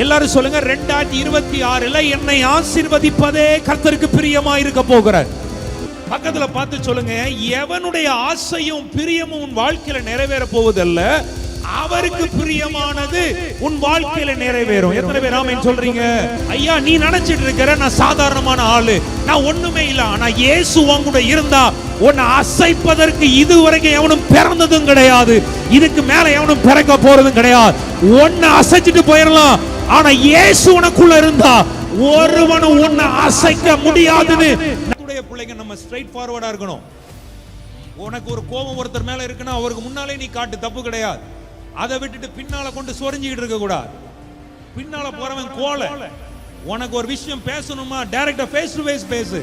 எல்லாரும் சொல்லுங்க, 2026 என்னை ஆசீர்வதிப்பதே கர்த்தருக்கு பிரியமா இருக்க போகிறார். பக்கத்துல பார்த்து சொல்லுங்க, எவனுடைய ஆசையும் பிரியமும் உன் வாழ்க்கையில நிறைவேற போவதல்ல, அவருக்கு பிரியமானது உன் வாழ்க்கையில நிறைவேறும். எத்தனை பேர் ஆமென் சொல்றீங்க? ஐயா, நீ நினைச்சிட்டு இருக்கிற நான் சாதாரணமான ஆளு, நான் ஒண்ணுமே இல்ல. ஆனா இயேசு உன் கூட இருந்தா உன்னை அசைப்பதற்கு இதுவரைக்கும் எவனும் பிறந்ததும் கிடையாது, இதுக்கு மேல எவனும் பிறக்க போறதும் கிடையாது. உன்னை அசைச்சிட்டு போயிடலாம், ஆனா இயேசு உனக்குள்ள இருந்தா ஒருவனும் உன்னை அசைக்க முடியாதுன்னு. பிள்ளைங்க நம்ம ஸ்ட்ரைட் ஃபார்வர்டா இருக்கணும். உனக்கு ஒரு கோபம் ஒருத்தர் மேல இருக்குன்னா அவருக்கு முன்னாலே நீ காட்டு, தப்பு கிடையாது. அதை விட்டுட்டு பின்னால கொண்டு சொரிஞ்சிக்கிட்டு இருக்க கூடாது. பின்னால போறவன் கோலை. உனக்கு ஒரு விஷயம் பேசணுமா, டைரக்டா ஃபேஸ் டு ஃபேஸ் பேசு.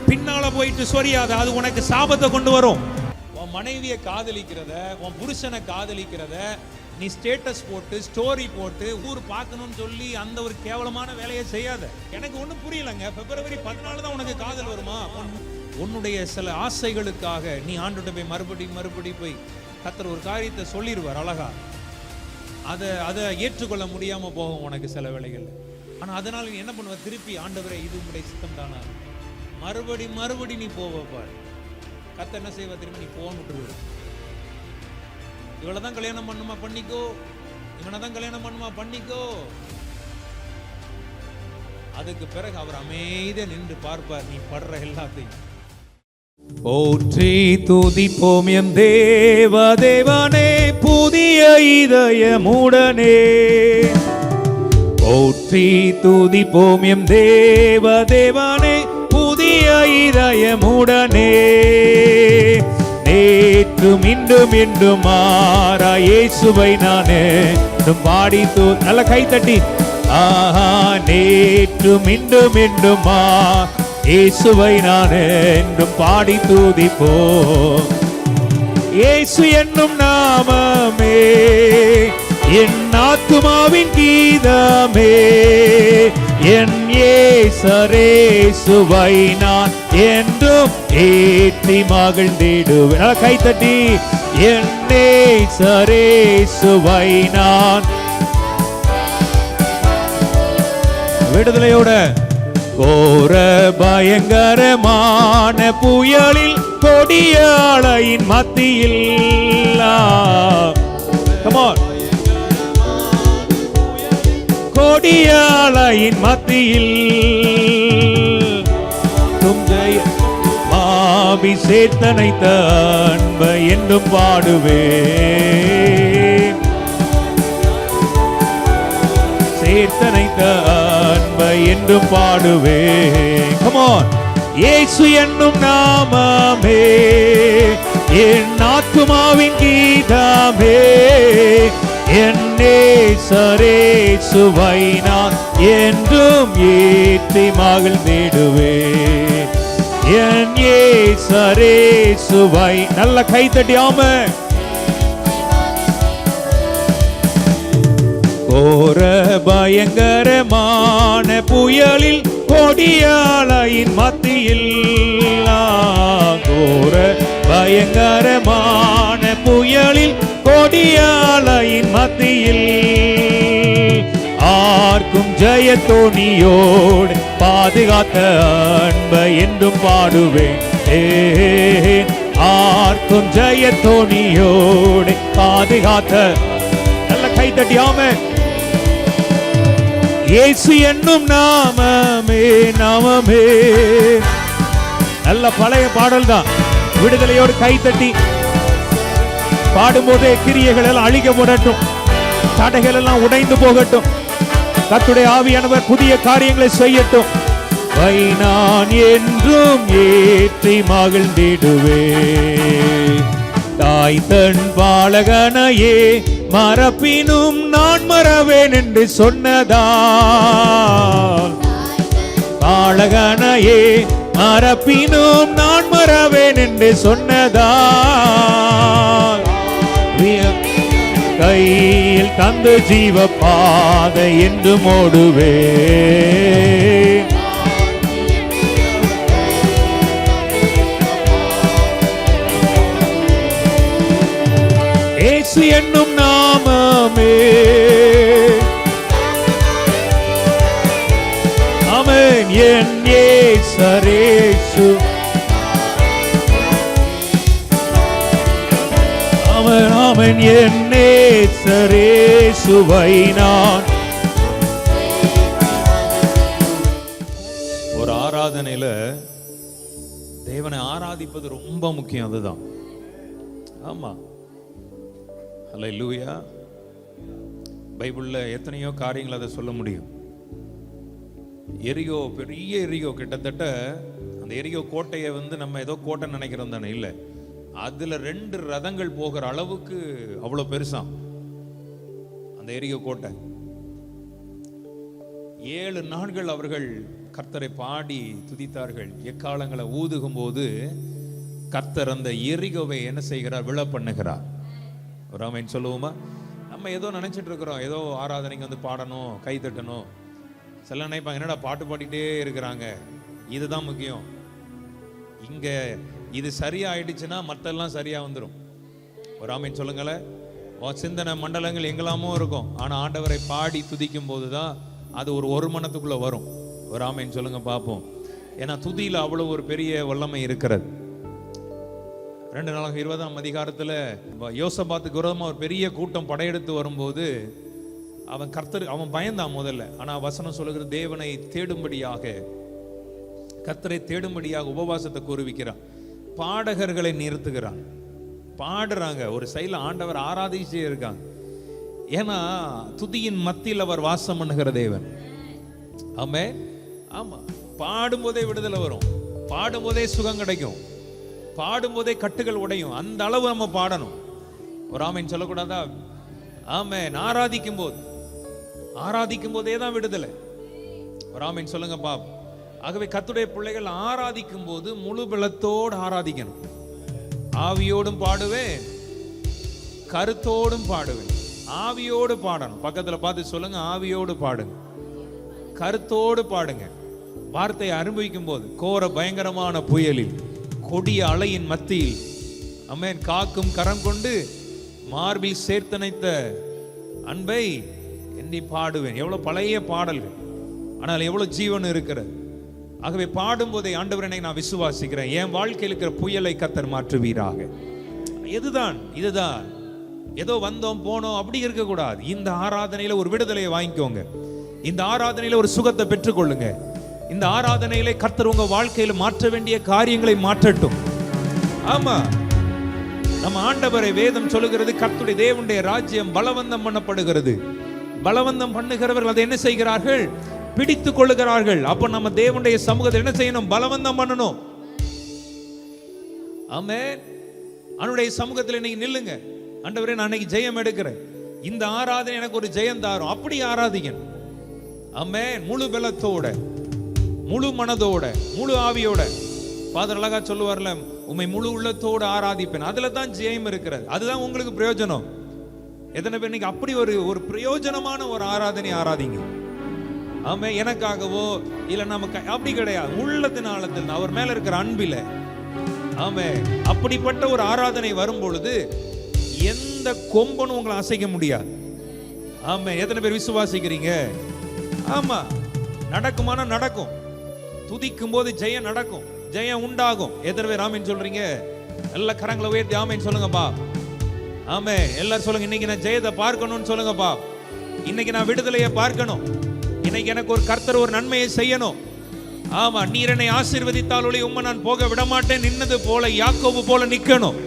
பின்னால போயிட்டு சொரியாத, அது உனக்கு சாபத்தை கொண்டு வரும். உன் மனைவியை காதலிக்கிறத, உன் புருஷனை காதலிக்கிறத நீ ஸ்டேட்டஸ் போட்டு ஸ்டோரி போட்டு ஊர் பார்க்கணும்னு சொல்லி அந்த ஒரு கேவலமான வேலையை செய்யாத. எனக்கு ஒன்றும் புரியலங்க. February 14 தான் உனக்கு காதல் வருமா? உன்னுடைய சில ஆசைகளுக்காக நீ ஆண்டுகிட்ட போய் மறுபடி போய் கர்த்தர் ஒரு காரியத்தை சொல்லிடுவார் அழகா. அதை ஏற்றுக்கொள்ள முடியாம போகும் உனக்கு சில வேளைகள். ஆனா அதனால நீ என்ன பண்ணுவ? திருப்பி ஆண்டவரே இது உங்களுடைய சித்தம் தானா, மறுபடி நீ போவார். கர்த்தர் என்ன செய்வா? திரும்பி நீ போன்னு. இவளதான் கல்யாணம் பண்ணுமா, பண்ணிக்கோ. இவனதான் கல்யாணம் பண்ணுமா, பண்ணிக்கோ. அதுக்கு பிறகு அவர் அமைதியா நின்று பார்ப்பார் நீ படுற எல்லாத்தையும். போற்றி துதிப்போம் எம் தேவனே புதிய இதயமுடனே. போற்றி துதிப்போம் எம் தேவனே புதிய இதயமுடனே. நேற்றும் இன்றும் என்றும் மாறா இயேசுவை நானே பாடி நல்ல கை தட்டி. ஆஹா, நேற்றும் இன்றும் என்றும் இயேசுவை நானே என்றும் பாடி துதிப்போம். இயேசு என்னும் நாமமே என் ஆத்துமாவின் கீதமே. என் இயேசுவை நான் என்றும் ஏற்றி மகிழ்ந்திடுவேன். நல்லா கை தட்டி. என் இயேசுவை நான் விடுதலையோட. கோர பயங்கரமான புயலில் கொடிய அலையின் மத்தியில் கொடிய அலையின் மத்தியில் மாபி சேர்த்தனைத்த அன்பை என்றும் பாடுவேன். சேர்த்தனைத்த அன்பை என்றும் பாடுவேன். Come on. இயேசு என்னும் நாமமே என் ஆத்துமாவின் கீதமே. என் இயேசுவை நான் என்றும் ஏற்றி மகிழ்ந்திடுவேன். என் இயேசுவை நல்ல கை தட்டி. ஆமென். கோர பயங்கரமான புயலில் கொடிய அலையின் மத்தியில். கோர பயங்கரமான புயலில் கொடிய அலையின் மத்தியில் ஆர்க்கும் ஜெயத்தோனியோடு பாதுகாத்த அன்பை என்றும் பாடுவேன். ஆர்க்கும் ஜெயத்தோனியோடு பாதுகாத்த நல்ல கை தட்டி. ஆமென். இயேசு என்னும் நாமமே நல்ல பழைய பாடல் தான். விடுதலையோடு கை தட்டி பாடும்போதே கிரியைகள் எல்லாம் அழிக்கப்படட்டும், தடைகள் எல்லாம் உடைந்து போகட்டும். கர்த்தருடைய ஆவியானவர் புதிய காரியங்களை செய்யட்டும். நான் என்றும் ஏற்றி மகிழ்ந்திடுவேன். தாய் தன் பாலகனையே மறப்பினும் நான் மறவேன் என்று சொன்னதால். பாலகனையே மறப்பினும் நான் மறவேன் என்று சொன்னதால். கையில் தந்து ஜீவ பாதை என்று ஓடுவேன். இயேசு என்னும் நாமமே ஆமென். என் நேசரேசு, ஆமென் ஆமென். என் நேசரேசுவை நான். ஒரு ஆராதனையில தேவனை ஆராதிப்பது ரொம்ப முக்கியம். அதுதான். ஆமா. ஹல்லேலூயா. பைபிள்ல எத்தனையோ காரியங்கள் அதை சொல்ல முடியும். எரியோ, பெரிய எரியோ, கிட்டத்தட்ட அந்த எரியோ கோட்டையை நம்ம ஏதோ கோட்டை நினைக்கிறோம் தானே, இல்லை, அதுல 2 ரதங்கள் போகிற அளவுக்கு அவ்வளவு பெருசாம் அந்த எரியோ கோட்டை. 7 நாட்கள் அவர்கள் கர்த்தரை பாடி துதித்தார்கள். எக்காலங்களை ஊதுகும் போது கர்த்தர் அந்த எரிகோவை என்ன செய்கிறார்? விழ பண்ணுகிறார். ஒரு ஆமென் சொல்லுவோமா? நம்ம ஏதோ நினைச்சிட்டு இருக்கிறோம், ஏதோ ஆராதனைக்கு பாடணும், கை தட்டணும். சில நினைப்பாங்க, என்னடா பாட்டு பாடிட்டே இருக்கிறாங்க. இதுதான் முக்கியம். இங்க இது சரியா ஆயிடுச்சுன்னா மற்றெல்லாம் சரியா வந்துடும். ஒரு ஆமென் சொல்லுங்களேன். சிந்தனை மண்டலங்கள் எங்கெல்லாமோ இருக்கும், ஆனா ஆண்டவரை பாடி துதிக்கும் போதுதான் அது ஒரு மனத்துக்குள்ள வரும். ஒரு ஆமென் சொல்லுங்க பார்ப்போம். ஏன்னா துதியில அவ்வளவு ஒரு பெரிய வல்லமை இருக்கிறது. 2 நாளாக 20ஆம் அதிகாரத்துல யோசபாத்துக்கு விரோதமா ஒரு பெரிய கூட்டம் படையெடுத்து வரும்போது அவன் பயந்தான் முதல்ல. ஆனா வசனம் சொல்லுகிற தேவனை தேடும்படியாக, கர்த்தரை தேடும்படியாக உபவாசத்தை கூறுவிக்கிறான். பாடகர்களை நிறுத்துகிறான். பாடுறாங்க, ஒரு சைடுல ஆண்டவர் ஆராதிச்சே இருக்காங்க. ஏன்னா துதியின் மத்தியில் அவர் வாசம் பண்ணுகிற தேவன். ஆமென். ஆமா. பாடும்போதே விடுதலை வரும், பாடும்போதே சுகம் கிடைக்கும், பாடும்போதே கட்டுகள் உடையும். அந்த அளவு நம்ம பாடணும். ஒரு ஆமென் சொல்லக்கூடாதா? ஆமென். ஆராதிக்கும் போதே தான் விடுதலை. ஒரு ஆமென் சொல்லுங்க பாப். ஆகவே கர்த்தருடைய பிள்ளைகள் ஆராதிக்கும் போது முழு பலத்தோடு ஆராதிக்கணும். ஆவியோடும் பாடுவேன், கருத்தோடும் பாடுவேன். ஆவியோடு பாடணும். பக்கத்துல பார்த்து சொல்லுங்க, ஆவியோடு பாடுங்க, கருத்தோடு பாடுங்க. வார்த்தையை அனுபவிக்கும் போது கோர பயங்கரமான புயலில், கொடிய அலையின் மத்தியில், ஆமென், காக்கும் கரம் கொண்டு மார்பில் சேர்த்தனைத்த அன்பை எண்ணி பாடுவேன். எவ்வளவு பழைய பாடல்கள், ஆனால் எவ்வளவு ஜீவன் இருக்கிறது. ஆகவே பாடும்போதே ஆண்டவரை நான் விசுவாசிக்கிறேன், என் வாழ்க்கையில் இருக்கிற புயலை கர்த்தர் மாற்றுவீராக. இதுதான் ஏதோ வந்தோம் போனோம் அப்படி இருக்கக்கூடாது. இந்த ஆராதனையில ஒரு விடுதலையை வாங்கிக்கோங்க. இந்த ஆராதனையில ஒரு சுகத்தை பெற்றுக்கொள்ளுங்க. இந்த ஆராதனையில கர்த்தர் உங்க வாழ்க்கையில மாற்ற வேண்டிய காரியங்களை மாற்றட்டும். ஆமா, நம்ம ஆண்டவரை வேதம் சொல்லுகிறது, கர்த்தருடைய தேவனுடைய ராஜ்யம் பலவந்தம் பண்ணப்படுகிறது. பலவந்தம் பண்ணுகிறவர்கள் அதை என்ன செய்கிறார்கள்? பிடித்துக் கொள்ளுகிறார்கள். அப்ப நம்ம தேவனுடைய சமூகத்தை என்ன செய்யணும்? பலவந்தம் பண்ணணும். ஆமென். அவருடைய சமூகத்தில் இன்னைக்கு நில்லுங்க. ஆண்டவரே, நான் இன்னைக்கு ஜெயம் எடுக்கிறேன், இந்த ஆராதனை எனக்கு ஒரு ஜெயம் தாரும். அப்படி ஆராதிக்கணும். ஆமென். முழு பலத்தோட, முழு மனதோட, முழு ஆவியோட. ஃபாதர் அழகா சொல்லுவார்ல, உம்மை முழு உள்ளத்தோடு ஆராதிப்பேன். அதுல தான் ஜெயம் இருக்கிறது. அதுதான் உங்களுக்கு பிரயோஜனம். எத்தனை பேர் இன்னைக்கு அப்படி ஒரு பிரயோஜனமான ஒரு ஆராதனை ஆராதிங்க. ஆமே, எனக்காகவோ இல்ல நமக்கு அப்படி கிடையாது. உள்ளத்தின் ஆழத்தில் அவர் மேல இருக்கிற அன்பில. ஆமே, அப்படிப்பட்ட ஒரு ஆராதனை வரும் பொழுது எந்த கொம்பனும் உங்களை அசைக்க முடியாது. ஆமே, எத்தனை பேர் விசுவாசிக்கிறீங்க? ஆமா, நடக்குமானா நடக்கும். துதிக்கும் போது ஜெயம் நடக்கும், ஜெயம் உண்டாகும். எத்தனை பேர் ஆமேன் சொல்றீங்க? எல்லா கரங்களை உயர்த்தி ஆமேன் சொல்லுங்கப்பா. ஆமே, எல்லாரும் சொல்லுங்க, இன்னைக்கு நான் ஜெயத்தை பார்க்கணும்னு சொல்லுங்கப்பா. இன்னைக்கு நான் விடுதலையை பார்க்கணும். இன்னைக்கு எனக்கு ஒரு கர்த்தர் ஒரு நன்மையை செய்யணும். ஆமா, நீர் என்னை ஆசீர்வதித்தால் ஒளி உம்மை நான் போக விட மாட்டேன். நின்னது போல யாக்கோபு போல நிக்கணும்.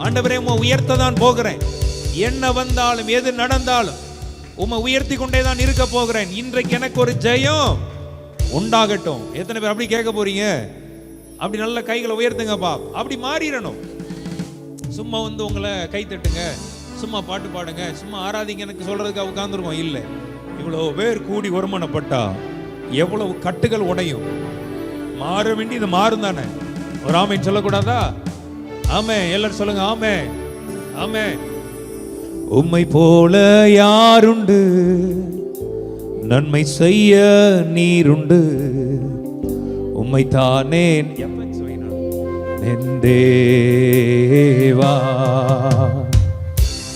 ஆண்டவரே, உம்மை உயர்த்த தான் போகிறேன். என்ன வந்தாலும் எது நடந்தாலும் உம்மை உயர்த்தி கொண்டே தான் இருக்க போகிறேன். இன்றைக்கு எனக்கு ஒரு ஜெயம் உண்டாகட்டும். எத்தனை பேர் அப்படி கேட்க போறீங்க? அப்படி நல்ல கைகளை உயர்த்துங்கப்பா. அப்படி மாறிடணும். சும்மா உங்களை கை தட்டுங்க, சும்மா பாட்டு பாடுங்க, சும்மா ஆராதிங்க எனக்கு சொல்றதுக்கு உட்கார்ந்துருக்கோம். இல்லை, இவ்வளவு பேர் கூடி ஒருமனப்பட்டா எவ்வளவு கட்டுகள் உடையும். மாற வேண்டியது மாறும் தானே. ஒரு ஆமென் சொல்லக்கூடாதா? ஆமே, எல்லாரும் சொல்லுங்க ஆமே. ஆமே. உம்மை போல யாருண்டு, நன்மை செய்ய நீருண்டு, உம்மை தானே தேவா.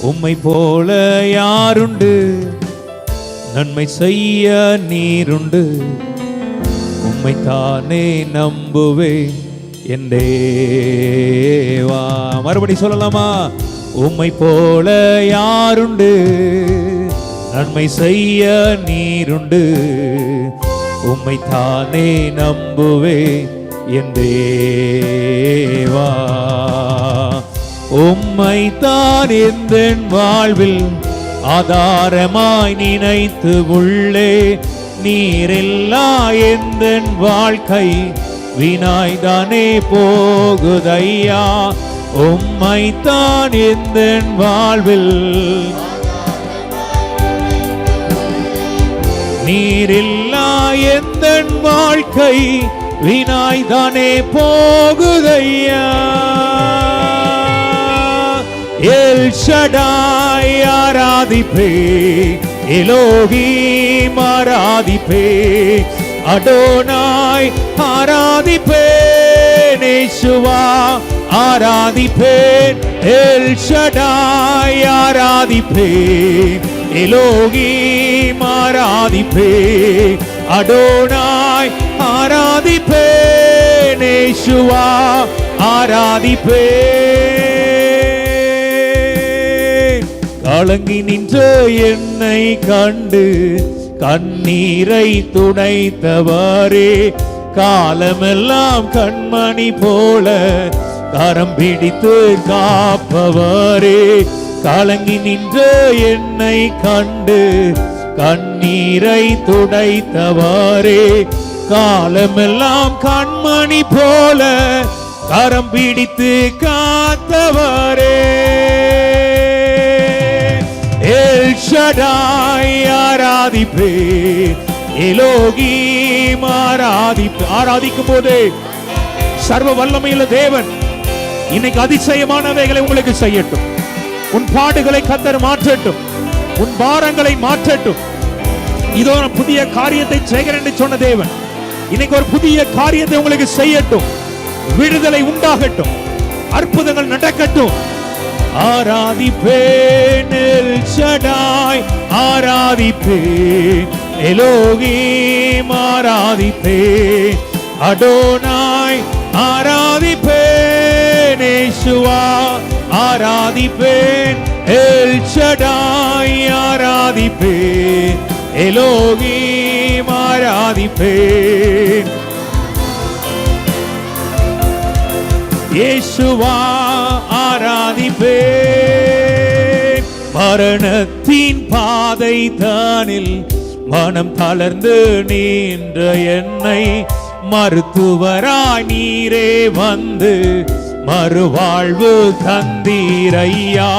உம்மை போல யாருண்டு, நன்மை செய்ய நீருண்டு, உம்மைத்தானே நம்புவேன் என் தேவா. மறுபடி சொல்லலாமா? உம்மை போல யாருண்டு, நன்மை செய்ய நீருண்டு. உம்மைத்தானே நம்புவேன் என் தேவா. உம்மைத்தான் எந்தன் வாழ்வில் ஆதாரமாய் நினைத்து உள்ளே. நீரில்லா எந்தன் வாழ்க்கை வீணாய்தானே போகுதையா. உம்மைத்தான் எந்தன் வாழ்வில் நீரில்லா எந்தன் வாழ்க்கை வீணாய்தானே போகுதையா. எல் ஷடாய் ஆராதிப்பே, எலோஹீம் ஆராதிப்பே, அடோனாய் ஆராதிப்பேன், யேசுவா ஆராதிப்பேன். எல் ஷடாய் ஆராதிப்பேன், எலோஹீம் ஆராதிப்பேன், அடோனாய் ஆராதிப்பேன், யேசுவா ஆராதிப்பேன். கலங்கி நின்ற என்னை கண்டு கண்ணீரை துடைத்தவரே. காலமெல்லாம் கண்மணி போல கரம் பிடித்து காப்பவரே. கலங்கி நின்ற என்னை கண்டு கண்ணீரை துடைத்தவரே. காலமெல்லாம் கண்மணி போல கரம் பிடித்து காத்தவரே. எல் ஷடாய் ஆராதிப்பே, எலோஹீம் ஆராதிக்கும் போது சர்வ வல்லமையுள்ள தேவன் இன்னைக்கு அதிசயமானவைகளை உங்களுக்கு செய்யட்டும். உன் பாடுகளை கர்த்தர் மாற்றட்டும், உன் பாரங்களை மாற்றட்டும். இதோ புதிய காரியத்தை செய்கிறேன் என்று சொன்ன தேவன் இன்னைக்கு ஒரு புதிய காரியத்தை உங்களுக்கு செய்யட்டும். விடுதலை உண்டாகட்டும், அற்புதங்கள் நடக்கட்டும். ஆராதிப்பேன் எல் ஷடாய் ஆராதிப்பேன், எலோஹீம் ஆராதிப்பேன், அடோனாய் ஆராதிப்பேன், யேசுவா ஆராதிப்பேன். எல் ஷடாய் ஆராதிப்பேன், எலோஹீம் ஆராதிப்பேன், யேசுவா ஆராதிப்பேன். மரணத்தின் பாதை தானில் மனம் தளர்ந்து நின்ற என்னை மருத்துவராய் நீரே வந்து மறுவாழ்வு தந்தீரையா.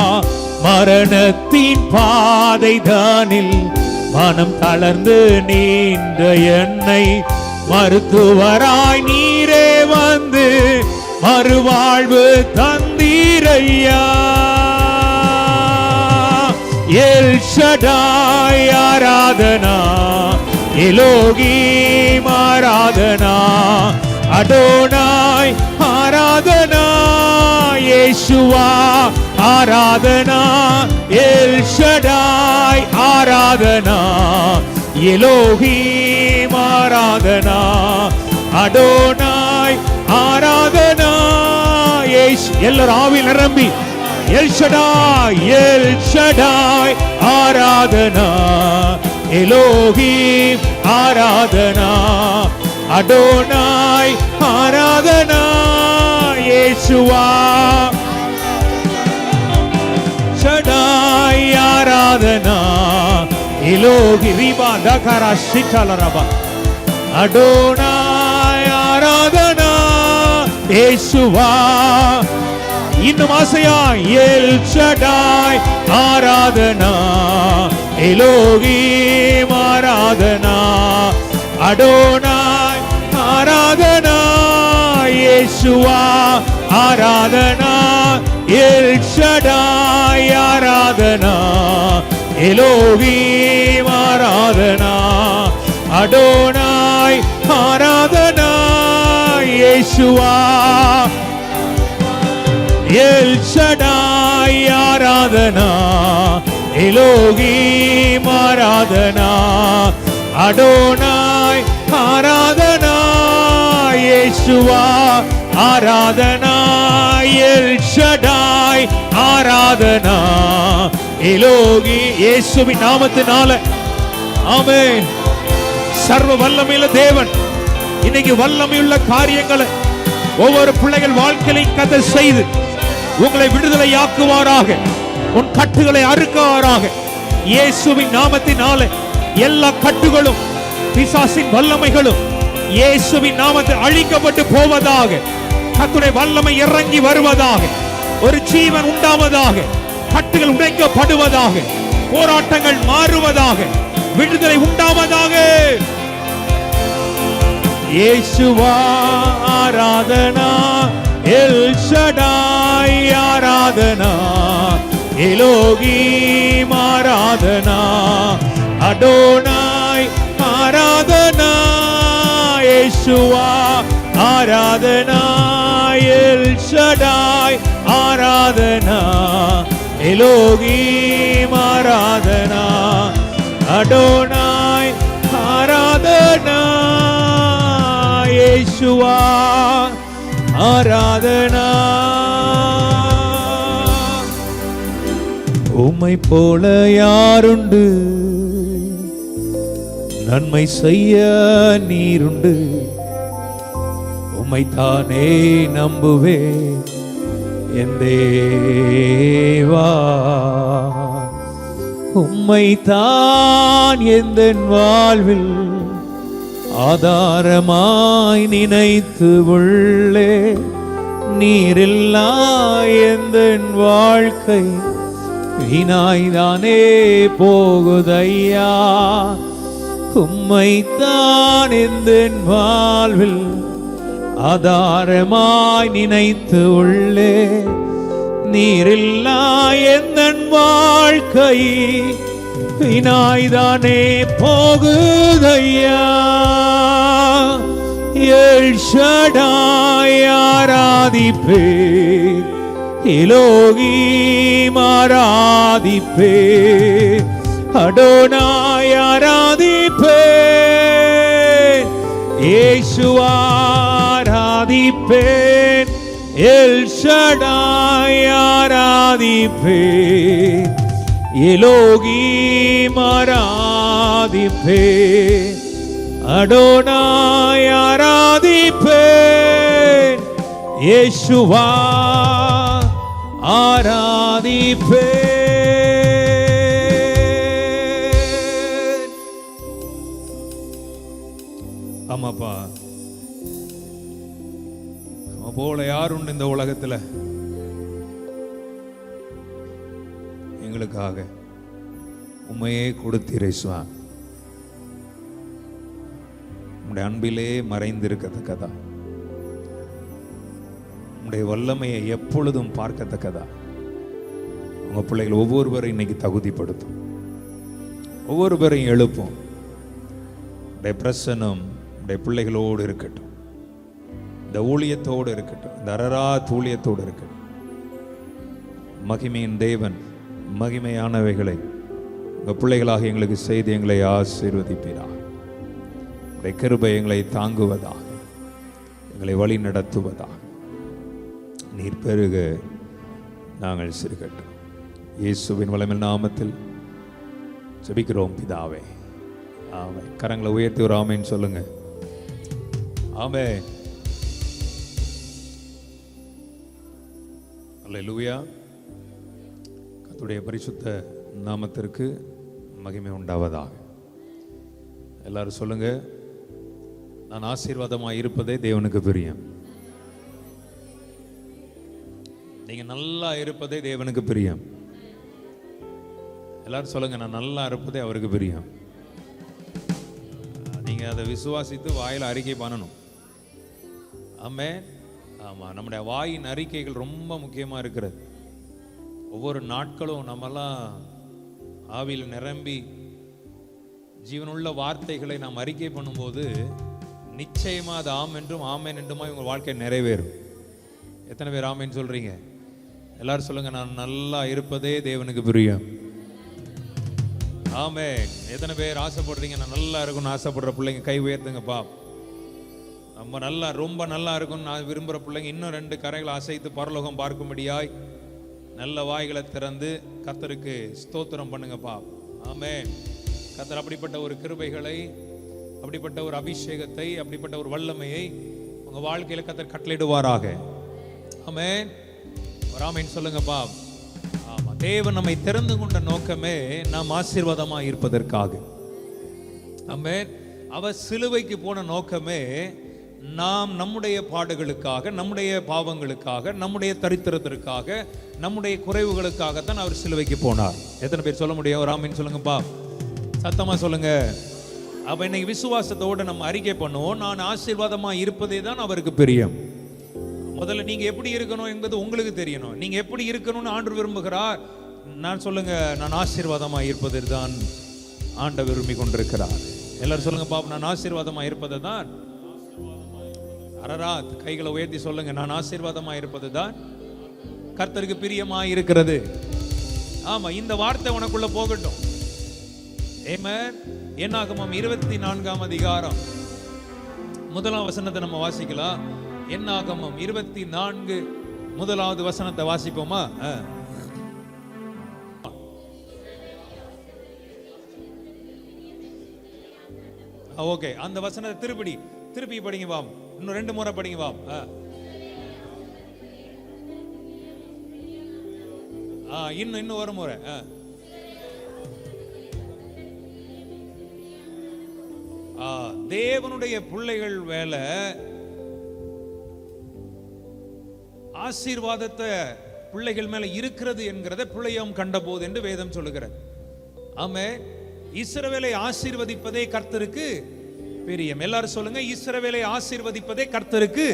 மரணத்தின் பாதை தானில் மனம் தளர்ந்து நின்ற என்னை மருத்துவராய் நீரே வந்து மறுவாழ்வு தந்தீரையா. எல் ஷடாய் ஆராதனா, எலோஹீம் ஆராதனா, அடோனாய் ஆராதனா, யேசுவா ஆராதனா. எல் ஷடாய் ஆராதனா, எலோஹீம் ஆராதனா, அடோனாய் ஆராதனா. எல்லாரும் ஆவியில் நிரம்பி எல் ஷடாய், எல் ஷடாய் ஆராதனா, எலோஹீம் ஆராதனா, அடோனாய் ஆராதனா, யேசுவா ஷடாய் ஆராதனா, எலோஹி ரிபா தகரா ஷிகலரபா, அடோனாய் ஆராதனா, யேசுவா. இன்னும் ஆசையா எல் ஷடாய் ஆராதனா, எலோஹீம் ஆராதனா, அடோனாய் ஆராதனா, யேசுவா ஆராதனா. எல் ஷடாய் ஆராதனா, எலோஹீம் ஆராதனா, அடோனாய் ஆராதனா, யேசுவா. எல் ஷடாய் ஆராதனா, எலோஹீம் ஆராதனா, அடோனாய் ஆராதனா, இயேசுவா ஆராதனா, எல் ஷடாய் ஆராதனா, எலோகி. இயேசுவின் நாமத்தினால ஆமென். சர்வ வல்லமையுள்ள தேவன் இன்னைக்கு வல்லமையுள்ள காரியங்களை ஒவ்வொரு பிள்ளைகள் வாழ்க்கையை கதை செய்து உங்களை விடுதலையாக்குவாராக, உன் கட்டுகளை அறுக்குவாராக. இயேசுவின் நாமத்தினால எல்லா கட்டுகளும் பிசாசின் வல்லமைகளும் இயேசுவின் நாமத்தில் அழிக்கப்பட்டு போவதாக. கர்த்தருடைய வல்லமை இறங்கி வருவதாக. ஒரு ஜீவன் உண்டாவதாக. கட்டுகள் உடைக்கப்படுவதாக. போராட்டங்கள் மாறுவதாக. விடுதலை உண்டாவதாக. இயேசுவா ஆராதனா, எல் ஷடாய் ஆராதனா, எலோகீம் ஆராதனா, அடோனாய் ஆராதனா, இயேசுவா ஆராதனா, எல் ஷடாய் ஆராதனா, எலோகீம் ஆராதனா, அடோனாய் ஆராதனா, இயேசுவா ஆராதனா. உம்மை போல யாருண்டு, நன்மை செய்ய நீருண்டு. உம்மை தானே நம்புவே என் தேவா. உம்மை தான் எந்த வாழ்வில் ஆதாரமாய் நினைத்து உள்ளே. நீரில்லா எந்த வாழ்க்கை வீணாய்தானே போகுதையா. உம்மைத்தான் எந்த வாழ்வில் ஆதாரமாய் நினைத்து உள்ளே. நீரில்லா எந்த வாழ்க்கை வீணாய்தானே போகுதையா. எல் ஷடாய் ஆராதிப்பேன், எலோகீம் ஆராதிப்பேன், அடோனாய் ஆராதிப்பேன், இயேசுவா ஆராதிப்பேன், எல் ஷடாய் ஆராதிப்பேன், எலோகீம் ஆராதிப்பேன், அடோனாய் ஆராதிப்பேன், இயேசுவா ஆராதிப்பேன். ஆமாப்பா, போல யாருண்டு இந்த உலகத்துல எங்களுக்காக உண்மையே கொடுத்தீரே சுவாமி. உம்முடைய அன்பிலே மறைந்திருக்கத்தக்கதா, உம்முடைய வல்லமையை எப்பொழுதும் பார்க்கத்தக்கதா உங்க பிள்ளைகள் ஒவ்வொருவரையும் இன்னைக்கு தகுதிப்படுத்தும், ஒவ்வொருவரையும் எழுப்பும். உடைய பிரசன்னம் உடைய பிள்ளைகளோடு இருக்கட்டும், இந்த ஊழியத்தோடு இருக்கட்டும், இந்த அரராத் ஊழியத்தோடு இருக்கட்டும். மகிமையின் தேவன் மகிமையானவைகளை உங்கள் பிள்ளைகளாக எங்களுக்கு செய்து எங்களை ஆசீர்வதிப்பீராக. உடைய கிருபை எங்களை தாங்குவதாக, எங்களை வழி நடத்துவதாக. நீர் பெருக, நாங்கள் சிறுகட்டும். இயேசுவின் வல்லமையான நாமத்தில் ஜெபிக்கிறோம் பிதாவே, ஆமென். கரங்களை உயர்த்தி ஒரு ஆமென் சொல்லுங்க. ஆமென். அல்லேலூயா. கர்த்தருடைய பரிசுத்த நாமத்திற்கு மகிமை உண்டாவதாக. எல்லாரும் சொல்லுங்க, நான் ஆசீர்வாதமாக இருப்பதே தேவனுக்கு பிரியம். நீங்க நல்லா இருப்பதே தேவனுக்கு பிரியம். எல்லாரும் சொல்லுங்க, நான் நல்லா இருப்பதே அவருக்கு பிரியம். நீங்க அதை விசுவாசித்து வாயில அறிக்கை பண்ணணும். ஆமென். ஆமா, நம்முடைய வாயின் அறிக்கைகள் ரொம்ப முக்கியமா இருக்கிறது. ஒவ்வொரு நாட்களும் நம்மெல்லாம் ஆவியில் நிரம்பி ஜீவனுள்ள வார்த்தைகளை நாம் அறிக்கை பண்ணும்போது நிச்சயமா அது ஆம் என்றும் ஆமேன் என்றுமா உங்கள் வாழ்க்கை நிறைவேறும். எத்தனை பேர் ஆமேன்னு சொல்றீங்க? எல்லாரும் சொல்லுங்க, நான் நல்லா இருப்பதே தேவனுக்கு பிரியம். ஆமென். எத்தனை பேர் ஆசைப்படுறீங்க நான் நல்லா இருக்கும்னு ஆசைப்படுற பிள்ளைங்க கை உயர்த்துங்கப்பா. ரொம்ப நல்லா இருக்கும். நான் விரும்புகிற பிள்ளைங்க இன்னும் 2 கரைகளை அசைத்து பரலோகம் பார்க்கும்படியாய் நல்ல வாய்களை திறந்து கர்த்தருக்கு ஸ்தோத்திரம் பண்ணுங்கப்பா. ஆமென். கர்த்தர் அப்படிப்பட்ட ஒரு கிருபைகளை, அப்படிப்பட்ட ஒரு அபிஷேகத்தை, அப்படிப்பட்ட ஒரு வல்லமையை உங்க வாழ்க்கையில கர்த்தர் கட்டளையிடுவாராக. ஆமென். ஆமென் சொல்லுங்கப்பா. ஆமா, தேவன் நம்மை தெரிந்து கொண்ட நோக்கமே நாம் ஆசீர்வாதமாக இருப்பதற்காக. ஆமென். அவர் சிலுவைக்கு போன நோக்கமே நாம் நம்முடைய பாடுகளுக்காக, நம்முடைய பாவங்களுக்காக, நம்முடைய தரித்திரத்திற்காக, நம்முடைய குறைவுகளுக்காகத்தான் அவர் சிலுவைக்கு போனார். எத்தனை பேர் சொல்ல முடியும்? ஒரு ஆமீன் சொல்லுங்கப்பா, சத்தமா சொல்லுங்க. அப்ப இன்னைக்கு விசுவாசத்தோட நம்ம அறிக்கை பண்ணுவோம், நான் ஆசீர்வாதமா இருப்பதே தான் அவருக்கு பிரியம். முதல்ல நீங்க எப்படி இருக்கணும் என்பது உங்களுக்கு தெரியணும். நீங்க எப்படி இருக்கணும்னு ஆண்டவர் விரும்புகிறார். நான் சொல்லுங்க, நான் ஆசீர்வாதமா இருப்பது தான் ஆண்டவர் விரும்பி கொண்டிருக்கிறார். எல்லாரும் சொல்லுங்க பாப்பா, நான் ஆசீர்வாதமா இருப்பது தான். அரராத் கைகளை உயர்த்தி சொல்லுங்க, நான் ஆசீர்வாதமா இருப்பது தான் கர்த்தருக்கு பிரியமா இருக்கிறது. ஆமா, இந்த வார்த்தை உனக்குள்ள போகட்டும். ஆமென். என்னாகமம் 24ஆம் அதிகாரம் 1ஆம் வசனத்தை நம்ம வாசிக்கலாம். என்னாகமம் 24 1வது வசனத்தை வாசிப்போமா? ஓகே, அந்த வசனத்தை திருப்பி படிங்க வா. இன்னும் 2 முறை படிங்க வா. இன்னும் ஒரு முறை. தேவனுடைய பிள்ளைகள் வேலை ஆசீர்வாதத்தை பிள்ளைகள் மேல இருக்கிறது என்கிறத பிள்ளையும் கண்டபோது என்று வேதம் சொல்லுகிறது. ஆமென். இஸ்ரவேலை ஆசீர்வதிப்பதே கர்த்தருக்கு பிரியம். எல்லாரும் சொல்லுங்க, இஸ்ரவேலை ஆசீர்வதிப்பதே கர்த்தருக்கு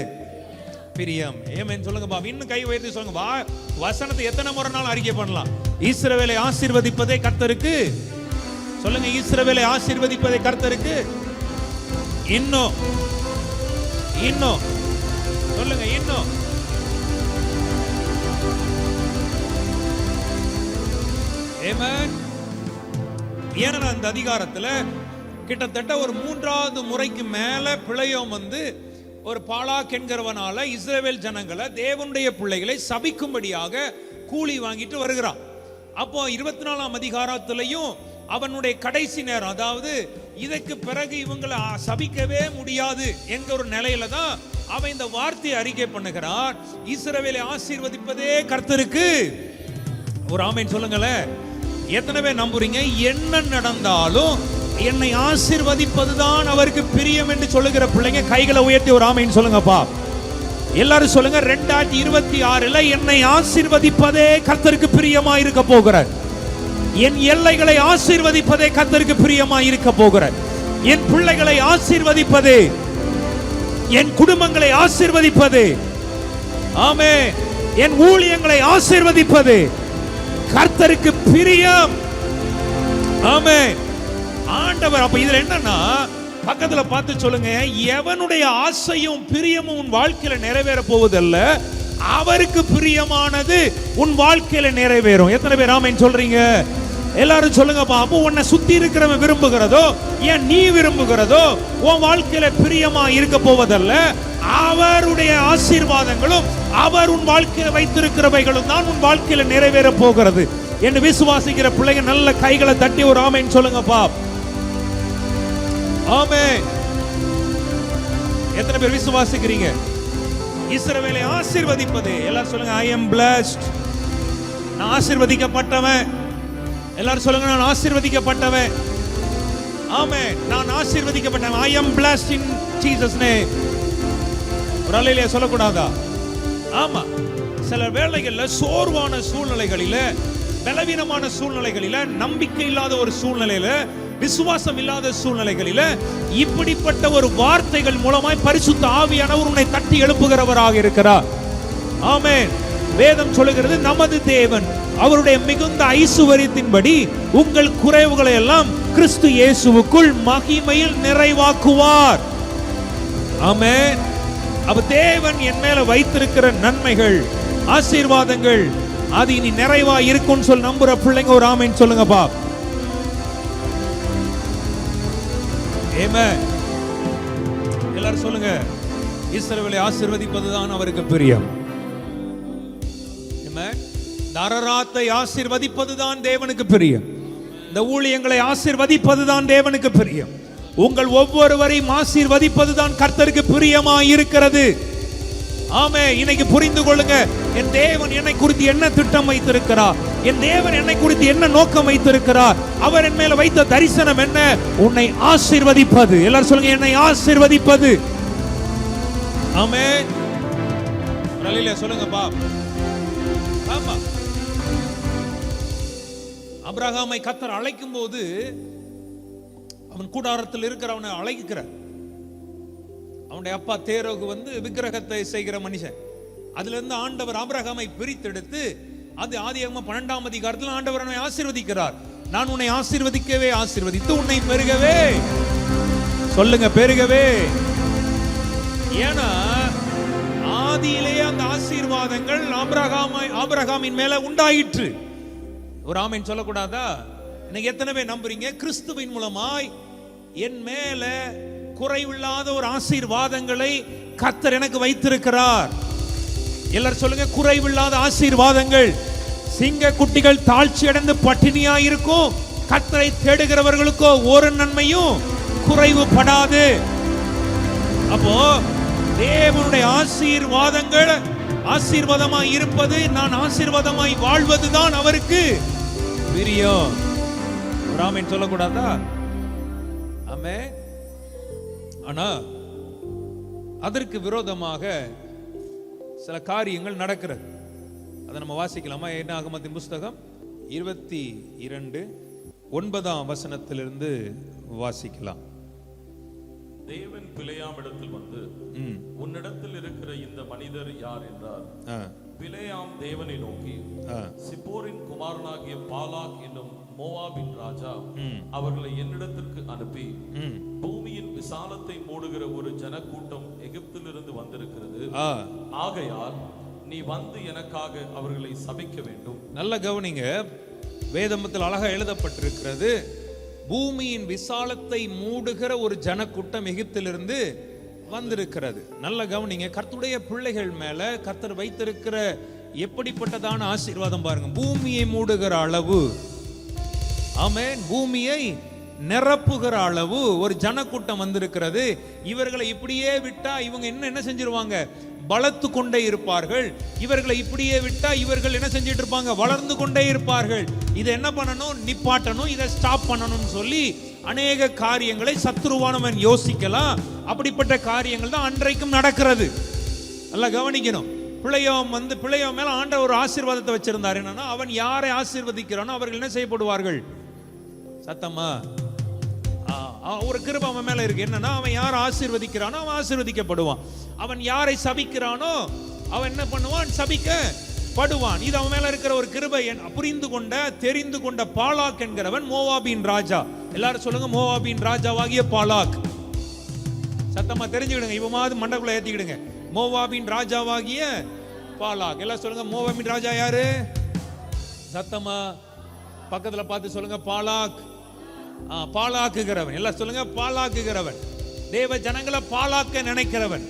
பிரியம். ஆமென் சொல்லுங்க பாபா. இன்னும் கை உயர்த்தி சொல்லுங்க. வசனத்தை எத்தனை முறை நாள் அறிக்கை பண்ணலாம்? இஸ்ரவேலை ஆசீர்வதிப்பதே கர்த்தருக்கு. சொல்லுங்க, இஸ்ரவேலை ஆசீர்வதிப்பதே கர்த்தருக்கு. இன்னும் சொல்லுங்க, இன்னும். ஆமென். ஏன்னா அந்த அதிகாரத்துல கிட்டத்தட்ட ஒரு 3வது முறைக்கு மேல பிழையோம் ஒரு பாலாக் என்கிறவனால இஸ்ரவேல் ஜனங்களை, தேவனுடைய பிள்ளைகளை சபிக்கும்படியாக கூலி வாங்கிட்டு வருகிறான். அப்போ 24ஆம் அதிகாரத்திலையும் அவனுடைய கடைசி நேரம், அதாவது இதற்கு பிறகு இவங்களை சபிக்கவே முடியாது என்கிற ஒரு நிலையில தான் அவன் இந்த வார்த்தையை அறிக்கை பண்ணுகிறான். இஸ்ரவேலை ஆசீர்வதிப்பதே கர்த்தருக்கு. ஒரு ஆமென் சொல்லுங்களேன். எத்தனை பேர் நம்புறீங்க? என்ன நடந்தாலும் என்னை ஆசீர்வதிப்பதுதான் அவருக்கு பிரியம் என்று சொல்லுகிற பிள்ளைங்க கைகளை உயர்த்தி ஒரு ஆமென் சொல்லுங்கப்பா. எல்லாரும் சொல்லுங்க, 2026 என்னை ஆசீர்வதிப்பதே கர்த்தருக்கு பிரியமா இருக்க போகிறார். என் எல்லைகளை ஆசீர்வதிப்பதே கர்த்தருக்கு பிரியமா இருக்க போகிறார். என் பிள்ளைகளை ஆசீர்வதிப்பதே, என் குடும்பங்களை ஆசீர்வதிப்பதே, ஆமென், என் ஊழியங்களை ஆசீர்வதிப்பதே கர்த்தருக்கு பிரியம். ஆமென். ஆண்டவர். அப்ப இதுல என்னன்னா, பக்கத்துல பார்த்து சொல்லுங்க, எவனுடைய ஆசையும் பிரியமும் உன் வாழ்க்கையில நிறைவேற போவதல்ல, அவருக்கு பிரியமானது உன் வாழ்க்கையில நிறைவேறும். எத்தனை பேர் ஆமென் சொல்றீங்க? எல்லாரும் சொல்லுங்கப்பா. அப்போ உன்னை சுத்தி இருக்கிறவன் விரும்புகிறதோ, ஏன் நீ விரும்புகிறதோ உன் வாழ்க்கையில பிரியமா இருக்க போவதல்ல, அவருடைய ஆசீர்வாதங்களும் அவர் உன் வாழ்க்கையில வைத்திருக்கிறவைகளும் தான் உன் வாழ்க்கையில நிறைவேற போகிறது என்று விசுவாசிக்கிற பிள்ளைங்க நல்ல கைகளை தட்டி ஒரு ஆமென் சொல்லுங்கப்பா. ஆமென். எத்தனை பேர் விசுவாசிக்கிறீங்க? இஸ்ரவேலை ஆசீர்வதிப்பது. எல்லாரும் சொல்லுங்க, I am blessed. நான் ஆசீர்வதிக்கப்பட்டவன். எல்லாரும் சொல்லுங்க, நான் ஆசீர்வதிக்கப்பட்டவன். ஆமென். நான் ஆசீர்வதிக்கப்பட்டவன். I am blessed in Jesus name. ஒரு அல்லேலூயா சொல்லக்கூடாதா? ஆமா. சில வேளைகள்ல சோர்வான சூழ்நிலைகளில, பலவீனமான சூழ்நிலைகளில, நம்பிக்கை இல்லாத ஒரு சூழ்நிலையில, விசுவாசம் இல்லாத சூழ்நிலைகளில இப்படிப்பட்ட ஒரு வார்த்தைகள் மூலமாய் பரிசுத்த ஆவியானவர் உன்னை தட்டி எழுப்புகிறவராக இருக்கிறார். ஆமென். வேதம் சொல்லுகிறது, நமது தேவன் அவருடைய மிகுந்த ஐசுவரியத்தின்படி உங்கள் குறைவுகளை எல்லாம் கிறிஸ்து இயேசுவுக்குள் மகிமையில் நிறைவாக்குவார். ஆமென். அப்ப தேவன் என் மேல வைத்திருக்கிற நன்மைகள், ஆசீர்வாதங்கள் அது இனி நிறைவா இருக்கும்னு சொல்லி நம்புற பிள்ளைங்க ஒரு ஆமென் சொல்லுங்கப்பா. ஆமென். எல்லாரும் சொல்லுங்க, இஸ்ரவேலை ஆசீர்வதிப்பதுதான் அவருக்கு பிரியம். இந்த அரராத்தை ஆசீர்வதிப்பதுதான் தேவனுக்கு பிரியம். இந்த ஊழியங்களை ஆசீர்வதிப்பதுதான் தேவனுக்கு பிரியம். உங்கள் ஒவ்வொருவரையும் ஆசீர்வதிப்பதுதான் கர்த்தருக்கு பிரியமாய் இருக்கிறது. ஆமே. இன்னைக்கு புரிந்து கொள்ளுங்க, என் தேவன் என்னை குறித்து என்ன திட்டம் வைத்திருக்கிறார், என் தேவன் என்னை குறித்து என்ன நோக்கம் வைத்திருக்கிறார், அவர் என் மேல வைத்த தரிசனம் என்ன? உன்னை ஆசீர்வதிப்பது. எல்லாரும் சொல்லுங்க, என்னை ஆசீர்வதிப்பது. ஆமே. சொல்லுங்க பா. ஆமா. ஆபிரகாமை கர்த்தர் அழைக்கும் போது அவன் கூடாரத்தில் இருக்கிறவனை அழைக்கிறார். அவனுடைய அப்பா தேரோகு விக்கிரகத்தை செய்கிற மனுஷன். அதுல இருந்து ஆண்டவர் ஆபிரகாமை பிரித்தெடுத்து, அது ஆதியாகமம் 12ஆம் அதிகாரத்தில் ஆண்டவர் அவனை ஆசீர்வதிக்கிறார். நான் உன்னை ஆசீர்வதிக்கவே ஆசீர்வதித்து உன்னை பெருகவே, சொல்லுங்க பெருகவே. ஏன்னா ஆதியிலேயே அந்த ஆசீர்வாதங்கள் ஆபிரகாமின் மேல உண்டாயிற்று. ஒரு ஆமென் சொல்லக்கூடாதா? இன்னைக்கு எத்தனை பேர் நம்புறீங்க கிறிஸ்துவின் மூலமாய் என் மேல குறைவில்லாத ஒரு ஆசீர்வாதங்களை கர்த்தர் எனக்கு வைத்திருக்கிறார்? எல்லாரும் சொல்லுங்க, குறைவில்லாத ஆசீர்வாதங்கள். சிங்க குட்டிகள் தாழ்ச்சி அடைந்து பட்டினியா இருக்கும், கர்த்தரை தேடுகிறவர்களுக்கோ ஒரு நன்மையும் குறைவுபடாது. அப்போ தேவனுடைய ஆசீர்வாதங்கள் ஆசீர்வாதமாய் இருப்பது, நான் ஆசீர்வாதமாய் வாழ்வதுதான் அவருக்கு பிரியம். ஆமென் சொல்லக்கூடாதா? ஆமென். ஆனா அதற்கு விரோதமாக சில காரியங்கள் நடக்கிறது. அதை நம்ம வாசிக்கலாமா? என்னாகமத்தின் புஸ்தகம் 22:9 வசனத்திலிருந்து வாசிக்கலாம். தேவன் பிலேயாம் இடத்தில் வந்து, உன்னிடத்தில் இருக்கிற இந்த மனிதர் யார் என்றார். பிலேயாம் தேவனை நோக்கி, சிப்போரின் குமாரனாகிய பாலாக் என்னும் மோவாபின் ராஜா அவர்களை என்னிடத்திற்கு அனுப்பி, பூமியின் விசாலத்தை மூடுகிற ஒரு ஜனக்கூட்டம் எகிப்திலிருந்து வந்திருக்கிறது. ஆகையால் நீ வந்து எனக்காக அவர்களை சபிக்க வேண்டும். நல்ல கவனிங்க, வேதமத்தில் அழகா எழுதப்பட்டிருக்கிறது, பூமியின் விசாலத்தை மூடுகிற ஒரு ஜனக்கூட்டம் எகிப்திலிருந்து வந்திருக்கிறது. நல்ல கவனிங்க, கர்த்தருடைய பிள்ளைகள் மேல கர்த்தர் வைத்திருக்கிற எப்படிப்பட்டதான ஆசீர்வாதம் பாருங்க. பூமியை மூடுகிற அளவு, ஆமென், பூமியை நிரப்புகிற அளவு ஒரு ஜனக்கூட்டம் வந்திருக்கிறது. இவர்களை இப்படியே விட்டா இவங்க என்ன செஞ்சிருவாங்க? பலத்து கொண்டே இருப்பார்கள். இவர்களை இப்படியே விட்டா இவர்கள் என்ன செஞ்சிட்டு இருப்பாங்க? வளர்ந்து கொண்டே இருப்பார்கள். இதை என்ன பண்ணணும்? நிப்பாட்டணும், இதை ஸ்டாப் பண்ணணும்னு சொல்லி அநேக காரியங்களை சத்துருவானவன் யோசிக்கலாம். அப்படிப்பட்ட காரியங்கள் தான் அன்றைக்கும் நடக்கிறது. நல்லா கவனிக்கணும். பிள்ளையோம் மேல ஆண்டவர் ஒரு ஆசீர்வாதத்தை வச்சிருந்தார். என்னன்னா, அவன் யாரை ஆசீர்வதிக்கிறானோ அவர்கள் என்ன செய்யப்படுவார்கள்? சத்தமா ஒரு கிருபை அவன் மேல இருக்கு. என்னன்னா, அவன் யாரை ஆசீர்வதிக்கிறானோ அவன் ஆசீர்வதிக்கப்படுவான். அவன் யாரை சபிக்கிறானோ அவன் என்ன பண்ணுவான்? சபிக்கப்படுவான். இது அவன் மேல இருக்கிற ஒரு கிருபை. புரிந்து கொண்ட தெரிந்து கொண்ட பாலாக் என்கிறவன் மோவாபின் ராஜா. எல்லாரும் சொல்லுங்க, மோவாபின் ராஜாவாகிய பாலாக். சத்தமா தெரிஞ்சுக்கிடுங்க, இவமாவது மண்டக்குள்ள ஏத்திக்கிடுங்க. மோவாபின் ராஜாவாகிய பாலாக். எல்லாம் சொல்லுங்க, மோவாபின் ராஜா யாரு? சத்தமா பக்கத்துல பார்த்து சொல்லுங்க, பாலாக். பாலாக்குகிறவன். எல்லாம் சொல்லுங்க, பாலாக்குகிறவன். தேவ ஜனங்களை பாலாக்க நினைக்கிறவன்.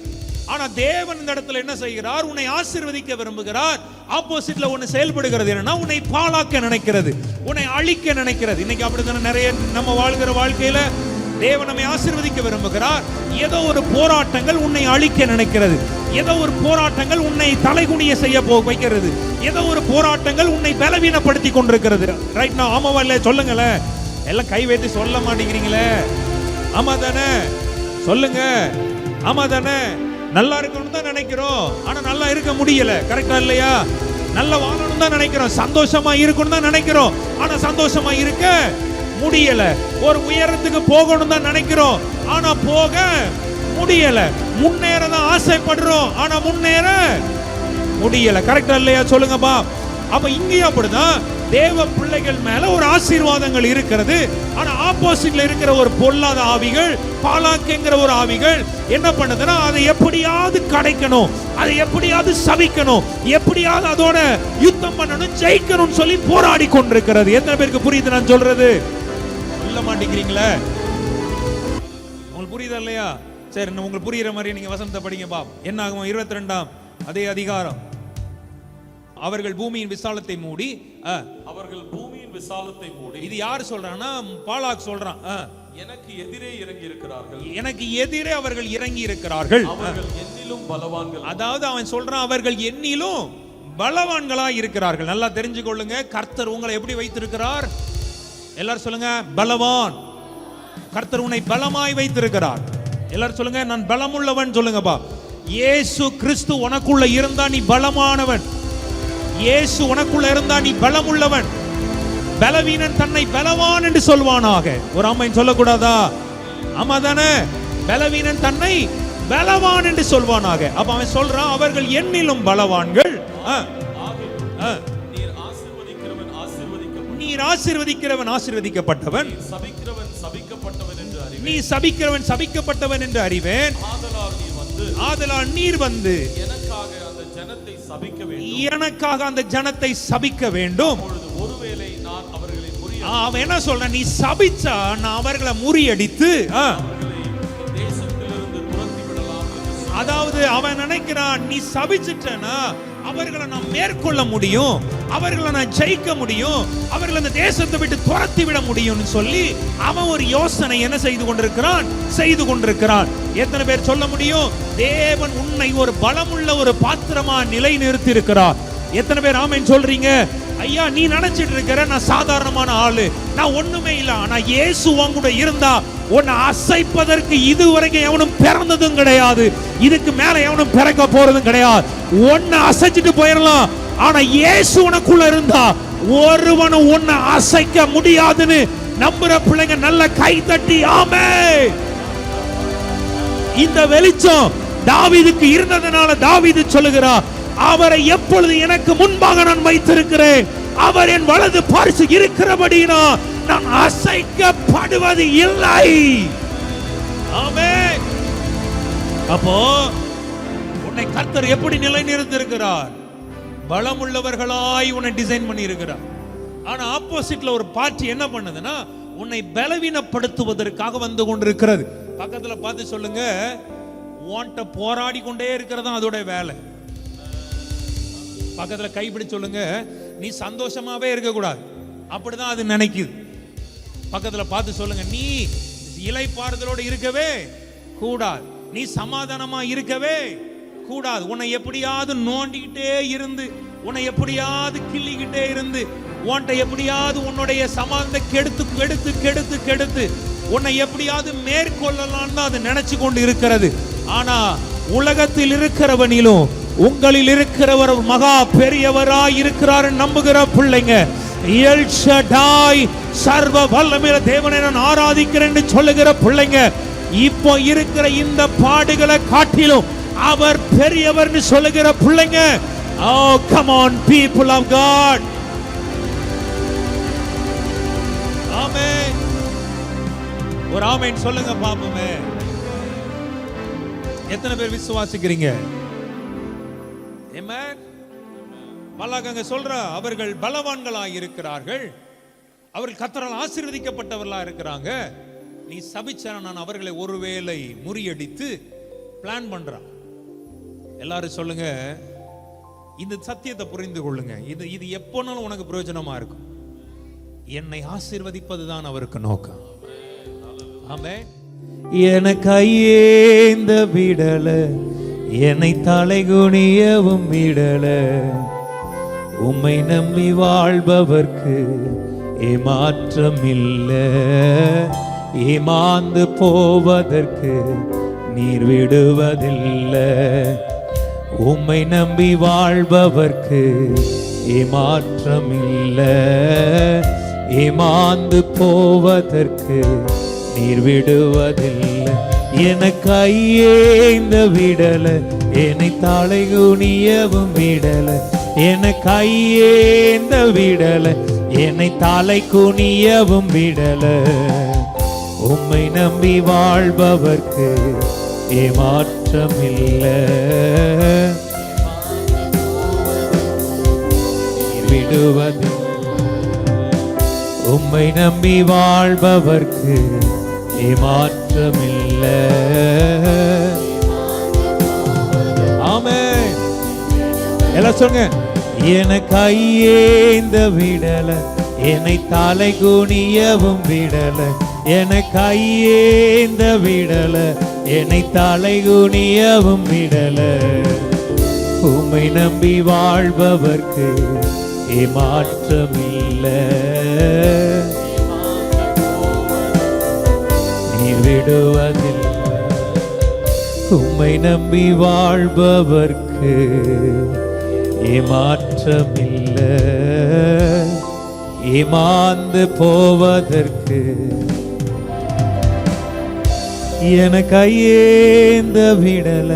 ஆனா தேவன் இந்த இடத்துல என்ன செய்கிறார்? உன்னை ஆசீர்வதிக்க விரும்புகிறார். ஆப்போசிட்ல ஒன்னு செயல்படுகிறது. என்னன்னா, உன்னை பாலாக்க நினைக்கிறது, உன்னை அழிக்க நினைக்கிறது. இன்னைக்கு அப்படித்தானே நிறைய நம்ம வாழ்கிற வாழ்க்கையில தேவன் நம்மை ஆசீர்வதிக்க விரும்புகிறார். ஏதோ ஒரு போராட்டங்கள் உன்னை அழிக்க நினைக்கிறது. ஏதோ ஒரு போராட்டங்கள் உன்னை தலைகுனிய செய்ய வைக்கிறது. ஏதோ ஒரு போராட்டங்கள் உன்னை பலவீனப்படுத்தி கொண்டிருக்கிறது. ரைட்? நான் ஆமாவா இல்ல சொல்லுங்களேன். எல்லாம் கை வைத்து சொல்ல மாட்டேங்கிறீங்களே. ஆமா தானே? சொல்லுங்க, ஆமா தானே? நல்லா இருக்கணும் தான் நினைக்கிறோம், ஆனா நல்லா இருக்க முடியல. கரெக்டா இல்லையா? நல்ல வாழணும் தான் நினைக்கிறோம், சந்தோஷமா இருக்கணும் தான் நினைக்கிறோம், ஆனா சந்தோஷமா இருக்க முடியல. ஒரு உயரத்துக்கு போகணும் தான் நினைக்கிறோம், ஆனா போக முடியல. முன்னேற தான் ஆசைப்படுறோம், ஆனா முன்னேற முடியல. கரெக்டா இல்லையா? சொல்லுங்கப்பா. அப்ப இங்கேயும் அப்படிதான் தேவ பிள்ளைகள் மேல ஒரு ஆசீர்வாதங்கள் இருக்கிறது. ஆனா ஆப்போசிட்ல இருக்கிற ஒரு பொல்லாத ஆவிகள், பாலாக்கேங்கிற ஒரு ஆவிகள் என்ன பண்ணுதுன்னா, அதை எப்படியாவது கடைக்கணும், அதை எப்படியாவது சபிக்கணும், எப்படியாவது அதோட யுத்தம் பண்ணணும், ஜெயிக்கணும்னு சொல்லி போராடி கொண்டிருக்கிறது. எத்தனை பேருக்கு புரியுது நான் சொல்றது? சொல்ல மாட்டேங்கிறீங்களே. உங்களுக்கு புரியுதா இல்லையா? சரி, உங்களுக்கு புரியுற மாதிரி நீங்க வசனத்தை படிங்க பாப். என்ன ஆகும்? 22ஆம் அதே அதிகாரம். அவர்கள் பூமியின் விசாலத்தை மூடி, அவர்கள் பூமியின் விசாலத்தை மூடி. இது யார் சொல்றான்னா? பாலாக் சொல்றான். எனக்கு எதிரே இறங்கி இருக்கிறார்கள், எனக்கு எதிரே அவர்கள் இறங்கி இருக்கிறார்கள், அவர்கள் என்னிலும் பலவான்கள். அதாவது அவன் சொல்றான், அவர்கள் என்னிலும் பலவான்களா இருக்கிறார்கள். நல்லா தெரிஞ்சுக்கொள்ளுங்க, கர்த்தர் உங்களை எப்படி வைத்திருக்கிறார்? எல்லாரும் சொல்லுங்க, பலவான். கர்த்தர் உன்னை பலமாய் வைத்திருக்கிறார். எல்லாரும் சொல்லுங்க, நான் பலமுள்ளவன். சொல்லுங்கப்பா. இயேசு கிறிஸ்து உனக்குள்ள இருந்தா நீ பலமானவன். இயேசு உனக்குள்ள இருந்தா நீ பலமுள்ளவன். பலவீனன் தன்னை பலவான் என்று சொல்வானாக. ஒரு ஆமென் சொல்லக்கூடாதா? ஆமா தானே? பலவீனன் தன்னை பலவான் என்று சொல்வானாக. அப்ப அவன் சொல்றான், அவர்கள் என்னிலும் பலவான்கள். நீர் ஆசீர்வதிக்கிறவன் ஆசீர்வதிக்கப்பட்டவன், நீ சபிக்கிறவன் சபிக்கப்பட்டவன் என்று அறிவேன். ஆதலால் நீர் வந்து எனக்காக அந்த ஜனத்தை சபிக்க வேண்டும். ஒருவேளை நான் அவர்களை அவன் என்ன சொல்ற? நீ சபிச்சா நான் அவர்களை முறியடித்து தேசத்திலிருந்து துரத்தி விடலாம். அதாவது அவன் நினைக்கிறான், நீ சபிச்சிட்டனா அவர்களை நான் மேற்கொள்ள முடியும், அவர்களை நான் ஜெயிக்க முடியும், அவர்களை அந்த தேசத்தை விட்டு துரத்தி விட முடியும்னு சொல்லி அவன் ஒரு யோசனை என்ன செய்து கொண்டிருக்கிறான். எத்தனை பேர் சொல்ல முடியும், தேவன் உன்னை ஒரு பலமுள்ள ஒரு பாத்திரமா நிலை நிறுத்தி இருக்கிறார்? எத்தனை பேர் ஆமென் சொல்றீங்க? ஐயா, நீ நினைச்சிட்டு இருக்கிற நான் சாதாரணமான ஆளு, நான் ஒண்ணுமே இல்ல. ஆனா இயேசு உன்கூட இருந்தா உன்னை அசைப்பதற்கு இதுவரைக்கும் எவனும் பிறந்ததும் கிடையாது, இதுக்கு மேல எவனும் பிறக்க போறதும் கிடையாது. உன்னை அசைச்சிட்டு போயிடலாம், ஆனா இயேசு உனக்குள்ள இருந்தா ஒருவனும் உன்னை அசைக்க முடியாதுன்னு நம்புற பிள்ளைங்க நல்ல கை தட்டி ஆமென். இந்த வெளிச்சம் தாவீதுக்கு இருந்ததனால தாவீது சொல்லுகிறார், அவரை எப்பொழுது எனக்கு முன்பாக நான் வைத்திருக்கிறேன், அவர் என் வலது பாரிசு இருக்கிறபடினா நான் அசைக்கப்படுவது இல்லை. ஆமென். அப்போ உன்னை கர்த்தர் எப்படி நிலைநிறுத்திருக்கிறார்? பலமுள்ளவர்களாய் உன்னை டிசைன் பண்ணி இருக்கிறார். ஆனா ஆப்போசிட்ல ஒரு பார்ட்டி என்ன பண்ணுதுன்னா, உன்னை பலவீனப்படுத்துவதற்காக வந்து கொண்டிருக்கிறது. பக்கத்துல பார்த்து சொல்லுங்க, உன்கிட்ட போராடி கொண்டே இருக்கிறது அதோட வேலை. பக்கத்துல கைப்பிடி சொல்லுங்க, நீ சந்தோஷமாவே இருக்க கூடாது, அப்படிதான் அது நினைக்குது. பக்கத்துல பார்த்து சொல்லுங்க, நீ இளைப்பாறுதலோடு இருக்கவே கூடாது, நீ சமாதானமா இருக்கவே கூடாது. உன்னை எப்படியாவது நோண்டிக்கிட்டே இருந்து, உன்னை எப்படியாவது கிள்ளிக்கிட்டே இருந்து, உன்கிட்ட எப்படியாவது உன்னுடைய சமாதானத்தை கெடுத்து உன்னை எப்படியாவது மேற்கொள்ளலாம்னு அது நினைச்சு கொண்டு இருக்கிறது. ஆனா உலகத்தில் இருக்கிறவனிலும் உங்களில் இருக்கிறவர் மகா பெரியவராய் இருக்கிறார் நம்புகிற பிள்ளைங்க, எல் ஷடாய் சர்வ வல்லமையுள்ள தேவனை நான் ஆராதிக்கிறேன் சொல்லுகிற பிள்ளைங்க, இப்போ இருக்கிற இந்த பாடுகளை காட்டிலும் அவர் பெரியவர்னு சொல்லுகிற பிள்ளைங்க, oh come on people of God. ஆமென். ஒரு ஆமென் சொல்லுங்க பாப்போமே. எத்தனை பேர் விசுவாசிக்கிறீங்க? ஆமென். பலகங்க சொல்ற, அவர்கள் பலவான்களாய் இருக்கிறார்கள், அவர்கள் கர்த்தரால் ஆசீர்வதிக்கப்பட்டவர்களா இருக்கிறாங்க. நீ சபிச்சா நான் அவர்களை ஒருவேளை முறியடித்து பிளான் பண்றான். எல்லாரும் சொல்லுங்க, இந்த சத்தியத்தை புரிந்து கொள்ளுங்க. இது எப்போனாலும் உனக்கு பிரயோஜனமா இருக்கும். என்னை ஆசீர்வதிப்பதுதான் அவருக்கு நோக்கம். ஆமென். எனக்கு ஐயேந்த விடல, என்னை தலைகுனியவும் விடல, உம்மை நம்பி வாழ்பவர்க்கு ஏமாற்றம் இல்லை, ஏமாந்து போவதற்கு நீர் விடுவதில்லை. உம்மை நம்பி வாழ்பவர்க்கு ஏமாற்றம் இல்லை, ஏமாந்து போவதற்கு நீர் விடுவதில்லை. எனக்கு ஐயேந்த விடல, என்னை தலை குனியவும் விடல, எனக்கு ஐயேந்த விடல, என்னை தலை குனியவும் விடல. உம்மை நம்பி வாழ்பவர்க்கு ஏமாற்றம் இல்லை, விடுவது. உம்மை நம்பி வாழ்பவர்க்கு ஏமாற்றம் இல்லை. சொல்லுங்க. என கையேந்த விடல, என்னை தலை குனியவும் விடல, என கையேந்த விடல, என்னை தலை குனியவும் விடல. உம்மை நம்பி வாழ்பவர்க்கு ஏமாற்றமில்லை, நீ விடுவதில்லை. உம்மை நம்பி வாழ்பவர்க்கு ஏமாற்றமில்லை, ஏமாந்து போவதற்கு. என கையேந்த விடல,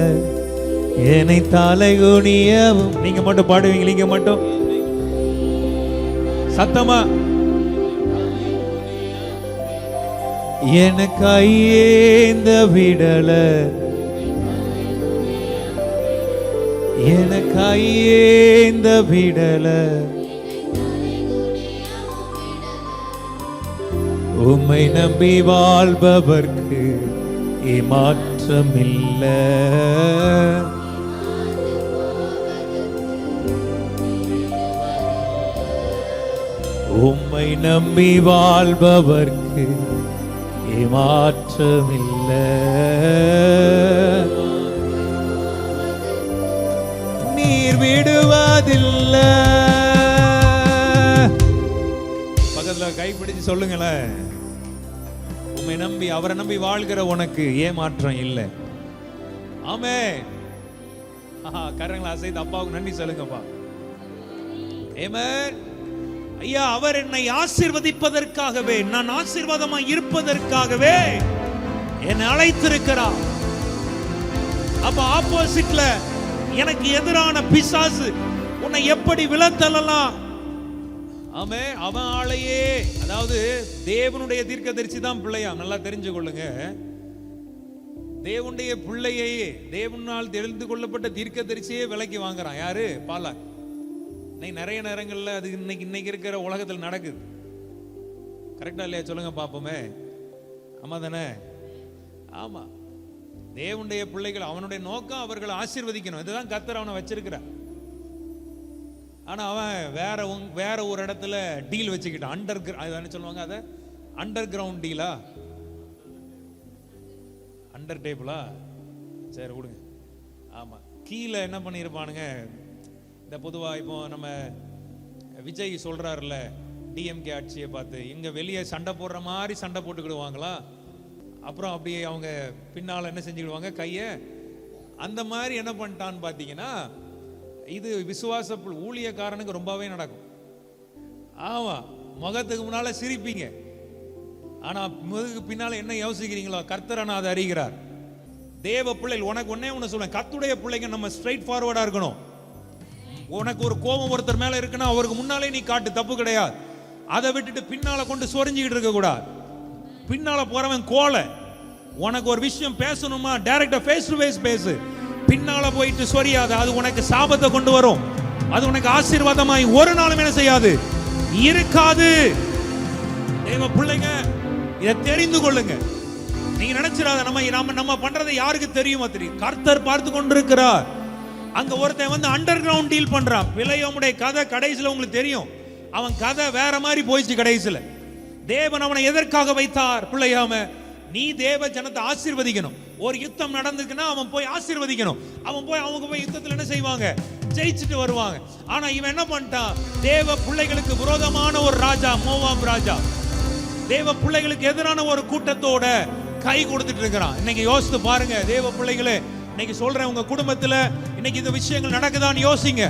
என்னை தலை குனியவும். நீங்க மட்டும் பாடுவீங்க, நீங்க மட்டும் சத்தமா. என கையேந்த விடல, என கையேந்த விடல, உம்மை நம்பி வாழ்பவர்க்கு ஏமாற்றமில்லை, உம்மை நம்பி வாழ்பவர்க்கு ஏமாற்றமில்லை, நீர் விடுவதில்லை. பக்கத்துல கைப்பிடிச்சு சொல்லுங்களேன், உம்மை நம்பி அவரை நம்பி வாழ்கிற உனக்கு ஏமாற்றம் இல்லை. ஆமென். கரங்களை அசைத்து அப்பாவுக்கு நன்றி சொல்லுங்கப்பா. ஆமென். ஐயா, அவர் என்னை ஆசீர்வதிப்பதற்காகவே, நான் ஆசீர்வாதமாய் இருப்பதற்காகவே என்னை அழைத்திருக்கிறார். அப்ப ஆப்போசிட்ல எனக்கு எதிரான பிசாசு உன்னை எப்படி விலத்தலாம்? ஆமே, அவன் ஆளையே, அதாவது தேவனுடைய தீர்க்கதரிசி தான் பிள்ளையா. நல்லா தெரிஞ்சு கொள்ளுங்க, தேவனுடைய பிள்ளையே, தேவனால் தெரிந்து கொள்ளப்பட்ட தீர்க்கதரிசியே விலைக்கு வாங்குறான். யாரு? பாலாக். நிறைய நேரங்கள்ல அது இன்னைக்கு இருக்கிற உலகத்தில் நடக்குது. கரெக்டா இல்லையா? சொல்லுங்க பாப்போமே. ஆமா தானே? ஆமா. தேவனுடைய பிள்ளைகள், அவனுடைய நோக்கம் அவர்களை ஆசீர்வதிக்கணும். இதுதான் கர்த்தர் அவனை வச்சிருக்கிறார். ஆனா அவன் வேற ஒரு இடத்துல டீல் வச்சுக்கிட்டான். என்ன சொல்லுவாங்க அத? அண்டர் கிரவுண்ட் டீலா, அண்டர் டேபிளா? சரி விடுங்க. ஆமா, கீழே என்ன பண்ணிருப்பானுங்க. இந்த பொதுவா இப்போ நம்ம விஜய் சொல்றாருல, டிஎம்கே ஆட்சியை பார்த்து, இங்க வெளியே சண்டை போடுற மாதிரி சண்டை போட்டுக்கிடுவாங்களா, அப்புறம் அப்படியே அவங்க பின்னால என்ன செஞ்சுக்கிடுவாங்க, கைய அந்த மாதிரி என்ன பண்ணிட்டான்னு பாத்தீங்கன்னா, இது விசுவாச ஊழியக்காரனுக்கு ரொம்பவே நடக்கும். ஆமா, முகத்துக்கு முன்னால சிரிப்பீங்க, ஆனா முதுகுக்கு பின்னால என்ன யோசிக்கிறீங்களோ கர்த்தர் அதை அறிகிறார். தேவ பிள்ளைகள், உனக்கு ஒன்னே ஒண்ணு சொல்றேன், கர்த்தருடைய பிள்ளைங்க நம்ம ஸ்ட்ரைட் ஃபார்வர்டா இருக்கணும். உனக்கு ஒரு கோபம் ஒருத்தர் மேல இருக்குன்னா அவருக்கு முன்னாலே நீ காட்டு, தப்பு கிடையாது. அதை விட்டுட்டு பின்னால கொண்டு சொரிஞ்சுக்கிட்டு இருக்க கூடாது. பின்னால போறவன் கோலை. உனக்கு ஒரு விஷயம் பேசணுமா, டைரக்டா ஃபேஸ் டு ஃபேஸ் பேசு. பின்னால போயிட்டு சொரியாத, அது உனக்கு சாபத்தை கொண்டு வரும். அது உனக்கு ஆசீர்வாதமாய் ஒரு நாளும் என்ன செய்யாது, இருக்காது. தேவ பிள்ளைங்க, இதை தெரிந்து கொள்ளுங்க. நீங்க நினைச்சிடாத நம்ம பண்றதை யாருக்கு தெரியுமா? தெரியும், கர்த்தர் பார்த்து கொண்டிருக்கிறார். அங்க ஒருத்தன் அண்டர் கிரவுண்ட் டீல் பண்றான். பிள்ளையோமுடைய கதை கடைசியில உங்களுக்கு தெரியும். அவன் கதை வேற மாதிரி போயிடுச்சு கடைசியில. தேவன் அவனை எதற்காக வைத்தார்? பிள்ளையாம நீ தேவ ஜனத்தை ஆசீர்வதிக்கணும். ஒரு யுத்தம் நடந்துக்குன்னா அவன் போய் ஆசீர்வதிக்கணும். அவங்க போய் யுத்தத்தில் என்ன செய்வாங்க, ஜெயிச்சுட்டு வருவாங்க. ஆனா இவன் என்ன பண்ணிட்டான், தேவ பிள்ளைகளுக்கு விரோதமான ஒரு ராஜா, மோவாப் ராஜா, தேவ பிள்ளைகளுக்கு எதிரான ஒரு கூட்டத்தோட கை கொடுத்துட்டு இருக்கிறான். இன்னைக்கு யோசித்து பாருங்க தேவ பிள்ளைகளே, இன்னைக்கு சொல்றேன், உங்க குடும்பத்துல இன்னைக்கு இந்த விஷயங்கள் நடக்குதான்னு யோசிங்க.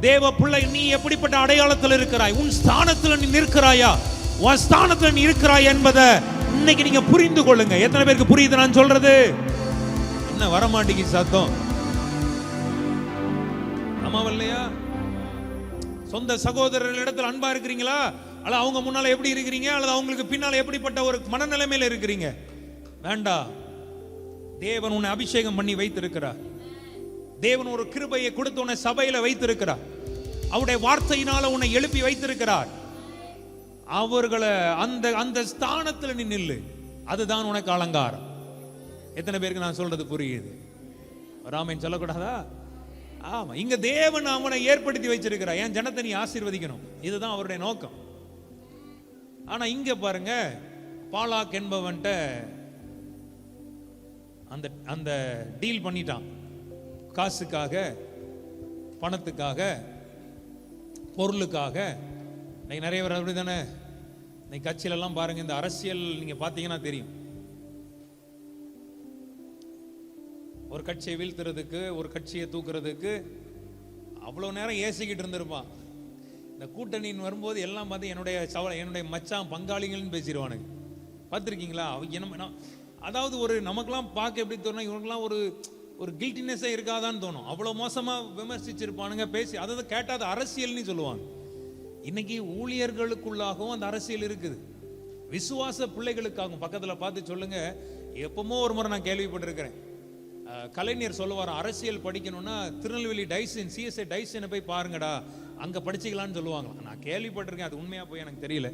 தேவ பிள்ளை, நீ எப்படிப்பட்ட அடையாளத்தில் இருக்கிறாய்? உன் ஸ்தானத்துல நீ நிற்கிறாயா? உன் ஸ்தானத்துல நீ இருக்கிறாய் என்பதை இன்னைக்கு நீங்க புரிந்து கொள்ளுங்க. எத்தனை பேருக்கு புரியுது நான் சொல்றது? என்ன வரமாட்டேங்கி சத்தம்? ஆமாவல்லையா? சொந்த சகோதரர்களிடத்தில் அன்பா இருக்கிறீங்களா? அல்ல அவங்க முன்னால எப்படி இருக்கிறீங்க, அல்லது அவங்களுக்கு பின்னால எப்படிப்பட்ட ஒரு மனநிலைமையில இருக்கிறீங்க? வேண்டாம். தேவன் உன்னை அபிஷேகம் பண்ணி வைத்திருக்கிறார். தேவன் ஒரு கிருபையை கொடுத்து உன்னை சபையில வைத்திருக்கிறார். அவருடைய வார்த்தையினால உன்னை எழுப்பி வைத்திருக்கிறார். அவர்களை அந்த ஸ்தானத்தில் நீ நில்லு. அதுதான் உனக்கு அலங்காரம். எத்தனை பேருக்கு நான் சொல்றது புரியுது? ராமன் சொல்லக்கூடாதா? ஆமா, இங்க தேவன் அவனை ஏற்படுத்தி வச்சிருக்கிறார், என் ஜனத்தை நீ ஆசீர்வதிக்கணும், இதுதான் அவருடைய நோக்கம். ஆனா இங்க பாருங்க, பாலாக் என்பவன்ட்ட அந்த அந்த டீல் பண்ணிட்டான். காசுக்காக, பணத்துக்காக, பொருளுக்காக. இன்னைக்கு நிறைய பேர் அப்படி தானே. இன்னைக்கு கட்சியிலெல்லாம் பாருங்க, இந்த அரசியல் நீங்க பார்த்தீங்கன்னா தெரியும். ஒரு கட்சியை வீழ்த்துறதுக்கு, ஒரு கட்சியை தூக்குறதுக்கு அவ்வளோ நேரம் ஏசிக்கிட்டு இருந்திருப்பான். இந்த கூட்டணின்னு வரும்போது எல்லாம் பார்த்து என்னுடைய மச்சான் பங்காளிகள்னு பேசிடுவானுங்க. பார்த்துருக்கீங்களா? அதாவது ஒரு நமக்கெல்லாம் பார்க்க எப்படி தோணும், இவனுக்குலாம் ஒரு கில்ட்டினஸே இருக்காதான்னு தோணும். அவ்வளோ மோசமாக விமர்சிச்சிருப்பானுங்க பேசி. அதை கேட்டால் அது அரசியல்னு சொல்லுவாங்க. இன்னைக்கு ஊழியர்களுக்குள்ளாகவும் அந்த அரசியல் இருக்குது, விசுவாச பிள்ளைகளுக்காகவும். பக்கத்தில் பார்த்து சொல்லுங்க. எப்பவுமோ ஒரு முறை நான் கேள்விப்பட்டிருக்கிறேன், கலைஞர் சொல்லுவார், அரசியல் படிக்கணும்னா திருநெல்வேலி டைசன், சிஎஸ்ஐ டைசனை போய் பாருங்கடா, அங்கே படிச்சுக்கலான்னு சொல்லுவாங்க. நான் கேள்விப்பட்டிருக்கேன், அது உண்மையாக போய் எனக்கு தெரியல.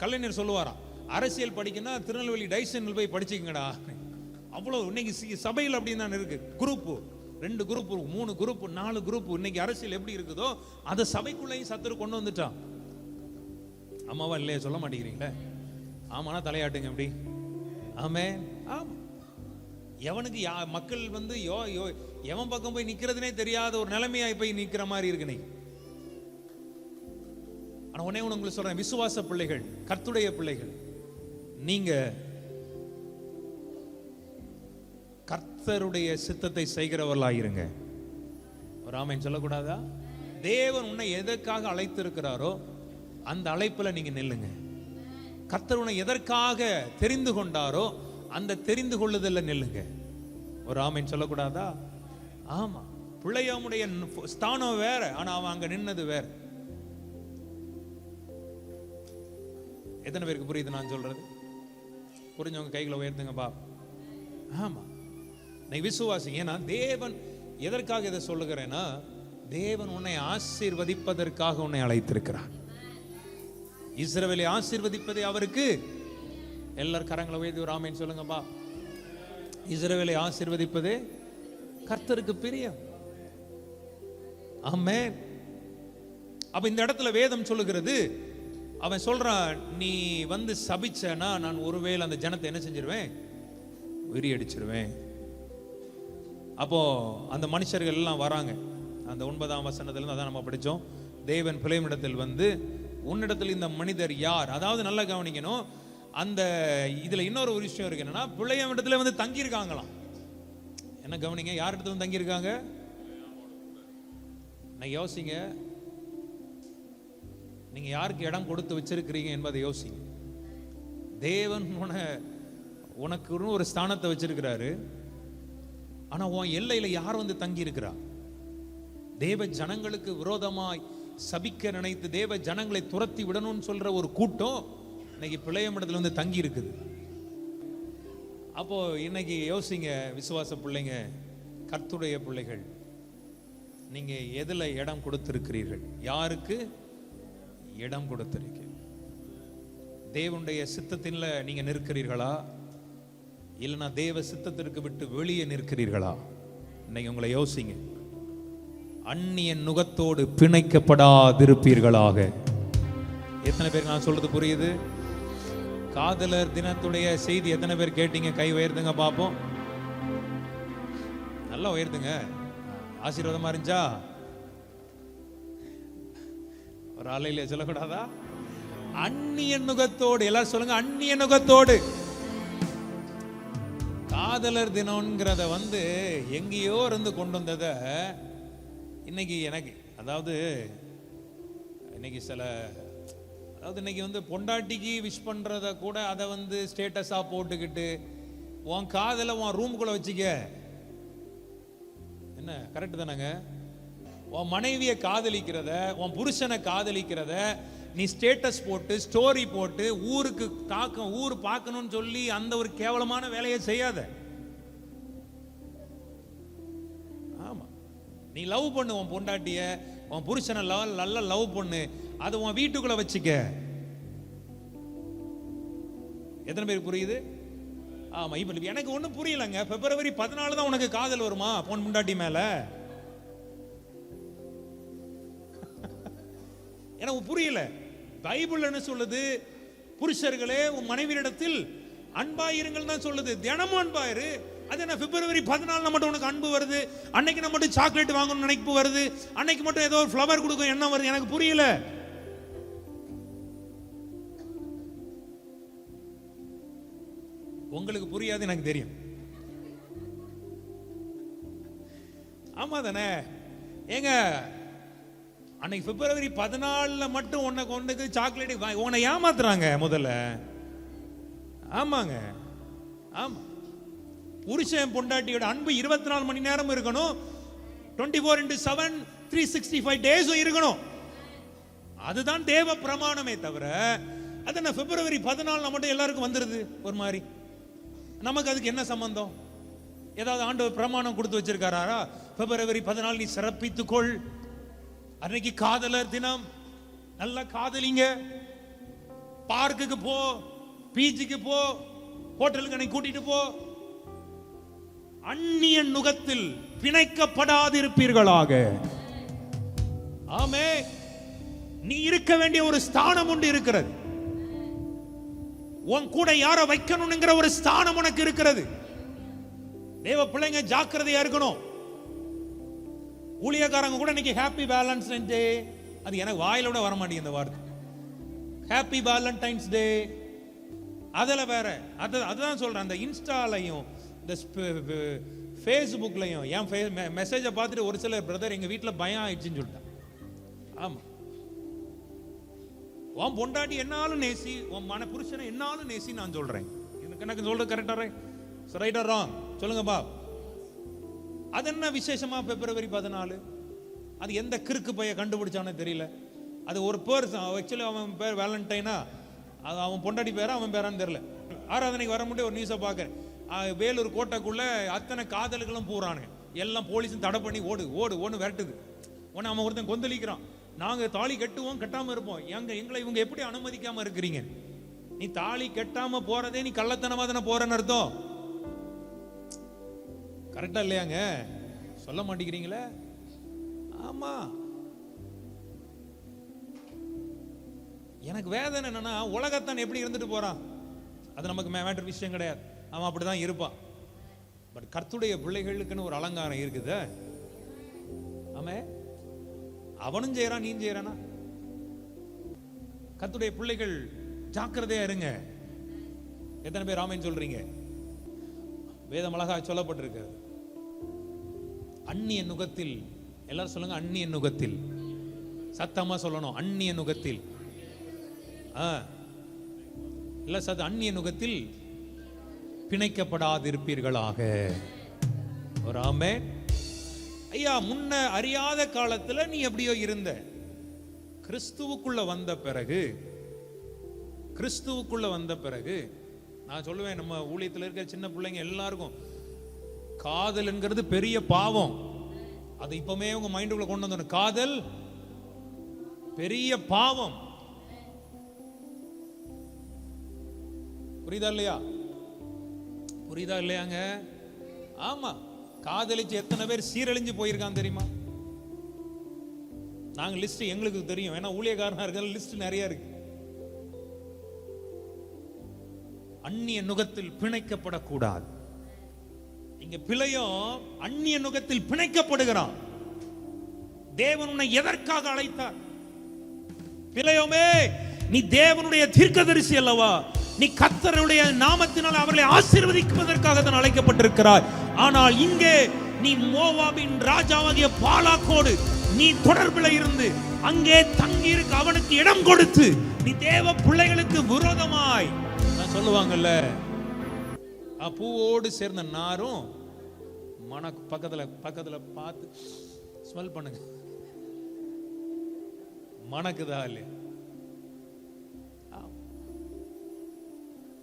கலைஞர் சொல்லுவாராம், அரசியல் படிக்கணும்னா திருநெல்வேலி டைசனில் போய் படிச்சுக்கங்கடா. அவ்வளோ இன்னைக்கு சபையில் அப்படின்னு தான் இருக்கு. Group, 2 group, 3 group, 4 group. இன்னைக்கு அரசியல் எப்படி இருக்குதோ அதை சபைக்குள்ளேயும் சத்துரு கொண்டு வந்துட்டான். ஆமாவா இல்லையா? சொல்ல மாட்டேங்கிறீங்களே. ஆமானா தலையாட்டுங்க எப்படி? ஆமே. ஆமா, எவனுக்கு மக்கள் வந்து எவன் பக்கம் போய் நிக்கிறதுனே தெரியாத ஒரு நிலைமையாய் போய் நிக்கிற மாதிரி இருக்கு இன்னைக்கு. ஆனா உடனே உங்களுக்கு சொல்றேன், விசுவாச பிள்ளைகள், கர்த்தருடைய பிள்ளைகள், நீங்க கர்த்தருடைய சித்தத்தை செய்கிறவர்களாயிருங்க. ஒரு ஆமென் சொல்லக்கூடாதா? தேவன் உன்னை எதற்காக அழைத்து இருக்கிறாரோ அந்த அழைப்புல நீங்க நில்லுங்க. கர்த்தர் உன்னை எதற்காக தெரிந்து கொண்டாரோ அந்த தெரிந்து கொள்ளுதல்ல நில்லுங்க. ஒரு ஆமென் சொல்லக்கூடாதா? ஆமா, பிள்ளையாமுடைய ஸ்தானம் வேற, ஆனா அவன் அங்க நின்னது வேற. எத்தனை பேருக்கு புரியுது நான் சொல்றது? புரிஞ்சவங்க கைகளை உயர்த்துங்க பா. ஆமா, நீ விசுவாசி. ஏன்னா தேவன் எதற்காக இதை சொல்லுகிறேன்னா, தேவன் உன்னை ஆசீர்வதிப்பதற்காக உன்னை அழைத்திருக்கிறார். இஸ்ரவேலை ஆசீர்வதிப்பதே அவருக்கு. எல்லாரும் கரங்களை உயர்த்தி ஒரு ஆமென் சொல்லுங்கப்பா. இஸ்ரவேலை ஆசீர்வதிப்பதே கர்த்தருக்கு பிரியம். ஆமென். அப்ப இந்த இடத்துல வேதம் சொல்லுகிறது, அவன் சொல்றான், நீ வந்து சபிச்சனா நான் ஒருவேளை அந்த ஜனத்தை என்ன செஞ்சிருவேன்? விரியடிச்சிருவேன். அப்போ அந்த மனுஷர்கள் எல்லாம் வராங்க. அந்த 9ஆம் வசனத்துல அதான் நம்ம படிச்சோம். தேவன் பிலேயாமிடத்தில் வந்து, உன்னிடத்தில் இந்த மனிதர் யார்? அதாவது நல்லா கவனிக்கணும், அந்த இதுல இன்னொரு ஒரு விஷயம் இருக்கு. என்னன்னா, பிலேயாமிடத்துல வந்து தங்கி இருக்காங்களாம். என்ன கவனிங்க, யார் இடத்துல தங்கி இருக்காங்க? நான் யோசிங்க, நீங்க யாருக்கு இடம் கொடுத்து வச்சிருக்கிறீங்க என்பதை யோசிங்க. தேவன் உனக்கு ஒரு ஸ்தானத்தை வச்சிருக்கிறாரு. ஆனா உன் எல்லையில யார் வந்து தங்கி இருக்கிறா? தேவ ஜனங்களுக்கு விரோதமாய் சபிக்க நினைத்து தேவ ஜனங்களை துரத்தி விடணும்னு சொல்ற ஒரு கூட்டம் இன்னைக்கு பிள்ளையமிடத்துல வந்து தங்கி இருக்குது. அப்போ இன்னைக்கு யோசிங்க, விசுவாச பிள்ளைங்க, கர்த்தருடைய பிள்ளைகள், நீங்க எதுல இடம் கொடுத்திருக்கிறீர்கள்? யாருக்கு இடம் கொடுத்திருக்கீங்க? தேவனுடைய சித்தத்தின்ல நீங்க நிற்கிறீர்களா, இல்லைன்னா தேவ சித்தத்திற்கு விட்டு வெளியே நிற்கிறீர்களா? இன்னைக்கு உங்களை யோசிங்க. அந்நிய நுகத்தோடு பிணைக்கப்படாதிருப்பீர்களாக. எத்தனை பேர் நான் சொல்றது புரியுது? காதலர் தினத்துடைய செய்தி எத்தனை பேர் கேட்டீங்க? கை உயர்த்துங்க பாப்போம். நல்லா உயர்த்துங்க, ஆசீர்வாதமா இருந்துச்சா? ஒரு ஆலையில சொல்லக்கூடாதா? அந்நிய நுகத்தோடு, எல்லாரும் சொல்லுங்க, அந்நிய நுகத்தோடு. காதலர் தினம்ங்கிறத வந்து எங்கேயோ இருந்து கொண்டு வந்ததை இன்னைக்கு எனக்கு, அதாவது இன்னைக்கு இன்னைக்கு வந்து பொண்டாட்டிக்கு விஷ் பண்றத கூட அதை வந்து ஸ்டேட்டஸா போட்டுக்கிட்டு உன் காதலை உன் ரூமுக்குள்ள வச்சுக்க. என்ன கரெக்ட் தானங்க? உன் மனைவியை காதலிக்கிறத, உன் புருஷனை காதலிக்கிறத நீ ஸ்டேட்டஸ் போட்டு ஸ்டோரி போட்டு ஊருக்கு ஊர் பார்க்கணும்னு சொல்லி அந்த ஒரு கேவலமான வேலையை செய்யாத. ஆமா, நீ லவ் பண்ணு உன் பொண்டாட்டிய, உன் புருஷனை நல்லா லவ் பண்ணு, அதை உன் வீட்டுக்குள்ள வச்சுக்க. எத்தனை பேருக்கு புரியுது? ஆமா, இப்ப எனக்கு ஒண்ணும் புரியலங்க. பிப்ரவரி 14 தான் உனக்கு காதல் வருமா பொன் பொண்டாட்டி மேல? எனக்கு புரியல. பைபிள் என்ன சொல்லுது? புருஷர்களே உன் மனைவியிடத்தில் அன்பாயிருங்கள் தான் சொல்லுது. தினமும் அன்பாயிரு. அது என்ன பிப்ரவரி 14 மட்டும் உனக்கு அன்பு வருது, அன்னைக்கு நம்ம மட்டும் சாக்லேட் வாங்கணும்னு நினைப்பு வருது, அன்னைக்கு மட்டும் ஏதோ ஒரு ஃப்ளவர் கொடுக்கும் என்ன வருது? எனக்கு புரியல. உங்களுக்கு புரியாது எனக்கு தெரியும். ஆமா தானே? ஏங்க அன்னைக்கு பிப்ரவரி 14 மட்டும் உனக்கு சாக்லேட் உன்னை ஏமாத்துறாங்க முதல்ல. ஆமாங்க, ஆமா. புருஷன் பொண்டாட்டியோட அன்பு 24 மணி நேரம் இருக்கணும், 24/7 365 டேஸும் இருக்கணும். அதுதான் தேவ பிரமாணமே தவிர அது என்ன பிப்ரவரி 14 மட்டும் எல்லாருக்கும் வந்துருது ஒரு மாதிரி. நமக்கு அதுக்கு என்ன சம்பந்தம்? ஏதாவது ஆண்டவர் பிரமாணம் கொடுத்து வச்சிருக்காரா? பிப்ரவரி 14 நீ சிறப்பித்துக்கொள், அன்னைக்கு காதலர் தினம், நல்லா காதலிங்க, பார்க்குக்கு போ, பீச்சுக்கு போ, ஹோட்டலுக்கு அன்னைக்கு கூட்டிட்டு போ. அந்நிய நுகத்தில் பிணைக்கப்படாதிருப்பீர்களாக. ஆமே. நீ இருக்க வேண்டிய ஒரு ஸ்தானம் உண்டு இருக்கிறது. உன் கூட யார வைக்கணும்ங்கிற ஒரு ஸ்தானம் உனக்கு இருக்கிறது. தேவ பிள்ளைங்க ஜாக்கிரதையா இருக்கணும். ஊழியக்காரங்க கூட இன்னைக்கு ஹாப்பி வேலண்டைன்ஸ் டே, அது எனக்கு வாயில விட வர மாட்டேங்குது இந்த வார்த்தை. ஹாப்பி வேலண்டைன்ஸ் டே அதில் வேற அதுதான் சொல்றேன். அந்த இன்ஸ்டாலையும் இந்த ஃபேஸ்புக்லையும் என் மெசேஜை பார்த்துட்டு ஒரு சில பிரதர் எங்க வீட்டில் பயம் ஆயிடுச்சுன்னு சொல்லிட்டான். ஆமா, உன் பொண்டாட்டி என்னாலும் நேசி, உன் மன புருஷனை என்னாலும் நேசி நான் சொல்றேன். எனக்கு சொல்றது கரெக்டா ரைட்டா ராங் சொல்லுங்க பா. அது என்ன விசேஷமா பிப்ரவரி 14? அது எந்த கிறுக்கு பைய கண்டுபிடிச்சானே தெரியல. அது ஒரு பேர் ஆக்சுவலி அவன் பேர் வேலண்டைனா, அது அவன் பொண்டாட்டி பேரா அவன் பேரான்னு தெரியல. ஆராதனைக்கு வர முடியும் ஒரு நியூஸை பார்க்கறேன். வேலூர் கோட்டைக்குள்ள அத்தனை காதல்களும் போறானுங்க. எல்லாம் போலீஸும் தடை பண்ணி ஓடு ஓடு ஓடு விரட்டுது. உடனே அவன் ஒருத்தன் கொந்தளிக்கிறான், நாங்க தாலி கட்டுவோம் கட்டாம இருப்போம், எங்களை இவங்க எப்படி அனுமதிக்காம இருக்கிறீங்க? நீ தாலி கட்டாம போறதே நீ கள்ளத்தனமா தானே போறன்னு அர்த்தம். கரெக்டா இல்லையாங்க? சொல்ல மாட்டேங்கிறீங்களே. ஆமா, எனக்கு வேதனை என்னன்னா உலகத்தான் எப்படி இருந்துட்டு போறான், அது நமக்கு மேட்டர் விஷயம் கிடையாது. அவன் அப்படிதான் இருப்பான். பட் கர்த்தருடைய பிள்ளைகளுக்குன்னு ஒரு அலங்காரம் இருக்குது. ஆமே, அவனும் செய்யறான், நீ செய்யறானா? கர்த்தருடைய பிள்ளைகள் ஜாக்கிரதையா இருங்க. எத்தனை பேர் ஆமென் சொல்றீங்க? வேதம் அழகா சொல்லப்பட்டிருக்கிறது. அந்நிய நுகத்தில், எல்லாரும் சொல்லுங்க அந்நிய நுகத்தில். சத்தமா சொல்லணும், அந்நிய நுகத்தில். இல்ல சத்த அந்நிய நுகத்தில் பிணைக்கப்படாதிருப்பீர்களாக. ஒரு ஆமென். ஐயா, முன்ன அறியாத காலத்துல நீ எப்படியோ இருந்த, கிறிஸ்துவுக்குள்ள வந்த பிறகு நான் சொல்லுவேன், நம்ம ஊழியத்தில் இருக்க சின்ன பிள்ளைங்க எல்லாருக்கும் காதல் என்கிறது பெரிய பாவம். அது இப்பவுமே உங்க மைண்டுக்குள்ள கொண்டு வந்தோம். காதல் பெரிய பாவம். புரியுதா இல்லையா? புரியுதா இல்லையாங்க? ஆமா, காதலிச்சு எத்தனை பேர் சீரழிஞ்சு போயிருக்கான் தெரியுமா? நாங்க லிஸ்ட் எங்களுக்கு தெரியும், ஏன்னா ஊழியக்காரனா இருக்கிற லிஸ்ட் நிறைய இருக்கு. அந்நிய நுகத்தில் பிணைக்கப்படக்கூடாது. இங்க பிழையும் அந்நிய நுகத்தில் பிணைக்கப்படுகிறான். தேவன் உன்னை எதற்காக அழைத்தார்? பிழையோமே, நீ தேவனுடைய தீர்க்கதரிசி அல்லவா? நீ கர்த்தருடைய நாமத்தினால் அவர்களை ஆசீர்வதிப்பதற்காக தான் அழைக்கப்பட்டிருக்கிறாய். ஆனால் இங்கே நீ மோவாபின் ராஜாவாகிய பாலாக்கோடு நீ தொடர்பில் இருந்து அங்கே தங்கி இருக்க அவனுக்கு இடம் கொடுத்து நீ தேவ பிள்ளைகளுக்கு விரோதமாய், நான் சொல்லுவாங்கல்ல, பூவோடு சேர்ந்த நாரும் பக்கத்துல பார்த்து ஸ்மெல் பண்ணுங்க, மணக்குதா இல்லையா?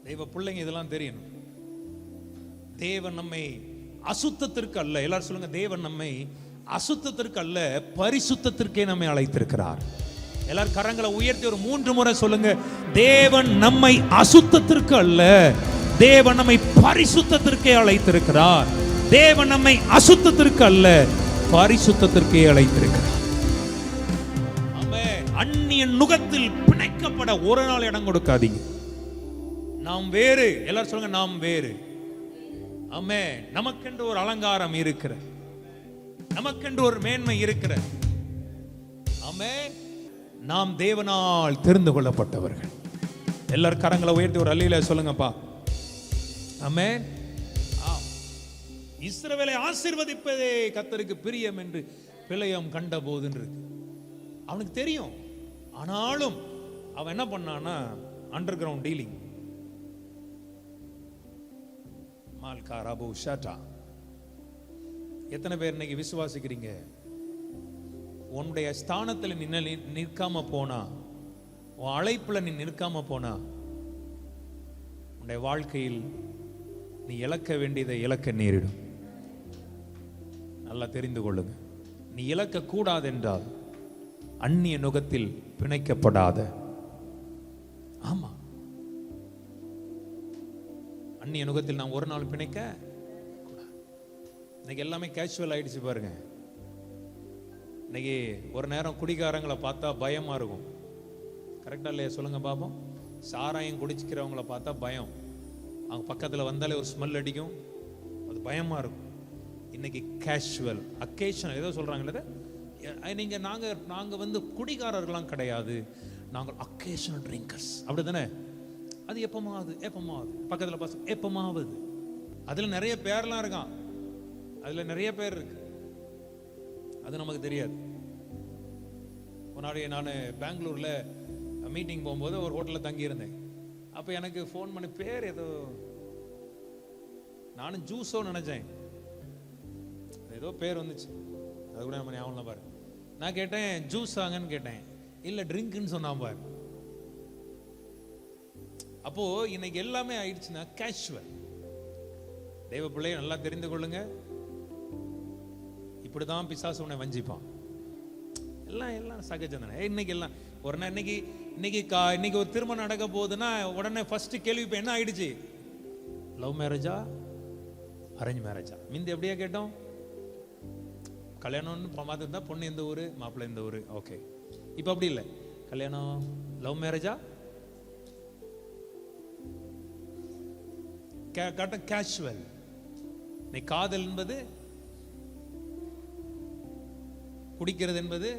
தெய்வ பிள்ளைங்க இதெல்லாம் தெரியணும். தேவன் நம்மை அசுத்தத்திற்கு அல்ல, எல்லாரும் சொல்லுங்க, தேவன் நம்மை அசுத்தத்திற்கு அல்ல பரிசுத்தத்திற்கே நம்மை அழைத்திருக்கிறார். எல்லாரும் கரங்களை உயர்த்தி ஒரு 3 முறை சொல்லுங்க, தேவன் நம்மை அசுத்தத்திற்கு அல்ல, தேவன் நம்மை பரிசுத்தத்திற்கே அழைத்திருக்கிறார். தேவன் நம்மை அசுத்தத்திற்கு அல்ல பரிசுத்தத்திற்கே அழைத்திருக்கிறார். ஆமென். அந்நிய அந்நியன் நுகத்தில் பிணைக்கப்பட ஒரு நாள் இடம் கொடுக்காதீங்க. நாம் வேறு, எல்லாரும் சொல்லுங்க, நாம் வேறு. ஆமே, நமக்கென்று ஒரு அலங்காரம் இருக்கிற, நமக்கென்று ஒரு மேன்மை இருக்கிற. ஆமே, நாம் தேவனால் தெரிந்து கொள்ளப்பட்டவர்கள். எல்லாரும் கரங்களை உயர்த்தி ஒரு அல்லேலூயா சொல்லுங்கப்பா. ஆமே. இஸ்ரவேலை ஆசீர்வதிப்பதே கர்த்தருக்கு பிரியம் என்று பிலேயாம் கண்ட போதுன்னு இருக்கு. அவனுக்கு தெரியும். ஆனாலும் அவன் என்ன பண்ணான்னா அண்டர் கிரவுண்ட் டீலிங். மால்கார் அபு ஷாட்டா. எத்தனை பேர் இன்னைக்கு விசுவாசிக்கிறீங்க? உன்னுடைய ஸ்தானத்தில் நிற்காம போனா, உன் அழைப்புல நீ நிற்காம போனா, உன்னுடைய வாழ்க்கையில் நீ இழக்க வேண்டியதை இழக்க நேரிடும். நல்லா தெரிந்து கொள்ளுங்க. நீ இழக்க கூடாது என்றால் அந்நிய நுகத்தில் பிணைக்கப்படாத. ஆமா, அந்நிய நுகத்தில் நாம் ஒரு நாள் பிணைக்க கூடாது. இன்னைக்கு எல்லாமே கேஷுவல் ஆயிடுச்சு பாருங்க. இன்னைக்கு ஒரு நேரம் குடிகாரங்களை பார்த்தா பயமா இருக்கும். கரெக்டா இல்லையா சொல்லுங்க பாப்போம். சாராயம் குடிச்சிக்கிறவங்கள பார்த்தா பயம். அவங்க பக்கத்தில் வந்தாலே ஒரு ஸ்மெல் அடிக்கும், அது பயமா இருக்கும். இன்னைக்கு கேஷுவல் அக்கேஷனல் ஏதோ சொல்றாங்களே, நீங்க நாங்க வந்து குடிகாரர்களாம் கிடையாது, நாங்கள் அக்கேஷனல் ட்ரிங்கர்ஸ், அப்படிதானே? அது எப்பமாவது பக்கத்தில் பாச எப்பமாவது. அதுல நிறைய பேர்லாம் இருக்கான், அதுல நிறைய பேர் இருக்கு, அது நமக்கு தெரியாது. முன்னாடி நான் பெங்களூர்ல மீட்டிங் போகும்போது ஒரு ஹோட்டலில் தங்கி இருந்தேன். அப்ப எனக்கு ஃபோன் பண்ணி, பேர் ஏதோ நானும் ஜூஸோ நினைச்சேன், ஏதோ பேர் வந்துச்சு, அது கூட நம்ம ஞாபகம் பாரு. நான் கேட்டேன் ஜூஸ் ஆங்கன்னு கேட்டேன், இல்ல ட்ரிங்க்னு சொன்னான் பாரு. அப்போ இன்னைக்கு எல்லாமே ஆயிடுச்சுன்னா கேஷுவல். தெய்வ பிள்ளையை நல்லா தெரிந்து கொள்ளுங்க, இப்படிதான் பிசாசு உன்னை வஞ்சிப்பான். எல்லாம் சகஜம் தானே. இன்னைக்கு எல்லாம் ஒரு இன்னைக்கு ஒரு திருமணம் நடக்க போகுதுன்னா உடனே ஃபர்ஸ்ட் கேள்வி இப்ப என்ன ஆயிடுச்சு? லவ் மேரேஜா அரேஞ்ச் மேரேஜா? மிந்தி எப்படியா கேட்டோம்? கல்யாணம்னு பார்த்துருந்தா பொண்ணு எந்த ஊரு, மாப்பிள்ளை எந்த ஊரு, ஓகே. இப்ப அப்படி இல்லை. கல்யாணம் லவ் மேரேஜா கேஷுவல். நீ காதல் என்பது, குடிக்கிறது என்பது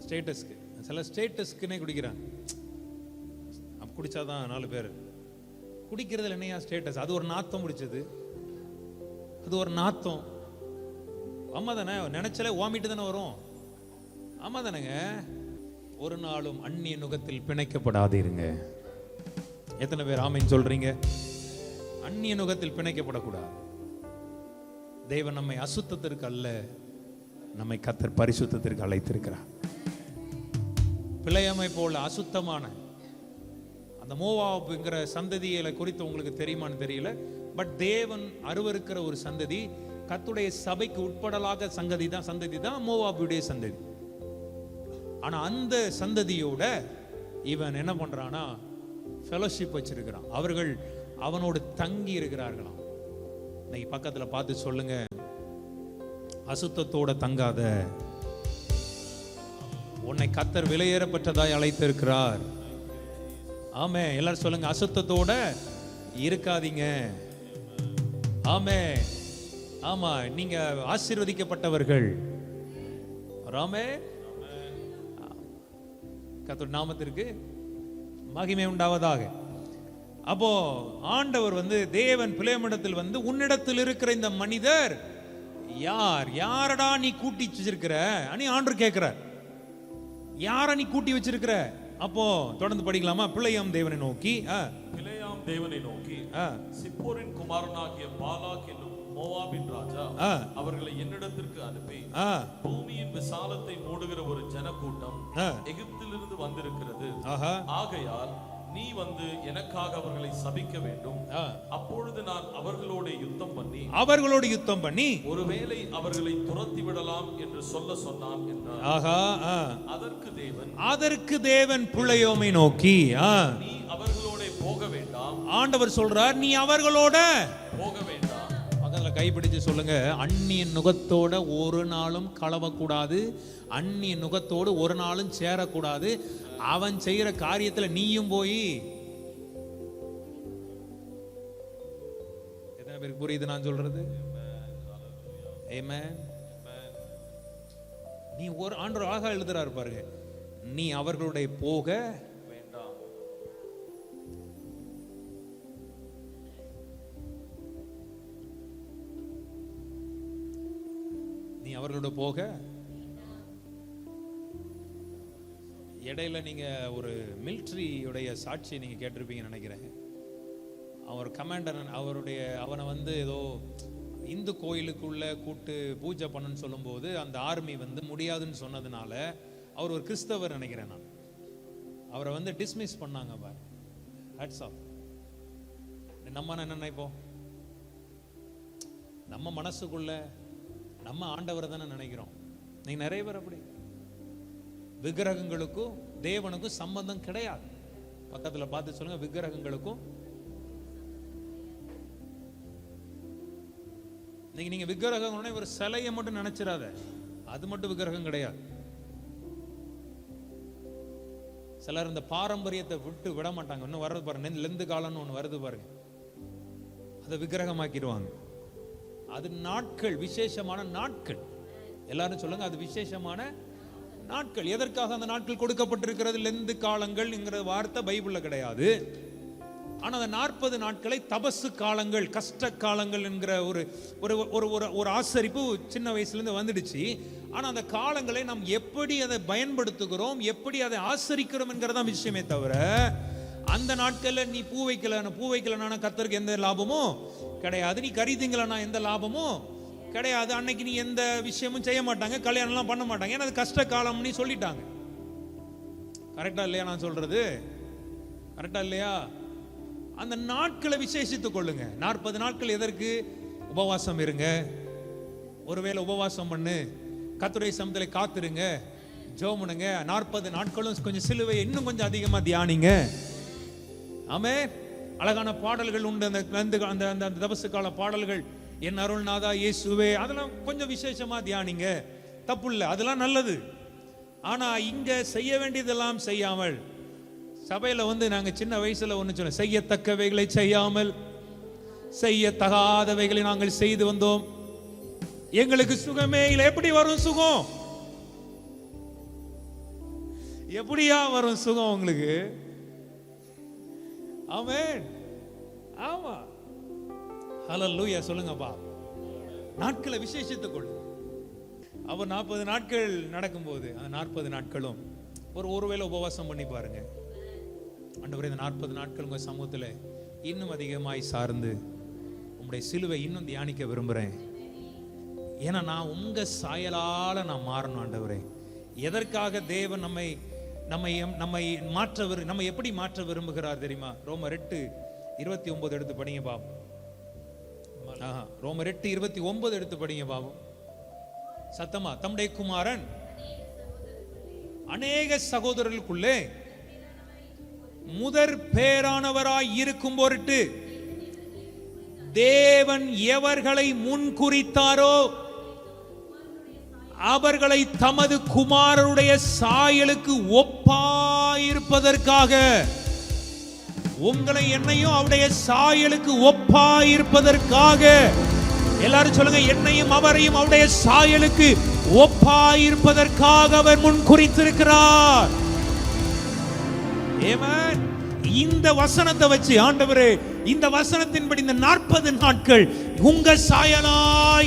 ஸ்டேட்டஸ்க்கு. சில ஸ்டேட்டஸ்க்குன்னே குடிக்கிறாங்க. குடிச்சாதான் 4 பேர். குடிக்கிறதுல என்னையா ஸ்டேட்டஸ்? அது ஒரு நாத்தம் பிடிச்சது, அது ஒரு நாத்தம். ஆமா தானே? நினைச்சாலே வாமிட்டு தானே வரும். ஆமா தானேங்க? ஒரு நாளும் அந்நிய நுகத்தில் பிணைக்கப்படாதீருங்க. எத்தனை பேர் ஆமீன் சொல்றீங்க? அந்நிய நுகத்தில் பிணைக்கப்படக்கூடாது. தேவன் நம்மை அசுத்தத்திற்கு அல்ல, நம்மை கர்த்தர் பரிசுத்தத்திற்கு அழைத்திருக்கிறார். பிழையாமை போல அசுத்தமான அந்த மோவாபுங்கிற சந்ததியை குறித்து உங்களுக்கு தெரியுமான்னு தெரியல. பட் தேவன் அருவருக்கிற ஒரு சந்ததி, கர்த்தருடைய சபைக்கு உட்படலாக சந்ததி தான் மோவாபுடைய சந்ததி. ஆனா அந்த சந்ததியோட இவன் என்ன பண்றானா, ஃபெலோஷிப் வச்சிருக்கிறான். அவர்கள் அவனோடு தங்கி இருக்கிறார்களாம். இன்னைக்கு பக்கத்துல பார்த்து சொல்லுங்க, அசுத்தத்தோட தங்காத. உன்னை கர்த்தர் விலையேறப்பட்டதாய் அழைத்திருக்கிறார். ஆமே, எல்லாரும் சொல்லுங்க, அசுத்தத்தோட இருக்காதீங்க. ஆமே, ஆமா, நீங்க ஆசீர்வதிக்கப்பட்டவர்கள். ராமே, கர்த்தர் நாமத்திற்கு மகிமை உண்டாவதாக. அப்போ ஆண்டவர் தேவன் பிலேயாமிடத்தில் உன்னிடத்தில் இருக்கிற இந்த மனிதர் யார்? யாரடா நீ கூட்டி வச்சிருக்கிற? நீ ஆண்டவர் கேட்கிறார், யார நீ கூட்டி வச்சிருக்கிற? அப்போ தொடர்ந்து படிக்கலாமா? பிலேயாம் தேவனை நோக்கி சிப்போரின் குமாரனாகிய பாலாக் என்னும் மோவாபின் ராஜா அவர்களை என்னிடத்திற்கு அனுப்பி, பூமியின் விசாலத்தை மூடுகிற ஒரு ஜனக்கூட்டம் எகிப்திலிருந்து வந்திருக்கிறது. ஆகையால் நீ எனக்காக அவர்களை சபிக்க வேண்டும். அப்பொழுது நான் அவர்களோடு யுத்தம் பண்ணி ஒருவேளை அவர்களை துரத்தி விடலாம் என்று சொன்னான் என்றார். அதற்கு தேவன் பிலேயாமை நோக்கி, நீ அவர்களோட போக வேண்டாம். ஆண்டவர் சொல்றார், நீ அவர்களோட போக வேண்டாம். கைப்பிடிச்சு சொல்லுங்க, அந்நிய நுகத்தோட ஒரு நாளும் கலவக்கூடாது, அந்நிய நுகத்தோடு ஒரு நாளும் சேரக்கூடாது. அவன் செய்யற காரியத்துல நீயும் போய், எத்தனை பேருக்கு புரியுது நான் சொல்றது? ஆமென். நீ ஒரு ஆண்டவர் அழகா எழுதுறாரு பாருங்க, நீ அவர்களுடைய போக வேண்டாம். நீ அவர்களோட போக. இடையில நீங்க ஒரு மிலிட்டரியுடைய சாட்சியை நீங்க கேட்டிருப்பீங்கன்னு நினைக்கிறேன். அவர் கமாண்டர், அவனை வந்து ஏதோ இந்து கோயிலுக்குள்ள கூட்டு பூஜை பண்ணணும்னு சொல்லும்போது அந்த ஆர்மி வந்து முடியாதுன்னு சொன்னதுனால, அவர் ஒரு கிறிஸ்தவர் நினைக்கிறேன் நான், அவரை வந்து டிஸ்மிஸ் பண்ணாங்க பாரு. Hats off. நம்ம என்ன நினைப்போம்? நம்ம மனசுக்குள்ள நம்ம ஆண்டவர் தானே நினைக்கிறோம். நீங்க நிறைய பேர் அப்படி. விக்கிரகங்களுக்கும் தேவனுக்கும் சம்பந்தம் கிடையாது. பக்கத்துல பார்த்து சொல்லுங்க, விக்கிரகங்களுக்கும். நீங்க விக்கிரகம் ஒரு சிலையை மட்டும் நினைச்சிடாத, அது மட்டும் விக்கிரகம் கிடையாது. சிலர் இந்த பாரம்பரியத்தை விட்டு விட மாட்டாங்க. இன்னும் வர்றது பாருங்க, லெந்து காலம்னு ஒன்று வருது பாருங்க, அதை விக்கிரகமாக்கிடுவாங்க. அது நாட்கள், விசேஷமான நாட்கள். எல்லாரும் சொல்லுங்க, அது விசேஷமான நாட்கள். எதற்காக அந்த நாட்கள் கொடுக்கப்பட்டிருக்கிறது? லெந்து காலங்கள்ங்கிற வார்த்தை பைபிள்ல கிடையாது. ஆனா அந்த 40 நாட்களை தபசு காலங்கள், கஷ்ட காலங்கள் என்கிற ஒரு ஆசரிப்பு சின்ன வயசுல இருந்து வந்துடுச்சு. ஆனா அந்த காலங்களை நாம் எப்படி அதை பயன்படுத்துகிறோம், எப்படி அதை ஆசரிக்கிறோம் என்கிறதா விஷயமே தவிர, அந்த நாட்கள்ல நீ பூ வைக்கலன்னா கர்த்தருக்கு எந்த லாபமும் கிடையாது. நீ கறி திங்கலனா எந்த லாபமும் கிடையாது. அன்னைக்கு நீ எந்த விஷயமும் செய்ய மாட்டாங்க, கல்யாணம்லாம் பண்ண மாட்டாங்க. ஏன்னா அது கஷ்ட காலம்னு சொல்லிட்டாங்க. கரெக்டா இல்லையா நான் சொல்றது? கரெக்டா இல்லையா? அந்த நாட்களை விசேஷித்துக் கொள்ளுங்க. 40 நாட்கள் எதற்கு? உபவாசம் இருங்க. ஒருவேளை உபவாசம் பண்ணு, கர்த்தருடைய சமூகத்திலே காத்திருங்க, ஜெபம் பண்ணுங்க. 40 நாட்களும் கொஞ்சம் சிலுவை இன்னும் கொஞ்சம் அதிகமா தியானிங்க. ஆமென். அழகான பாடல்கள் உண்டு, அந்த தபசு கால பாடல்கள், என் அருள்நாதா இயேசுவே, அதெல்லாம் கொஞ்சம் விசேஷமா தியானிங்க. தப்பு இல்லை, அதெல்லாம் நல்லது. ஆனா இங்க செய்ய வேண்டியதெல்லாம் செய்யாமல், சபையில வந்து நாங்க சின்ன வயசுல ஒண்ணு சொன்னோம், செய்யத்தக்கவைகளை செய்யாமல் செய்யத்தகாதவைகளை நாங்கள் செய்து வந்தோம், எங்களுக்கு சுகமே இல்லை. எப்படி வரும் சுகம்? எப்படியா வரும் சுகம் உங்களுக்கு? ஆமென். ஆமா, ஹல்லேலூயா சொல்லுங்கப்பா. நாட்களை விசேஷித்துக் கொள். அவர் 40 நாட்கள் நடக்கும்போது அந்த 40 நாட்களும் ஒருவேளை உபவாசம் பண்ணி பாருங்க. ஆண்டவரே, இந்த 40 நாட்கள் உங்க சமூகத்தில் இன்னும் அதிகமாய் சார்ந்து உங்களுடைய சிலுவை இன்னும் தியானிக்க விரும்புகிறேன். ஏன்னா நான் உங்க சாயலால நான் மாறணும். ஆண்டவரே, எதற்காக தேவன் நம்மை மாற்ற நம்ம எப்படி மாற்ற விரும்புகிறார் தெரியுமா? ரோமர் 8:29 எடுத்து படிங்க பாபு. ரோமர் 8:29 எடுத்து படிங்க பாபு. சத்தமா. தம்முடைய குமாரன் அநேக சகோதரர்களுக்குள்ளே முதற் பேரானவராய் இருக்கும் பொருட்டு தேவன் எவர்களை முன் குறித்தாரோ அவர்களை தமது குமாரருடைய சாயலுக்கு ஒப்பாயிருப்பதற்காக, உங்களை என்னையும் அவருடைய சாயலுக்கு ஒப்பாயிருப்பதற்காக, எல்லாரும் சொல்லுங்க, என்னையும் அவரையும் அவருடைய சாயலுக்கு ஒப்பாயிருப்பதற்காக அவர் முன் குறித்திருக்கிறார். ஆமென். இந்த வசனத்தை வச்சு ஆண்டவரே, இந்த வசனத்தின்படி இந்த 40 நாட்கள் உங்க சாயலா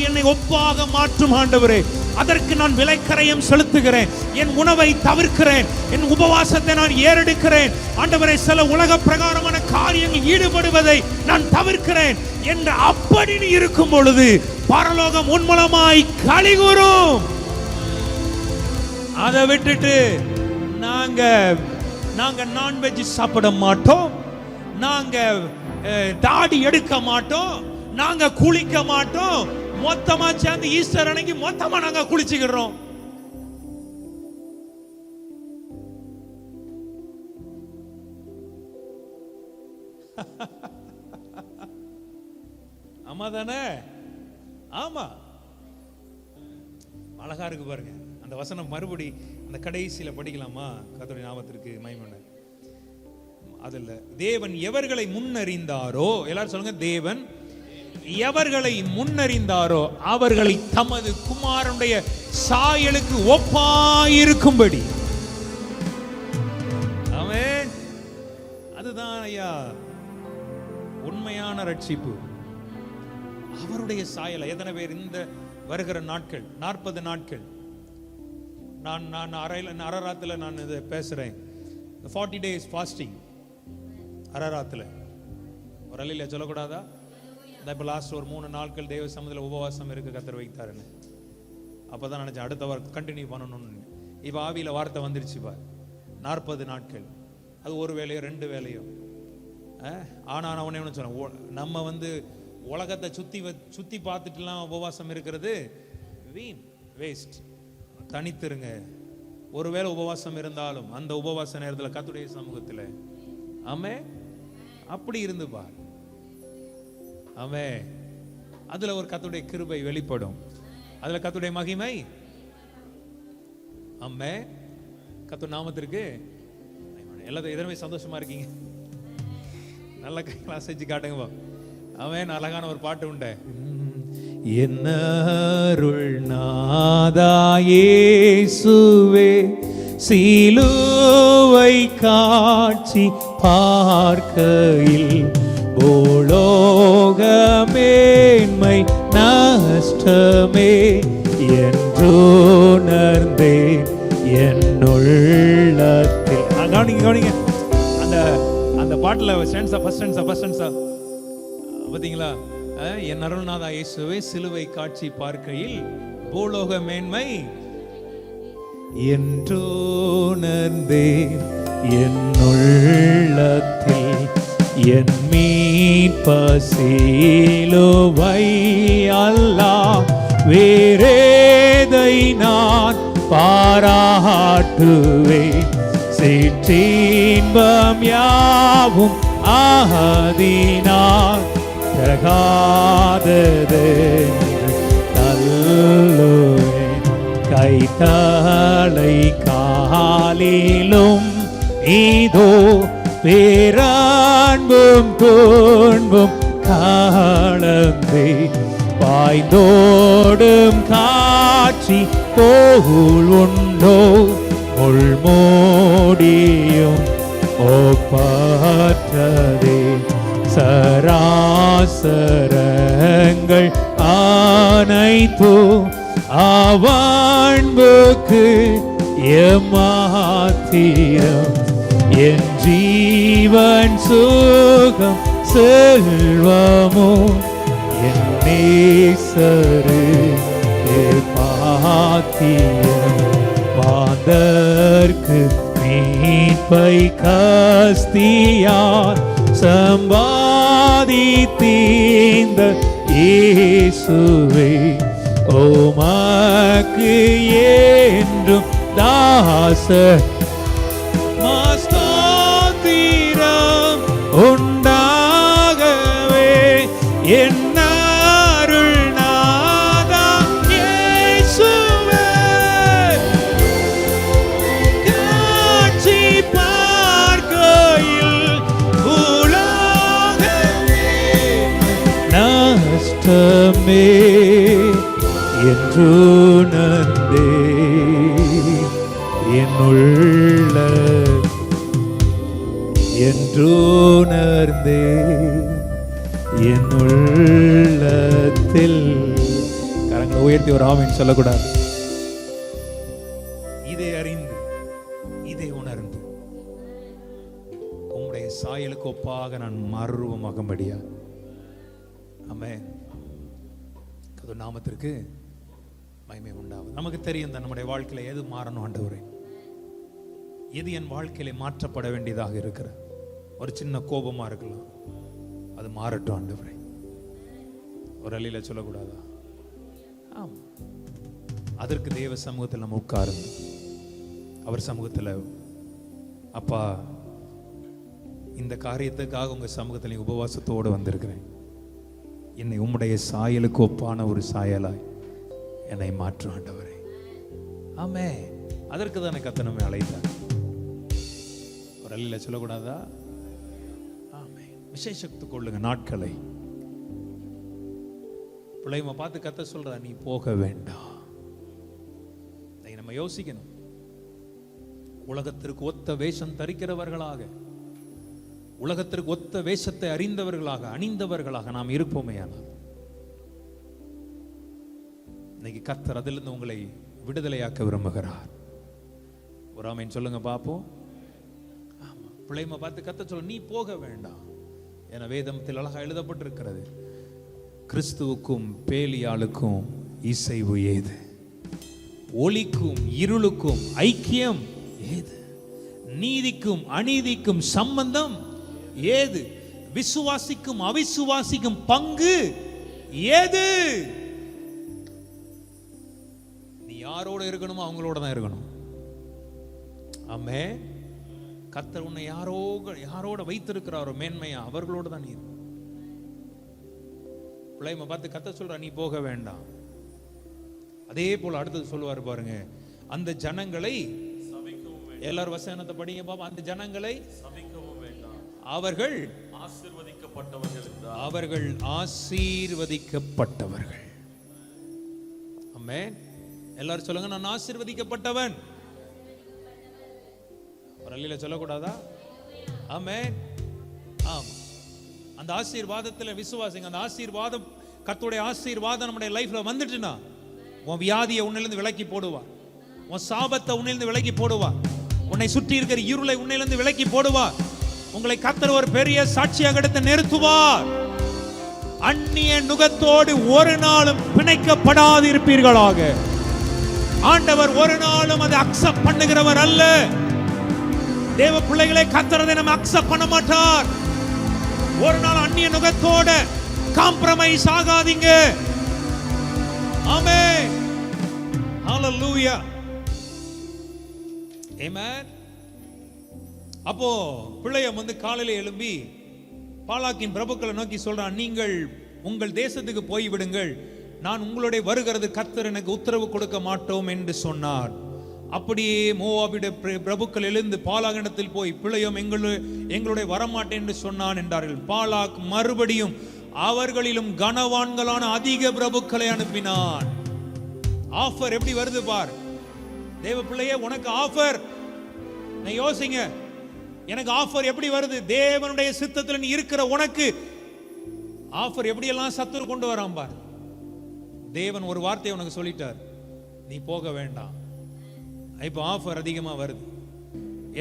என்னை ஒப்பாக மாற்றும் ஆண்டவரே. அதற்கு நான் விலைக்கரையும் செலுத்துகிறேன், என் உணவை தவிர்க்கிறேன், என் உபவாசத்தை நான் ஏறெடுக்கிறேன் ஆண்டவரே. சில உலக பிரகாரமான காரியங்கள் ஈடுபடுவதை நான் தவிர்க்கிறேன் என்று அப்படி இருக்கும் பொழுது பரலோகம் உன்மூலமாய் களிகூரும். அதை விட்டுட்டு நாங்க நான்வெஜ் சாப்பிட மாட்டோம், நாங்க தாடி எடுக்க மாட்டோம், நாங்க குளிக்க மாட்டோம், மொத்தமா சேர்ந்து ஈஸ்டர் அன்னைக்கு மொத்தமா நாங்க குளிச்சுக்கிறோம். ஆமா தானே? ஆமா, அழகா இருக்கு பாருங்க அந்த வசனம். மறுபடி அந்த கடைசியில படிக்கலாமா? கர்த்தருடைய நாமத்திற்கு மகிமை. அதுல தேவன் எவர்களை முன்னறிந்தாரோ, எல்லாரும் சொல்லுங்க, தேவன் எவர்களை முன்னறிந்தாரோ அவர்களை தமது குமாரனுடைய சாயலுக்கு ஒப்பாயிருக்கும்படி. ஆமென். அதுதான் ஐயா உண்மையான ரட்சிப்பு. அவருடைய சாயல. எத்தனை பேர் இந்த வருகிற நாட்கள் 40 நாட்கள் நான் அரராத்துல நான் இதை பேசுறேன். 40 days fasting அரராத்துல ஒரு அலையில சொல்லக்கூடாதா? இப்போ லாஸ்ட் ஒரு 3 நாட்கள் தேவ சமூகத்தில் உபவாசம் இருக்கு கர்த்தர் வைத்தாருன்னு. அப்பதான் நினைச்சேன் அடுத்த வாரம் கண்டினியூ பண்ணணும்னு. இப்போ ஆவியில வார்த்தை வந்துருச்சு பார். 40 நாட்கள், அது ஒரு வேலையோ 2 வேலையோ. ஆனா உடனே ஒன்று சொன்னேன், நம்ம உலகத்தை சுத்தி பார்த்துட்டுலாம் உபவாசம் இருக்கிறது வீண், வேஸ்ட். தனித்திருங்க. ஒருவேளை உபவாசம் இருந்தாலும் அந்த உபவாச நேரத்தில் கர்த்தருடைய சமூகத்தில் ஆமே அப்படி இருந்து பார். ஆமே, அதுல ஒரு கர்த்தருடைய கிருபை வெளிப்படும், அதுல கர்த்தருடைய மகிமை. ஆமே, கர்த்தர் நாமத்திற்கு எல்லாத்தையும் எதனமே சந்தோஷமா இருக்கீங்க. நல்ல கைகளா செஞ்சு காட்டுங்க. அவன் அழகான ஒரு பாட்டு உண்டு. என்ன அருள் நாதா இயேசுவே, சிலுவை காட்சி பார்க்கையில் பூலோக மேன்மை நஷ்டமே என்றுணர்ந்தேன் என்னுள்ளத்தில். கவனிங்க அந்த பாட்டுல ஃபர்ஸ்ட் ஸ்டான்ஸா பாத்தீங்களா? என் அருள்நாதா இயேசுவே சிலுவை காட்சி பார்க்கையில் பூலோக மேன்மை என்றுணர்ந்தேன் என்னுள்ளத்தில் என் மீட்பசிலுவை அல்லாஹ் வேறேதை நான் பாராட்டுவேன். சிற்றின்பம் யாவும் ஆதினார் தகாதது தள்ளுவேன். கைத்தலை காலிலும் இதோ பேரன்பும் துன்பும் கலந்தே பாய்ந்தோடும் காட்சி போல் உண்டோ உள்மோடியும் ஒப்பற்றதே. சராசரங்கள் அனைத்தோ அவன்புக்கு எம்மாத்திரம். என் ஜீவன் சுகம் செல்வமோ என் நேசரு பாத்தியம். மாதர்க்கு மீட்பை கஸ்தியார் சம்பாதித்தீந்த இயேசுவே, உமக்கு என்றும் தாசர் ஸ்தோத்திரம் உண்டாகவே. என் அருள்நாதா இயேசுவே, காட்சி பார்க்கையில் உலகமே நஷ்டமே என்றுணர்ந்தே என்னுள்ள என்றுணர்ந்தே என்னுள்ளத்தில். கரங்களை உயர்த்தி ஒரு ஆமென் சொல்லக்கூடாது? இதை அறிந்து இதை உணர்ந்து உம்முடைய சாயலுக்கு ஒப்பாக நான் மறுரூபமாகும்படியா. ஆமென். கர்த்தர் நாமத்திற்கு மகிமை உண்டாகும். நமக்கு தெரியும் தான் நம்முடைய வாழ்க்கையில எது மாறணும் ஆண்டவரே, எது என் வாழ்க்கையில மாற்றப்பட வேண்டியதாக இருக்கிற. ஒரு சின்ன கோபமா இருக்கலாம், அது மாறட்டும் ஆண்டவரே. ஒரு அலையில சொல்லக்கூடாதா? ஆம், அதற்கு தேவ சமூகத்தில் நம்ம உட்கார்ந்து அவர் சமூகத்தில், அப்பா இந்த காரியத்துக்காக உங்க சமூகத்தில் உபவாசத்தோடு வந்திருக்கிறேன், என்னை உம்முடைய சாயலுக்கு ஒப்பான ஒரு சாயலாய் என்னை மாற்றும் ஆண்டவரே. ஆமே, அதற்கு தானே கர்த்தர் நம்மை அழைத்தார். ஒரு அல்ல சொல்லக்கூடாதா? ஆமே, விசேஷத்துக் கொள்ளுங்க நாட்களை. பிள்ளைங்க பார்த்து கர்த்தர் சொல்றா, நீ போக வேண்டாம். நம்ம யோசிக்கணும். உலகத்திற்கு ஒத்த வேஷம் தரிக்கிறவர்களாக, உலகத்திற்கு ஒத்த வேஷத்தை அறிந்தவர்களாக, அணிந்தவர்களாக நாம் இருப்போமே. ஆனால் இன்னைக்கு கர்த்தர் அதிலிருந்து உங்களை விடுதலையாக்க விரும்புகிறார். ஒரு ஆமென் சொல்லுங்க பாப்போம். ஆமா, பிள்ளைமை பார்த்து கர்த்தர் சொல்ல, நீ போக வேண்டாம். என வேதத்தில் அழகா எழுதப்பட்டிருக்கிறது, கிறிஸ்துவுக்கும் பேலியாளுக்கும் இசைவு ஏது? ஒளிக்கும் இருளுக்கும் ஐக்கியம் ஏது? நீதிக்கும் அநீதிக்கும் சம்பந்தம் ஏது? விசுவாசிக்கும் அவிசுவாசிக்கும் பங்கு ஏது? நீ யாரோட இருக்கணுமோ அவங்களோட தான் இருக்கணும். ஆமே, கர்த்தர் உன்னை யாரோட வைத்திருக்கிறாரோ மேன்மையா அவர்களோட தான் நீ. பிள்ளைமை பார்த்து கர்த்தர் சொல்ற, நீ போக வேண்டாம். அதே போல அடுத்தது சொல்லுவார் பாருங்க, அந்த ஜனங்களை எல்லாரும் வசனத்தை படிங்க பாப்பா. அந்த ஜனங்களை சபிக்கவும் வேண்டாம், அவர்கள் ஆசீர்வதிக்கப்பட்டவர்கள். அவர்கள் ஆசீர்வதிக்கப்பட்டவர்கள். ஆமென். எல்லாரும் சொல்லுங்க, நான் ஆசீர்வதிக்கப்பட்டவன். ஒரு அல்லில சொல்லக்கூடாதா? ஆமென். ஆமா, அந்த ஆசீர்வாதத்துல விசுவாசிங்க. அந்த ஆசீர்வாதம், கர்த்தருடைய ஆசீர்வாதம் நம்முடைய லைஃப்ல வந்துட்டுனா, உன் வியாதியை உன்னிலிருந்து விலக்கி போடுவார். உன் சாபத்தை உன்னிலிருந்து விலக்கி போடுவார். உன்னை சுற்றி இருக்கிற இருளை உன்னிலிருந்து விலக்கி போடுவார். உங்களை கர்த்தர் ஒரு பெரிய சாட்சியாக எடுத்து நிறுத்துவார். அந்நிய நுகத்தோடு ஒரு நாளும் பிணைக்கப்படாது இருப்பீர்களாக. ஆண்டவர் ஒரு நாளும் அதை அக்செப்ட் பண்ணுகிறவர் அல்ல. தேவ பிள்ளைகளை கர்த்தர் அதை நம்ம அக்செப்ட் பண்ண மாட்டார். ஒரு நாள் அந்நிய நுகத்தோட காம்ப்ரமைஸ் ஆகாதீங்க. ஆமென். ஹalleluya. ஆமென். அப்போ பிள்ளையம் காலையில எழும்பி பாலாக்கின் பிரபுக்களை நோக்கி சொல்றான், நீங்கள் உங்கள் தேசத்துக்கு போய் விடுங்கள், நான் உங்களுடைய வருகிறது கர்த்தர் எனக்கு உத்தரவு கொடுக்க மாட்டோம் என்று சொன்னார். அப்படியே மோவாபிட பிரபுக்கள் எழுந்து பாலாகிடத்தில் போய் பிள்ளையம் எங்களுடைய வரமாட்டேன் என்று சொன்னான் என்றார்கள். பாலாக் மறுபடியும் அவர்களிலும் கனவான்களான அதிக பிரபுக்களை அனுப்பினான். ஆஃபர் எப்படி வருது பார். தேவ பிள்ளையே, உனக்கு ஆஃபர். நான் யோசிங்க, எனக்கு ஆஃபர் எப்படி வருது? தேவனுடைய சித்தத்தில் நீ இருக்கிற உனக்கு ஆஃபர் எப்படி எல்லாம் சத்துரு கொண்டு வரான் பார். தேவன் ஒரு வார்த்தையை உனக்கு சொல்லிட்டார், நீ போக வேண்டாம். இப்ப ஆஃபர் அதிகமா வருது.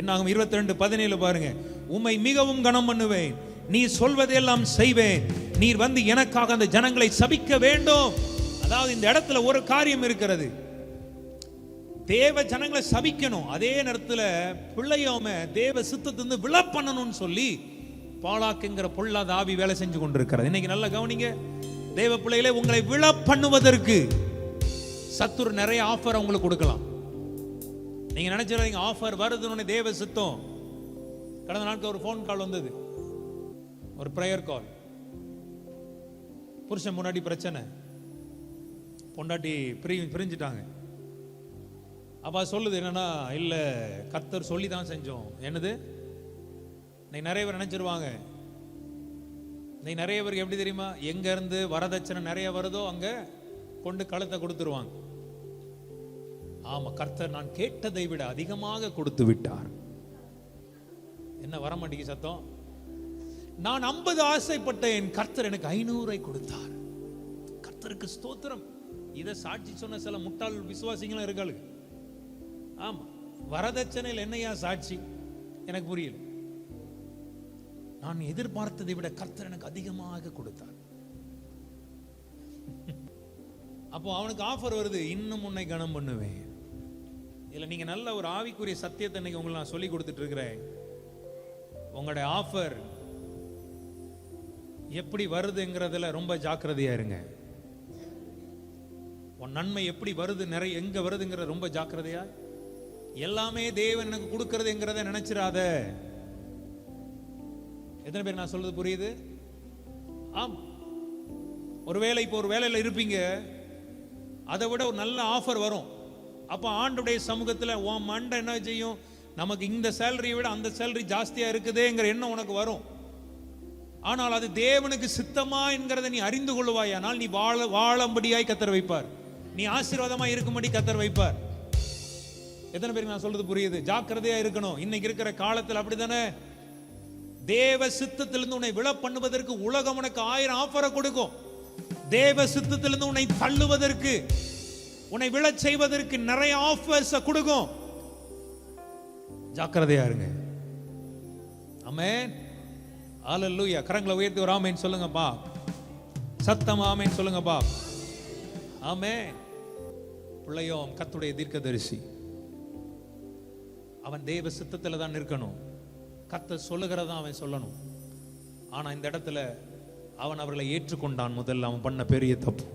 என்னாகும் 22:17 பாருங்க. உம்மை மிகவும் கனம் பண்ணுவேன், நீ சொல்வதெல்லாம் செய்வேன், நீர் வந்து எனக்காக அந்த ஜனங்களை சபிக்க வேண்டும். அதாவது இந்த இடத்துல ஒரு காரியம் இருக்கிறது, தேவ ஜனங்களை சபிக்கணும், அதே நேரத்தில் பிள்ளையோம தேவ சித்தத்திலிருந்து விழ பண்ணணும்னு சொல்லி பாலாக்குங்கிற பொல்லாத ஆவி வேலை செஞ்சு கொண்டிருக்கிறது. இன்னைக்கு நல்லா கவனிங்க தேவ பிள்ளைகளே, உங்களை விழ பண்ணுவதற்கு சத்துரு நிறைய ஆஃபர் உங்களுக்கு கொடுக்கலாம். நீங்க நினைச்சிடாதீங்க ஆஃபர் வருதுன்னு தேவ சித்தம். கடந்த நாட்கள் ஒரு ஃபோன் கால் வந்தது, ஒரு பிரேயர் கால். புருஷன் முன்னாடி பிரச்சனை, பொண்டாட்டி பிரிஞ்சுட்டாங்க. அப்பா சொல்லுது என்னன்னா, இல்ல கர்த்தர் சொல்லி தான் செஞ்சோம். என்னது? இன்னைக்கு நிறைய பேர் நினைச்சிருவாங்க, இன்னைக்கு நிறைய பேருக்கு எப்படி தெரியுமா, எங்க இருந்து வரதட்சணை நிறைய வருதோ அங்க கொண்டு கழுத்தை கொடுத்துருவாங்க. ஆமா, கர்த்தர் நான் கேட்டதை விட அதிகமாக கொடுத்து விட்டார். என்ன வர மாட்டேங்குது சத்தம்? நான் 50 ஆசைப்பட்டேன், கர்த்தர் எனக்கு 500 கொடுத்தார். கர்த்தருக்கு ஸ்தோத்திரம். இதை சாட்சி சொன்ன சில முட்டாள் விசுவாசிகளும் இருக்காளு. ஆமா, வரதட்சணையில் என்னையா சாட்சி? எனக்கு புரியல. நான் எதிர்பார்த்ததை விட கர்த்தர் எனக்கு அதிகமாக கொடுத்தார். அப்போ அவனுக்கு ஆஃபர் வருது, இன்னும் உன்னை கனம் பண்ணுவேன். இதுல நீங்க நல்ல ஒரு ஆவிக்குரிய சத்தியத்தை இன்னைக்கு உங்களுக்கு நான் சொல்லி கொடுத்துட்டு இருக்கிறேன். உங்களுடைய ஆஃபர் எப்படி வருதுங்கிறதுல ரொம்ப ஜாக்கிரதையா இருங்க. உன் நன்மை எப்படி வருது, நிறைய எங்க வருதுங்கிற ரொம்ப ஜாக்கிரதையா. எல்லாமே தேவன் எனக்கு கொடுக்கறதுங்கிறத நினைச்சிடாத. எத்தனை பேர் நான் சொல்றது புரியுது? ஆம், ஒருவேளை இப்போ ஒரு வேலையில் இருப்பீங்க, அதை விட ஒரு நல்ல ஆஃபர் வரும். அப்போ ஆண்டுடைய சமூகத்தில் உன் மண்டை என்ன செய்யும், நமக்கு இந்த சேலரியை விட அந்த சேலரி ஜாஸ்தியா இருக்குதேங்கிற எண்ணம் உனக்கு வரும். ஆனால் அது தேவனுக்கு சித்தமா என்கிறதை நீ அறிந்து கொள்வாயானால் நீ வாழும்படியாய் கர்த்தர் வைப்பார். நீ ஆசீர்வாதமா இருக்கும்படி கர்த்தர் வைப்பார். எத்தனை பேருக்கு நான் சொல்றது புரியுது? ஜாக்கிரதையா இருக்கணும். இன்னைக்கு இருக்கிற காலத்தில் அப்படித்தானே. தேவ சித்தத்திலிருந்து உன்னை விழ பண்ணுவதற்கு உலகம் உனக்கு 1000 ஆஃபரை கொடுக்கும். தேவ சித்தத்திலிருந்து உன்னை தள்ளுவதற்கு, உன்னை விழச் செய்வதற்கு நிறைய ஆஃபர்ஸ் கொடுக்கும். ஜாக்கிரதையா இருங்க. ஆமென். ஹalleluya. கரங்களை உயர்த்தி ஒரு ஆமென் சொல்லுங்கப்பா. சத்தமா ஆமென் சொல்லுங்கப்பா. ஆமென். பிள்ளையோம் கர்த்தருடைய தீர்க்கதரிசி, அவன் தேவ சித்தத்துல தான் இருக்கணும். கர்த்தர் சொல்லுகிறதா அவன் சொல்லணும். ஆனா இந்த இடத்துல அவன் அவர்களை ஏற்றுக்கொண்டான். முதல்ல அவன் பண்ண பெரிய தப்பு.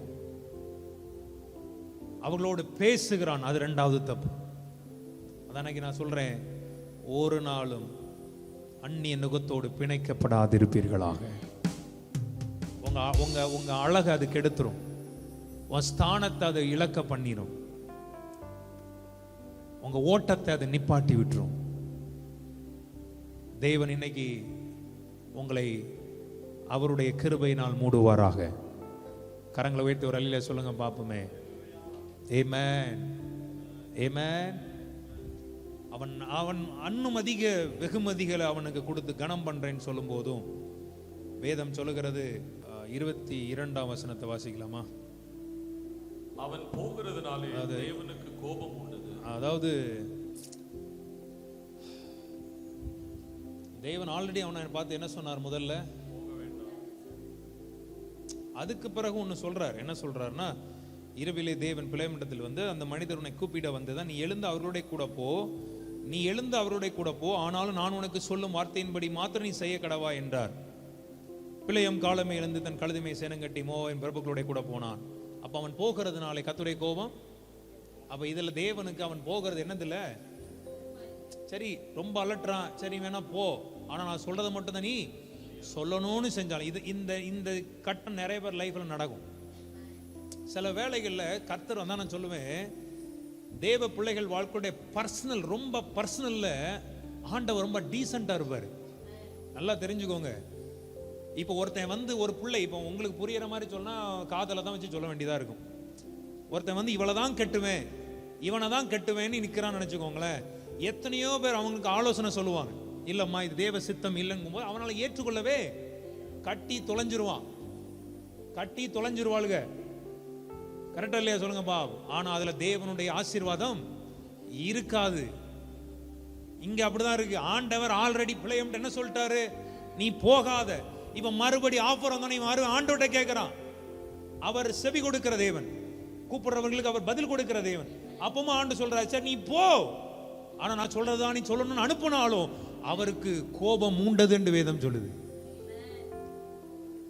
அவர்களோடு பேசுகிறான், அது 2வது தப்பு. அதான் நான் சொல்றேன், ஒரு நாளும் அந்நிய நுகத்தோடு பிணைக்கப்படாதிருப்பீர்களாக. உங்க அழகு அது கெடுத்துரும். உன் ஸ்தானத்தை அது இழக்க பண்ணிரும். உங்க ஓட்டத்தை அது நிப்பாட்டி விட்டுரும். தேவன் இன்னைக்கு உங்களை அவருடைய கிருபையினால் மூடுவாராக. கரங்களை உயர்த்தி ஒரு அல்லேலூயா சொல்லுங்க பாப்போமே. ஆமென். ஆமென். அவன் இன்னும் அதிக வெகுமதிகளை அவனுக்கு கொடுத்து கனம் பண்றேன்னு சொல்லும் போதும் வேதம் சொல்லுகிறது, 22ஆம் வசனத்தை வாசிக்கலாமா? அவன் போகிறதுனாலே தேவனுக்கு கோபம் உண்டது. அதாவது தேவன் ஆல்ரெடி அவனை பார்த்து என்ன சொன்னார்? முதல்ல அதுக்கு பிறகு ஒன்னு சொல்றார். என்ன சொல்றாருன்னா, இரவிலே தேவன் பிள்ளைமண்டத்தில் வந்து அந்த மனிதர் உன்னை கூப்பிட வந்ததான், நீ எழுந்து அவருடைய கூட போ, நீ எழுந்து அவருடைய கூட போ, ஆனாலும் நான் உனக்கு சொல்லும் வார்த்தையின்படி மாத்திரம் நீ செய்ய கடவா என்றார். பிள்ளையம் காலமே எழுந்து தன் கழுதுமை சேனங்கட்டி மோவின் பிரபுக்களுடைய கூட போனான். அப்ப அவன் போகிறதுனாலே கர்த்தருடைய கோபம். அப்ப இதுல தேவனுக்கு அவன் போகிறது என்னதில்ல, சரி ரொம்ப அலட்டுறான், சரி வேணா போ, ஆனா நான் சொல்றதை மட்டும் தான் நீ சொல்லணும்னு செஞ்சாலும் இது இந்த கட்டம் நிறைய பேர் லைஃப்ல நடக்கும். சில வேளைகள்ல கர்த்தர் வந்தா நான் சொல்லுவேன், தேவ பிள்ளைகள் வாழ்க்கையுடைய பர்சனல், ரொம்ப பர்சனல்ல ஆண்டவர் ரொம்ப டீசெண்டா இருப்பாரு. நல்லா தெரிஞ்சுக்கோங்க. இப்போ ஒருத்தன் வந்து ஒரு பிள்ளை, இப்போ உங்களுக்கு புரியுற மாதிரி சொன்னா காதல தான் வச்சு சொல்ல வேண்டியதா இருக்கும். ஒருத்தன் வந்து இவளதான் கட்டுவேன், இவனை தான் கட்டுவேன்னு நிக்கிறான்னு நினைச்சுக்கோங்களேன். எத்தனையோ பேர் அவங்களுக்கு ஆலோசனை சொல்லுவாங்க, இல்லம்மா இது தேவ சித்தம் இல்லைங்கும் போது அவனால ஏற்றுக்கொள்ளவே கட்டி தொலைஞ்சிருவாளுங்க. கரெக்டா இல்லையா சொல்லுங்கப்பா? ஆனா அதுல தேவனுடைய ஆசீர்வாதம் இருக்காது. இங்க அப்படிதான் இருக்கு. ஆண்டவர் ஆல்ரெடி பிள்ளையம் என்ன சொல்லிட்டாரு, நீ போகாத. இப்ப மறுபடி ஆஃபர் வந்தோம், நீ ஆண்டவர்கிட்ட கேட்கிறான். அவர் செவி கொடுக்கிற தேவன், கூப்பிடுறவர்களுக்கு அவர் பதில் கொடுக்கிற தேவன். அப்பவும் ஆண்டு சொல்றாரு, சரி நீ போ, ஆனா நான் சொல்றதா நீ சொல்லணும்னு அனுப்பினாலும் அவருக்கு கோபம் மூண்டது என்று வேதம் சொல்லுது.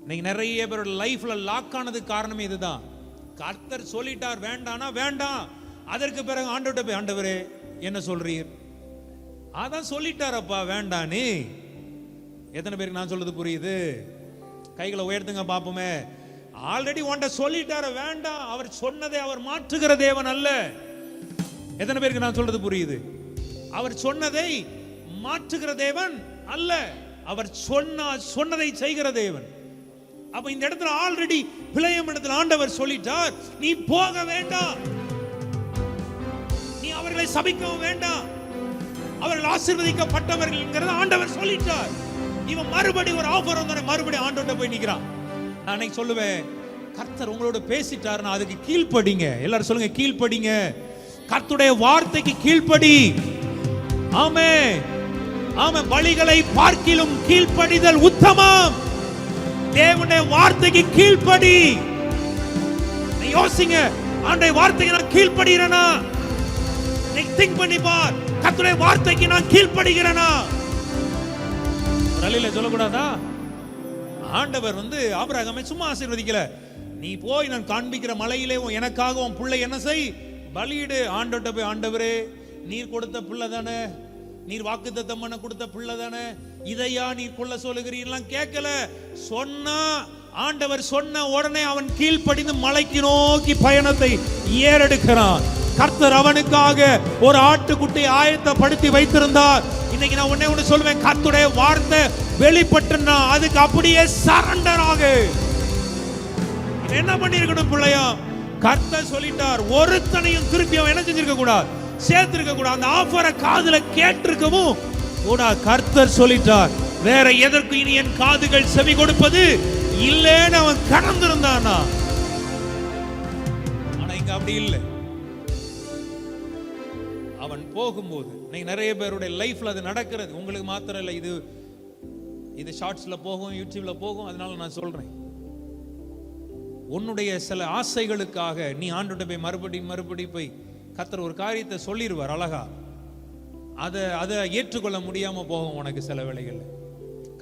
இன்னைக்கு நிறைய பேரோட லைஃப்ல லாக் ஆனதுக்கு காரணமே இதுதான். கர்த்தர் சொல்லிட்டார் வேண்டானா வேண்டாம், அதற்கு பிறகு ஆண்டவர்கிட்ட போய், ஆண்டவரே என்ன சொல்றீர்? அதான் சொல்லிட்டாரப்பா வேண்டானே. எத்தனை பேருக்கு நான் சொல்றது புரியுது? கைகளை உயர்த்துங்க பாப்போமே. ஆல்ரெடி உன்ட சொல்லிட்டார வேண்டாம். அவர் சொன்னதை அவர் மாற்றுகிற தேவன் அல்ல. எத்தனை பேருக்கு நான் சொல்றது புரியுது? அவர் சொன்னதை மாற்றுகிற தேவன் அல்ல, அவர் சொன்னதை செய்கிற தேவன். அப்ப இந்த இடத்துல ஆல்ரெடி பிள்ளையம் இடத்துல ஆண்டவர் சொல்லிட்டார், நீ போக வேண்டாம், நீ அவர்களை சபிக்கவும் வேண்டாம், அவர்கள் ஆசீர்வதிக்கப்பட்டவர்கள் ஆண்டவர் சொல்லிட்டார். இவன் மறுபடி ஒரு ஆஃபர் வந்தோடனே மறுபடி ஆண்டவர்கிட்ட போய் நிக்கிறான். நான் அன்னைக்கு சொல்லுவேன், கர்த்தர் உங்களோட பேசிட்டாருன்னா அதுக்கு கீழ்ப்படிங்க. எல்லாரும் சொல்லுங்க, கீழ்ப்படிங்க. கர்த்தருடைய வார்த்தைக்கு கீழ்ப்படி. ஆமென். ஆமென். பலிகளை பார்க்கிலும் கீழ்ப்படிதல் உத்தமம். தேவனுடைய வார்த்தைக்கு கீழ்ப்படி. யோசிங்க, ஆண்டவருடைய வார்த்தைக்கு நான் கீழ்ப்படுகிறேனா? நீ திங்க் பண்ணி பார், கர்த்தருடைய வார்த்தைக்கு நான் கீழ்ப்படுகிறேனா? ரலில சொல்லக்கூடாதா? ஆண்டவர் வந்து ஆபிரகாமை சும்மா ஆசீர்வதிக்கல. நீ போய் நான் காண்பிக்கிற மலையிலே எனக்காக உன் பிள்ளை என்ன செய், பலியிடு. ஆண்டவர்கிட்ட போய், ஆண்டவரே நீர் கொடுத்த பிள்ளை தானே, நீர் வாக்குத்தத்தம் பண்ண கொடுத்த பிள்ளை தானே, இதையா நீர் கொள்ள சொல்லுகிறீர்களாம் கேட்கல. சொன்னா ஆண்டவர் சொன்ன உடனே அவன் கீழ்ப்படிந்து மலைக்கு நோக்கி பயணத்தை ஏறெடுக்கிறான். கர்த்தர் அவனுக்காக ஒரு ஆட்டுக்குட்டி ஆயத்தப்படுத்தி வைத்திருந்தார். இன்னைக்கு நான் ஒண்ணு சொல்லுவேன், கர்த்தருடைய வார்த்தை வெளிப்பட்டுனா அதுக்கு அப்படியே சரண்டர் ஆகு. என்ன பண்ணிருக்கணும் பிள்ளையா? கர்த்தர் சொல்லிட்டார், ஒருத்தனையும் திருப்பி அவன் என்ன செஞ்சிருக்க கூடாது, சேர்த்திருக்க கூடாது. அந்த ஆஃபரை காதுல கேட்டிருக்கவும் கூடாது. கர்த்தர் சொல்லிட்டார், வேற எதற்கு இனி என் காதுகள் செவி கொடுப்பது இல்லைன்னு அவன் கடந்திருந்தானா. ஆனா இங்க அப்படி இல்லை. அவன் போகும்போது நீங்க நிறைய பேருடைய லைஃப்ல அது நடக்கிறது. உங்களுக்கு மாத்திரம் இல்லை, இது ஷார்ட்ஸ்ல போகும், யூடியூப்ல போகும். அதனால நான் சொல்றேன், உன்னுடைய சில ஆசைகளுக்காக நீ ஆண்டவர்ட்ட போய் மறுபடி போய் கர்த்தர் ஒரு காரியத்தை சொல்லிடுவார் அழகா. அதை ஏற்றுக்கொள்ள முடியாம போகும் உனக்கு சில வேளைகள்.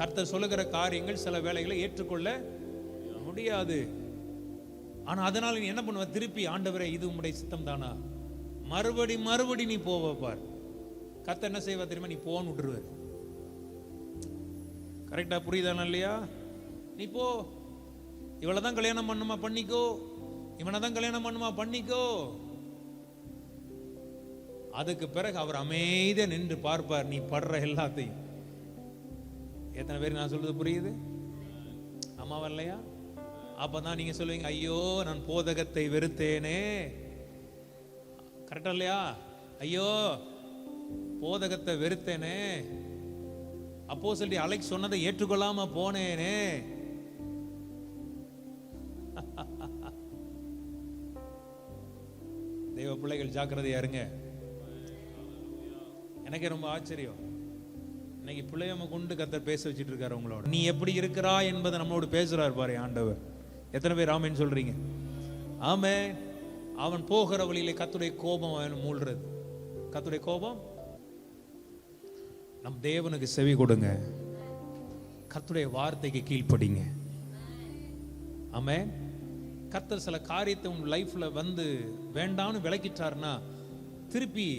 கர்த்தர் சொல்லுகிற காரியங்கள் சில வேளைகளை ஏற்றுக்கொள்ள முடியாது. ஆனா அதனால நீ என்ன பண்ணுவ, திருப்பி ஆண்டவரே இது உம்முடைய சித்தம் தானா, மறுபடி நீ போவ பார். கர்த்தர் என்ன செய்வா தெரியுமா, நீ போன்னு விட்டுருவார். கரெக்டா புரியுதானா இல்லையா? நீ போ, இவளதான் கல்யாணம் பண்ணுமா பண்ணிக்கோ, இவனதான் கல்யாணம் பண்ணுமா பண்ணிக்கோ. அதுக்கு பிறகு அவர் அமைதியா நின்று பார்ப்பார் நீ படுற எல்லாத்தையும். எத்தனை பேர் நான் சொல்றது புரியுது? அம்மாவா இல்லையா? அப்பதான் நீங்க சொல்லுவீங்க, ஐயோ நான் போதகத்தை வெறுத்தேனே. கரெக்டா இல்லையா? ஐயோ போதகத்தை வெறுத்தேனே, அப்போஸ்தலர் அலெக்ஸ் சொன்னதை ஏற்றுக்கொள்ளாம போனேனே. தெய்வ பிள்ளைகள் ஜாக்கிரதையா இருங்க. எனக்கு ரொம்ப ஆச்சரியம், இன்னைக்கு பிள்ளையம கொண்டு கர்த்தர் பேச வச்சிட்டு இருக்காரு உங்களோட. நீ எப்படி இருக்கிறா என்பதை நம்மளோட பேசுறாரு பாரு ஆண்டவர். எத்தனை பேர் ஆமென் சொல்றீங்க? ஆமென். அவன் போகிற வழியிலே கர்த்தருடைய கோபம் அவன் மூழ்கிறது. கர்த்தருடைய கோபம். நம் தேவனுக்கு செவி கொடுங்க, கர்த்தருடைய வார்த்தைக்கு கீழ்ப்படிங்க. ஆமென். கர்த்தர் சில காரியத்தை உன் லைஃப்ல வந்து வேண்டாம்னு விலக்கிட்டார்னா திருப்பி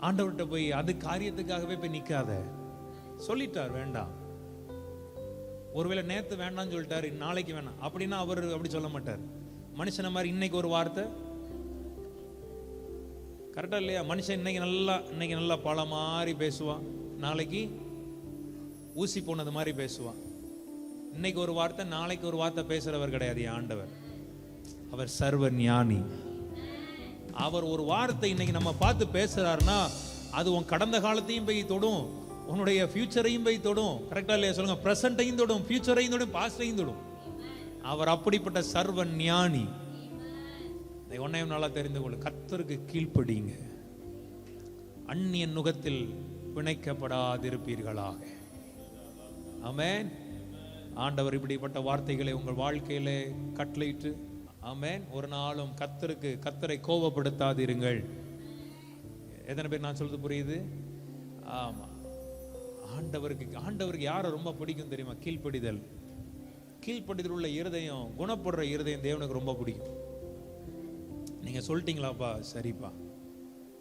ஆண்டவர்கிட்ட போய் அது காரியத்துக்காகவே போய் நிக்காத. சொல்லிட்டார் வேண்டாம். ஒருவேளை நேத்து வேண்டாம்னு சொல்லிட்டாரு, நாளைக்கு வேணாம் அப்படின்னா அவர் அப்படி சொல்ல மாட்டார். மனுஷன மாதிரி இன்னைக்கு ஒரு வார்த்தை, கரெக்டா இல்லையா? மனுஷன் இன்னைக்கு நல்லா பழ மாதிரி பேசுவான், நாளைக்கு ஊசி போனது மாதிரி பேசுவான். இன்னைக்கு ஒரு வார்த்தை நாளைக்கு ஒரு வார்த்தை பேசுறவர் கிடையாது ஆண்டவர். அவர் சர்வ ஞானி. அவர் ஒரு வார்த்தை இன்னைக்கு நம்ம பார்த்து பேசுறாருன்னா அது உன் கடந்த காலத்தையும் போய் தொடும், உன்னுடைய ஃபியூச்சரையும் போய் தொடும். கரெக்டா இல்லையா சொல்லுங்க? பிரசன்ட்டையும் தொடும், ஃபியூச்சரையும் தொடும், பாஸ்டையும் தொடும். அவர் அப்படிப்பட்ட சர்வ ஞானி. இதை ஒன்னையும் நல்லா தெரிந்து கொள்ளு, கர்த்தருக்கு கீழ்ப்படிங்க, அந்நிய நுகத்தில் பிணைக்கப்படாதிருப்பீர்களாக. ஆமென். ஆண்டவர் இப்படிப்பட்ட வார்த்தைகளை உங்கள் வாழ்க்கையிலே கட்டளையிட்டு, ஆமென், ஒரு நாளும் கர்த்தரை கோபப்படுத்தாதிருங்கள். எத்தனை பேர் நான் சொல்றது புரியுது? ஆமா. ஆண்டவருக்கு யாரை ரொம்ப பிடிக்கும் தெரியுமா? கீழ்ப்படிதல் உள்ள இருதயம், குணப்படுற இருதயம் தேவனுக்கு ரொம்ப பிடிக்கும். நீங்க சொல்லிட்டீங்களாப்பா, சரிப்பா,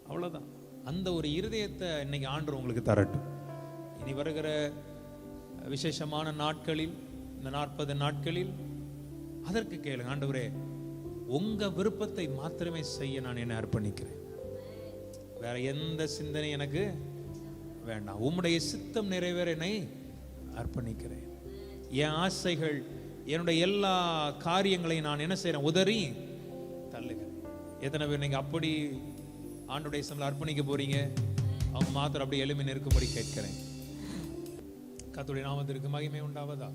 அவ்வளவுதான். அந்த ஒரு இருதயத்தை இன்னைக்கு ஆண்டவர் உங்களுக்கு தரட்டும். இனி வருகிற விசேஷமான நாட்களில், இந்த 40 நாட்களில் அதற்கு கேளுங்க, ஆண்டவரே உங்க விருப்பத்தை மாத்திரமே செய்ய நான் என்னை அர்ப்பணிக்கிறேன், வேற எந்த சிந்தனை எனக்கு வேண்டாம், உம்முடைய சித்தம் நிறைவேற என்னை அர்ப்பணிக்கிறேன். என் ஆசைகள், என்னுடைய எல்லா காரியங்களையும் நான் என்ன செய்யறேன், உதறி தள்ளுகிறேன். எத்தனை பேர் நீங்க அப்படி ஆண்டவருடைய சமூகத்தில் அர்ப்பணிக்க போறீங்க? அவங்க மாத்திரம் அப்படி எளிமை இருக்கும்படி கேட்கிறேன். கர்த்தருடைய நாமத்திற்கு மகிமை உண்டாவதா.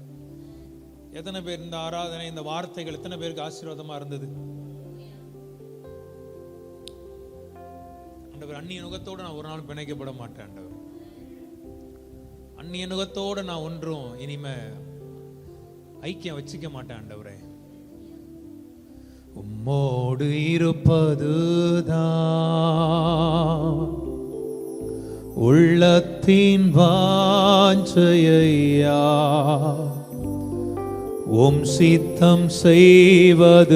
எத்தனை பேர் இந்த ஆராதனை, இந்த வார்த்தைகள் எத்தனை பேருக்கு ஆசீர்வாதமா இருந்தது? ஆண்டவர், அந்நிய நுகத்தோடு நான் ஒரு நாள் பிணைக்கப்பட மாட்டேன் ஆண்டவர். அந்நிய நுகத்தோடு நான் ஒன்றும் இனிமே ஐக்கியம் வச்சுக்க மாட்டேன் ஆண்டவரே. உம்மோடு இருப்பதுதான் உள்ளத்தின் வாஞ்சையா, உம் சித்தம் செய்வதுதான்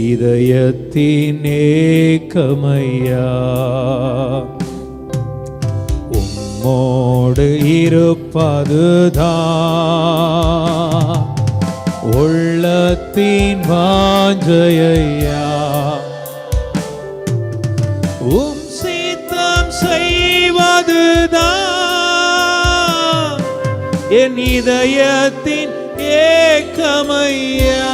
இதயத்தின் ஏக்கமையா. உம்மோடு இருப்பதுதான் உள்ளத்தின் வாஞ்சையா. உம் சித்தம் செய்வதுதான் என் இதயத்தின் ஏக்கமையா.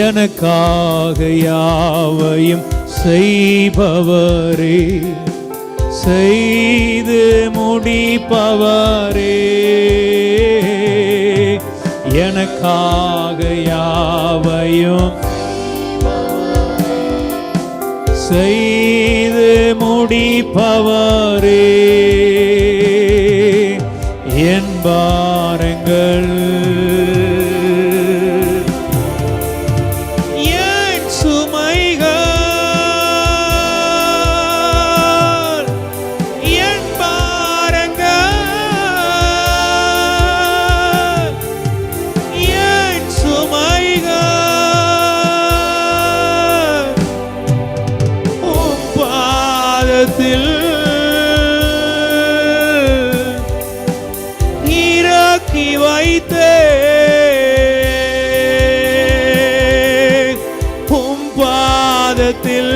எனக்காக யாவையும் செய்பவரே, செய்து முடிப்பவரே, எனக்காக யாவையும் செய்து முடிப்பவரே, என் பாரங்கள் என் சுமைகள் என் பாரங்கள் என் சுமைகள் உம் பாதத்தில் இறக்கி வைத்தேன். உம் பாதத்தில்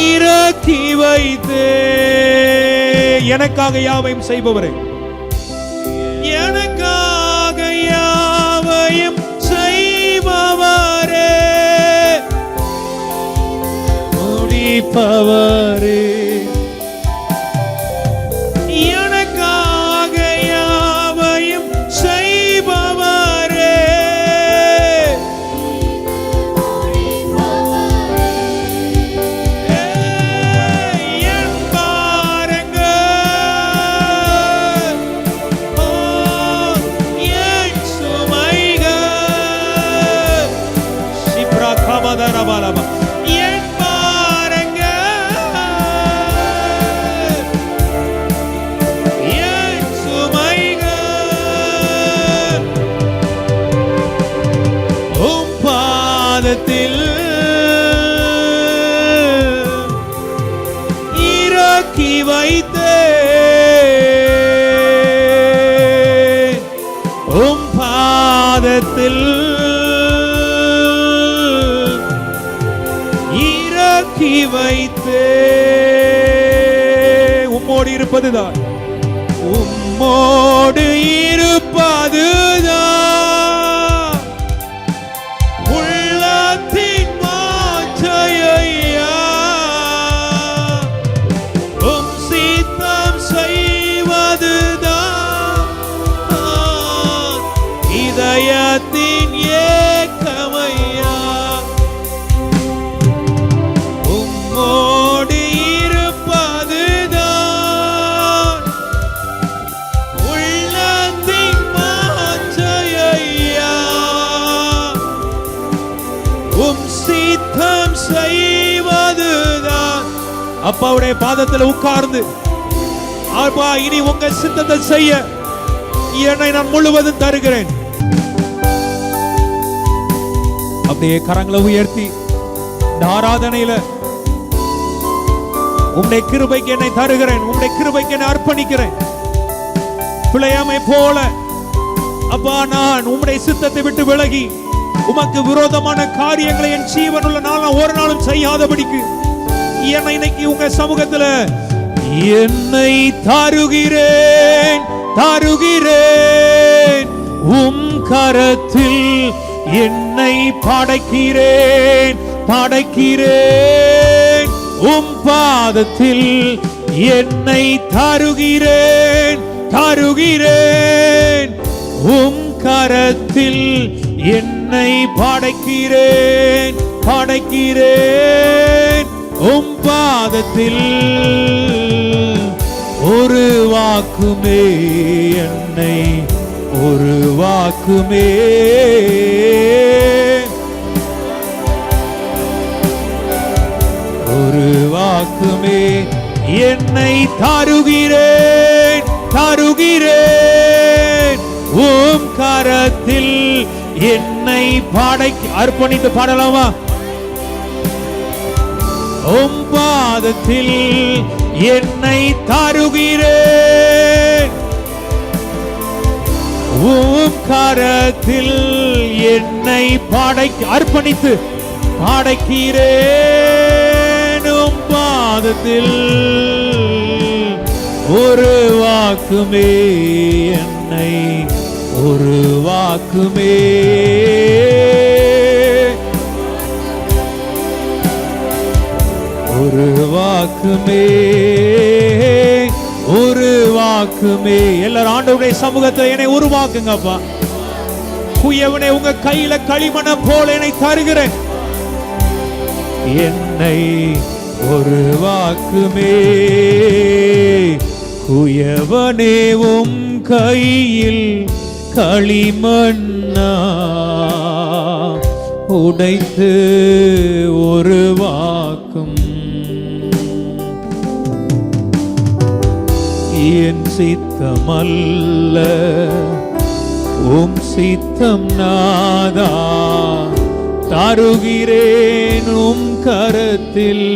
இறக்கி வைத்தேன். எனக்காக யாவையும் செய்பவரே, எனக்காக யாவையும் செய்பவரே, முடிப்பவரே, எனக்காக யாவையும் செய்பவரே, என் பாரங்கள் என் சுமைகள் சிப்ரா கமதரபலப என் பாரங்கள் என் சுமைகள் உம் பாதத்தில் இறக்கி வைத்தேன். உம் பாதத்தில் இறக்கி வைத்தேன். உம்மோடு இருப்பதுதான், உம்மோடு இருப்பதுதான் உள்ளத்தின் வாஞ்சையா. உம் சித்தம் செய்வதுதான் இதயத்தின் ஏக்கமையா. உம்மோடு இருப்பதுதான் உள்ளத்தின் வாஞ்சையா. உம் சித்தம் செய்வதுதான். அப்பாவுடைய பாதத்தில் உட்கார்ந்து, அப்பா இனி உங்க சித்தத்தை செய்ய என்னை நான் முழுவதும் தருகிறேன். அப்படியே கரங்களை உயர்த்தி இந்த ஆராதனையில உம்முடைய கிருபைக்கு என்னை தருகிறேன், உம்முடைய கிருபைக்கு என்னை அர்ப்பணிக்கிறேன். பிழையாமை போல அப்பா நான் உம்முடைய சித்தத்தை விட்டு விலகி உமக்கு விரோதமான காரியங்களை என் ஜீவனுள்ள நாள் ஒரு நாளும் செய்யாதபடிக்கு என்னை இன்னைக்கு உங்க சமூகத்துல என்னை தருகிறேன், தருகிறேன். உம் கரத்தில் என்னை படைக்கிறேன், படைக்கிறேன். உம் பாதத்தில் என்னை தருகிறேன், தருகிறேன். உம் கரத்தில் என்னை படைக்கிறேன், படைக்கிறேன். உம் பாதத்தில் ஒரு வாக்குமே என்னை, ஒரு வாக்குமே ஒரு வாக்குமே என்னை தருகிறேன், தருகிறேன். உம் கரத்தில் என்னை அர்ப்பணித்து பாடலாமா? உம் பாதத்தில் என்னை தருகிறேன், உம் கரத்தில் என்னை அர்ப்பணித்து படைக்கிறேன். உம் பாதத்தில் உருவாக்குமே என்னை, உருவாக்குமே. உருவாக்குமே, உருவாக்குமே. எல்லாரும் ஆண்டவருடைய சமூகத்தில் என்னை உருவாக்குங்கப்பா. குயவனே, உங்க கையில களிமண்ண போல என்னை தருகிறேன். என்னை உருவாக்குமே. குயவனே, உம் கையில் களிமண்ணா உடைத்து உருவாக்கும். என் சித்தமல்ல உம் சித்தம் நாதா, தருகிறேன் உம் கரத்தில்.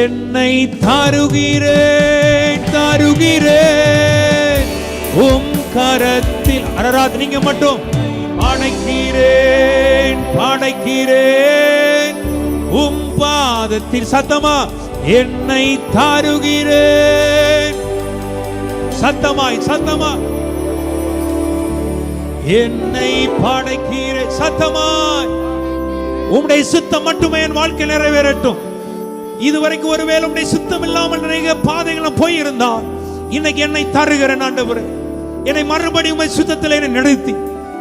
என்னை தருகிறேன், தருகிறேன் உம் கரத்தில். அரராத் நீங்க மட்டும் படைக்கிறேன், படைக்கிறேன் உம் பாதத்தில். சத்தமா என்னை தருகிறேன். சத்தமாய், சத்தமா என்னை படைக்கிறேன். சத்தமாய் உம்முடைய சித்தம் மட்டுமே என் வாழ்க்கை நிறைவேறட்டும். இதுவரைக்கும் ஒருவேளை உம்முடைய சித்தம் இல்லாமல் நிறைய பாதைகளும் போயிருந்தால் இன்னைக்கு என்னை தருகிறேன் ஆண்டவரே. என்னை மறுபடியும் உம்முடைய சித்தத்தில் என்னை நிறுத்தி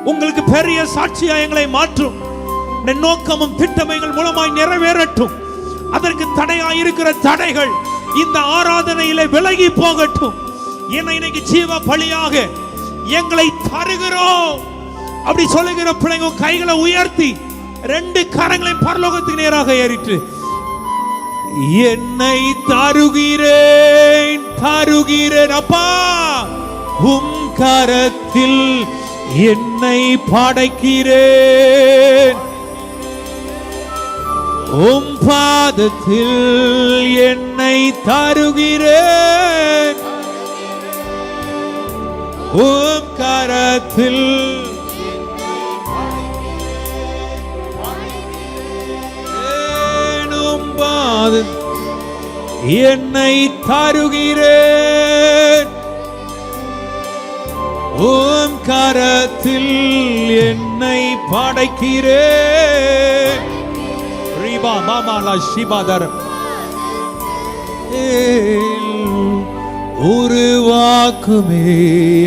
உங்களுக்கு பெரிய சாட்சியா எங்களை மாற்றும். நோக்கமும் திட்டமைகள் மூலமாய் நிறைவேறட்டும். அதற்கு தடையாய் இருக்கிற தடைகள் இந்த ஆராதனையிலே விலகி போகட்டும். என்னை இன்னைக்கு ஜீவ பலியாக எங்களை தருகிறோம் அப்படி சொல்லுகிற பிள்ளைங்க கைகளை உயர்த்தி 2 கரங்களையும் பரலோகத்துக்கு நேராக ஏறிட்டு, என்னை தருகிறேன், தருகிறேன் அப்பா. உம் கரத்தில் என்னை படைக்கிறேன், உம் பாதத்தில் என்னை தருகிறேன். உம் கரத்தில் உம் பாதத்தில் என்னை தருகிறேன். உம் கரத்தில் என்னை படைக்கிறேன். ரிபா மாமாலா ஷிபாதர். உருவாக்குமே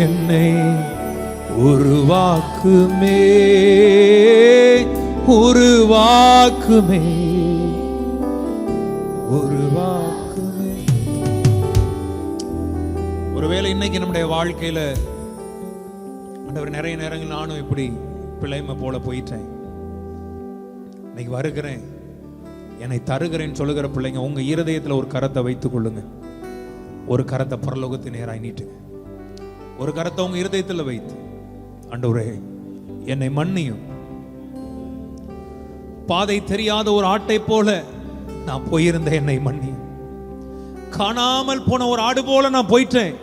என்னை, உருவாக்குமே, உருவாக்குமே, உருவாக்குமே. ஒருவேளை இன்னைக்கு நம்முடைய வாழ்க்கையில ஆண்டவர் நிறைய நேரங்கள் நானும் இப்படி பிள்ளைமை போல போயிட்டேன். இன்னைக்கு வருகிறேன், என்னை தருகிறேன் சொல்லுகிற பிள்ளைங்க உங்க இருதயத்தில் ஒரு கரத்தை வைத்துக் கொள்ளுங்க. ஒரு கரத்தை பரலோகத்தின் நேராய் நீட்டுங்க. ஒரு கரத்தை உங்க இருதயத்தில் வைத்து, ஆண்டவரே என்னை மன்னியும். பாதை தெரியாத ஒரு ஆட்டை போல நான் போயிருந்த என்னை மன்னியும். காணாமல் போன ஒரு ஆடு போல நான் போயிட்டேன்,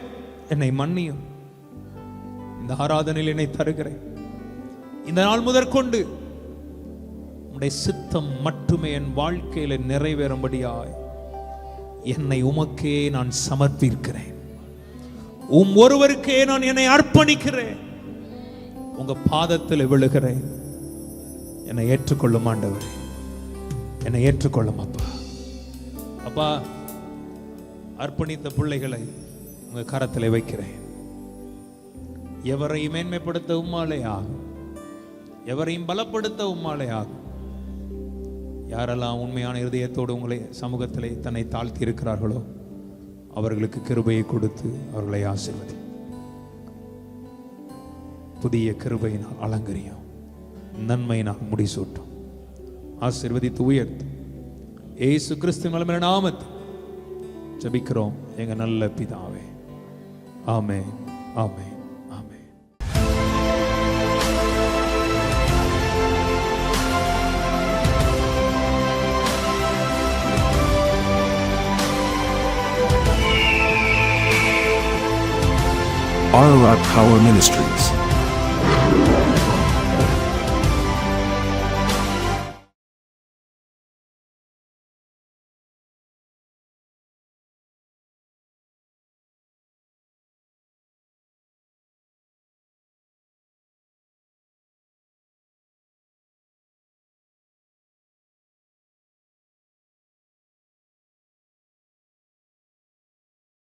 என்னை மன்னியும். இந்த ஆராதனையில் என்னை தருகிறேன். இந்த நாள் முதற்கொண்டு உம்முடைய சித்தம் மட்டுமே என் வாழ்க்கையில நிறைவேறும்படியாய் என்னை உமக்கே நான் சமர்ப்பிக்கிறேன். ஒருவருக்கே நான் என்னை அர்ப்பணிக்கிறேன். உங்க பாதத்தில் விழுகிறேன். என்னை ஏற்றுக்கொள்ளும் ஆண்டவர், என்னை ஏற்றுக்கொள்ளும் அப்பா. அப்பா, அர்ப்பணித்த பிள்ளைகளை உங்க கரத்தில் வைக்கிறேன். எவரையும் மேன்மைப்படுத்த உம்மாலே ஆகும், எவரையும் பலப்படுத்த உம்மாலே ஆகும். யாரெல்லாம் உண்மையான இருதயத்தோடு உங்களை சமூகத்திலே தன்னை தாழ்த்தி இருக்கிறார்களோ அவர்களுக்கு கிருபையை கொடுத்து அவர்களை ஆசீர்வதி. புதிய கிருபையினால் அலங்கரியும், நன்மையினால் முடிசூட்டும், ஆசீர்வதித்து உயர்த்தும். இயேசு கிறிஸ்து வல்லமையான நாமத்தில் ஜெபிக்கிறோம் எங்க நல்ல பிதாவே. ஆமென், ஆமென். ROI Power Ministries.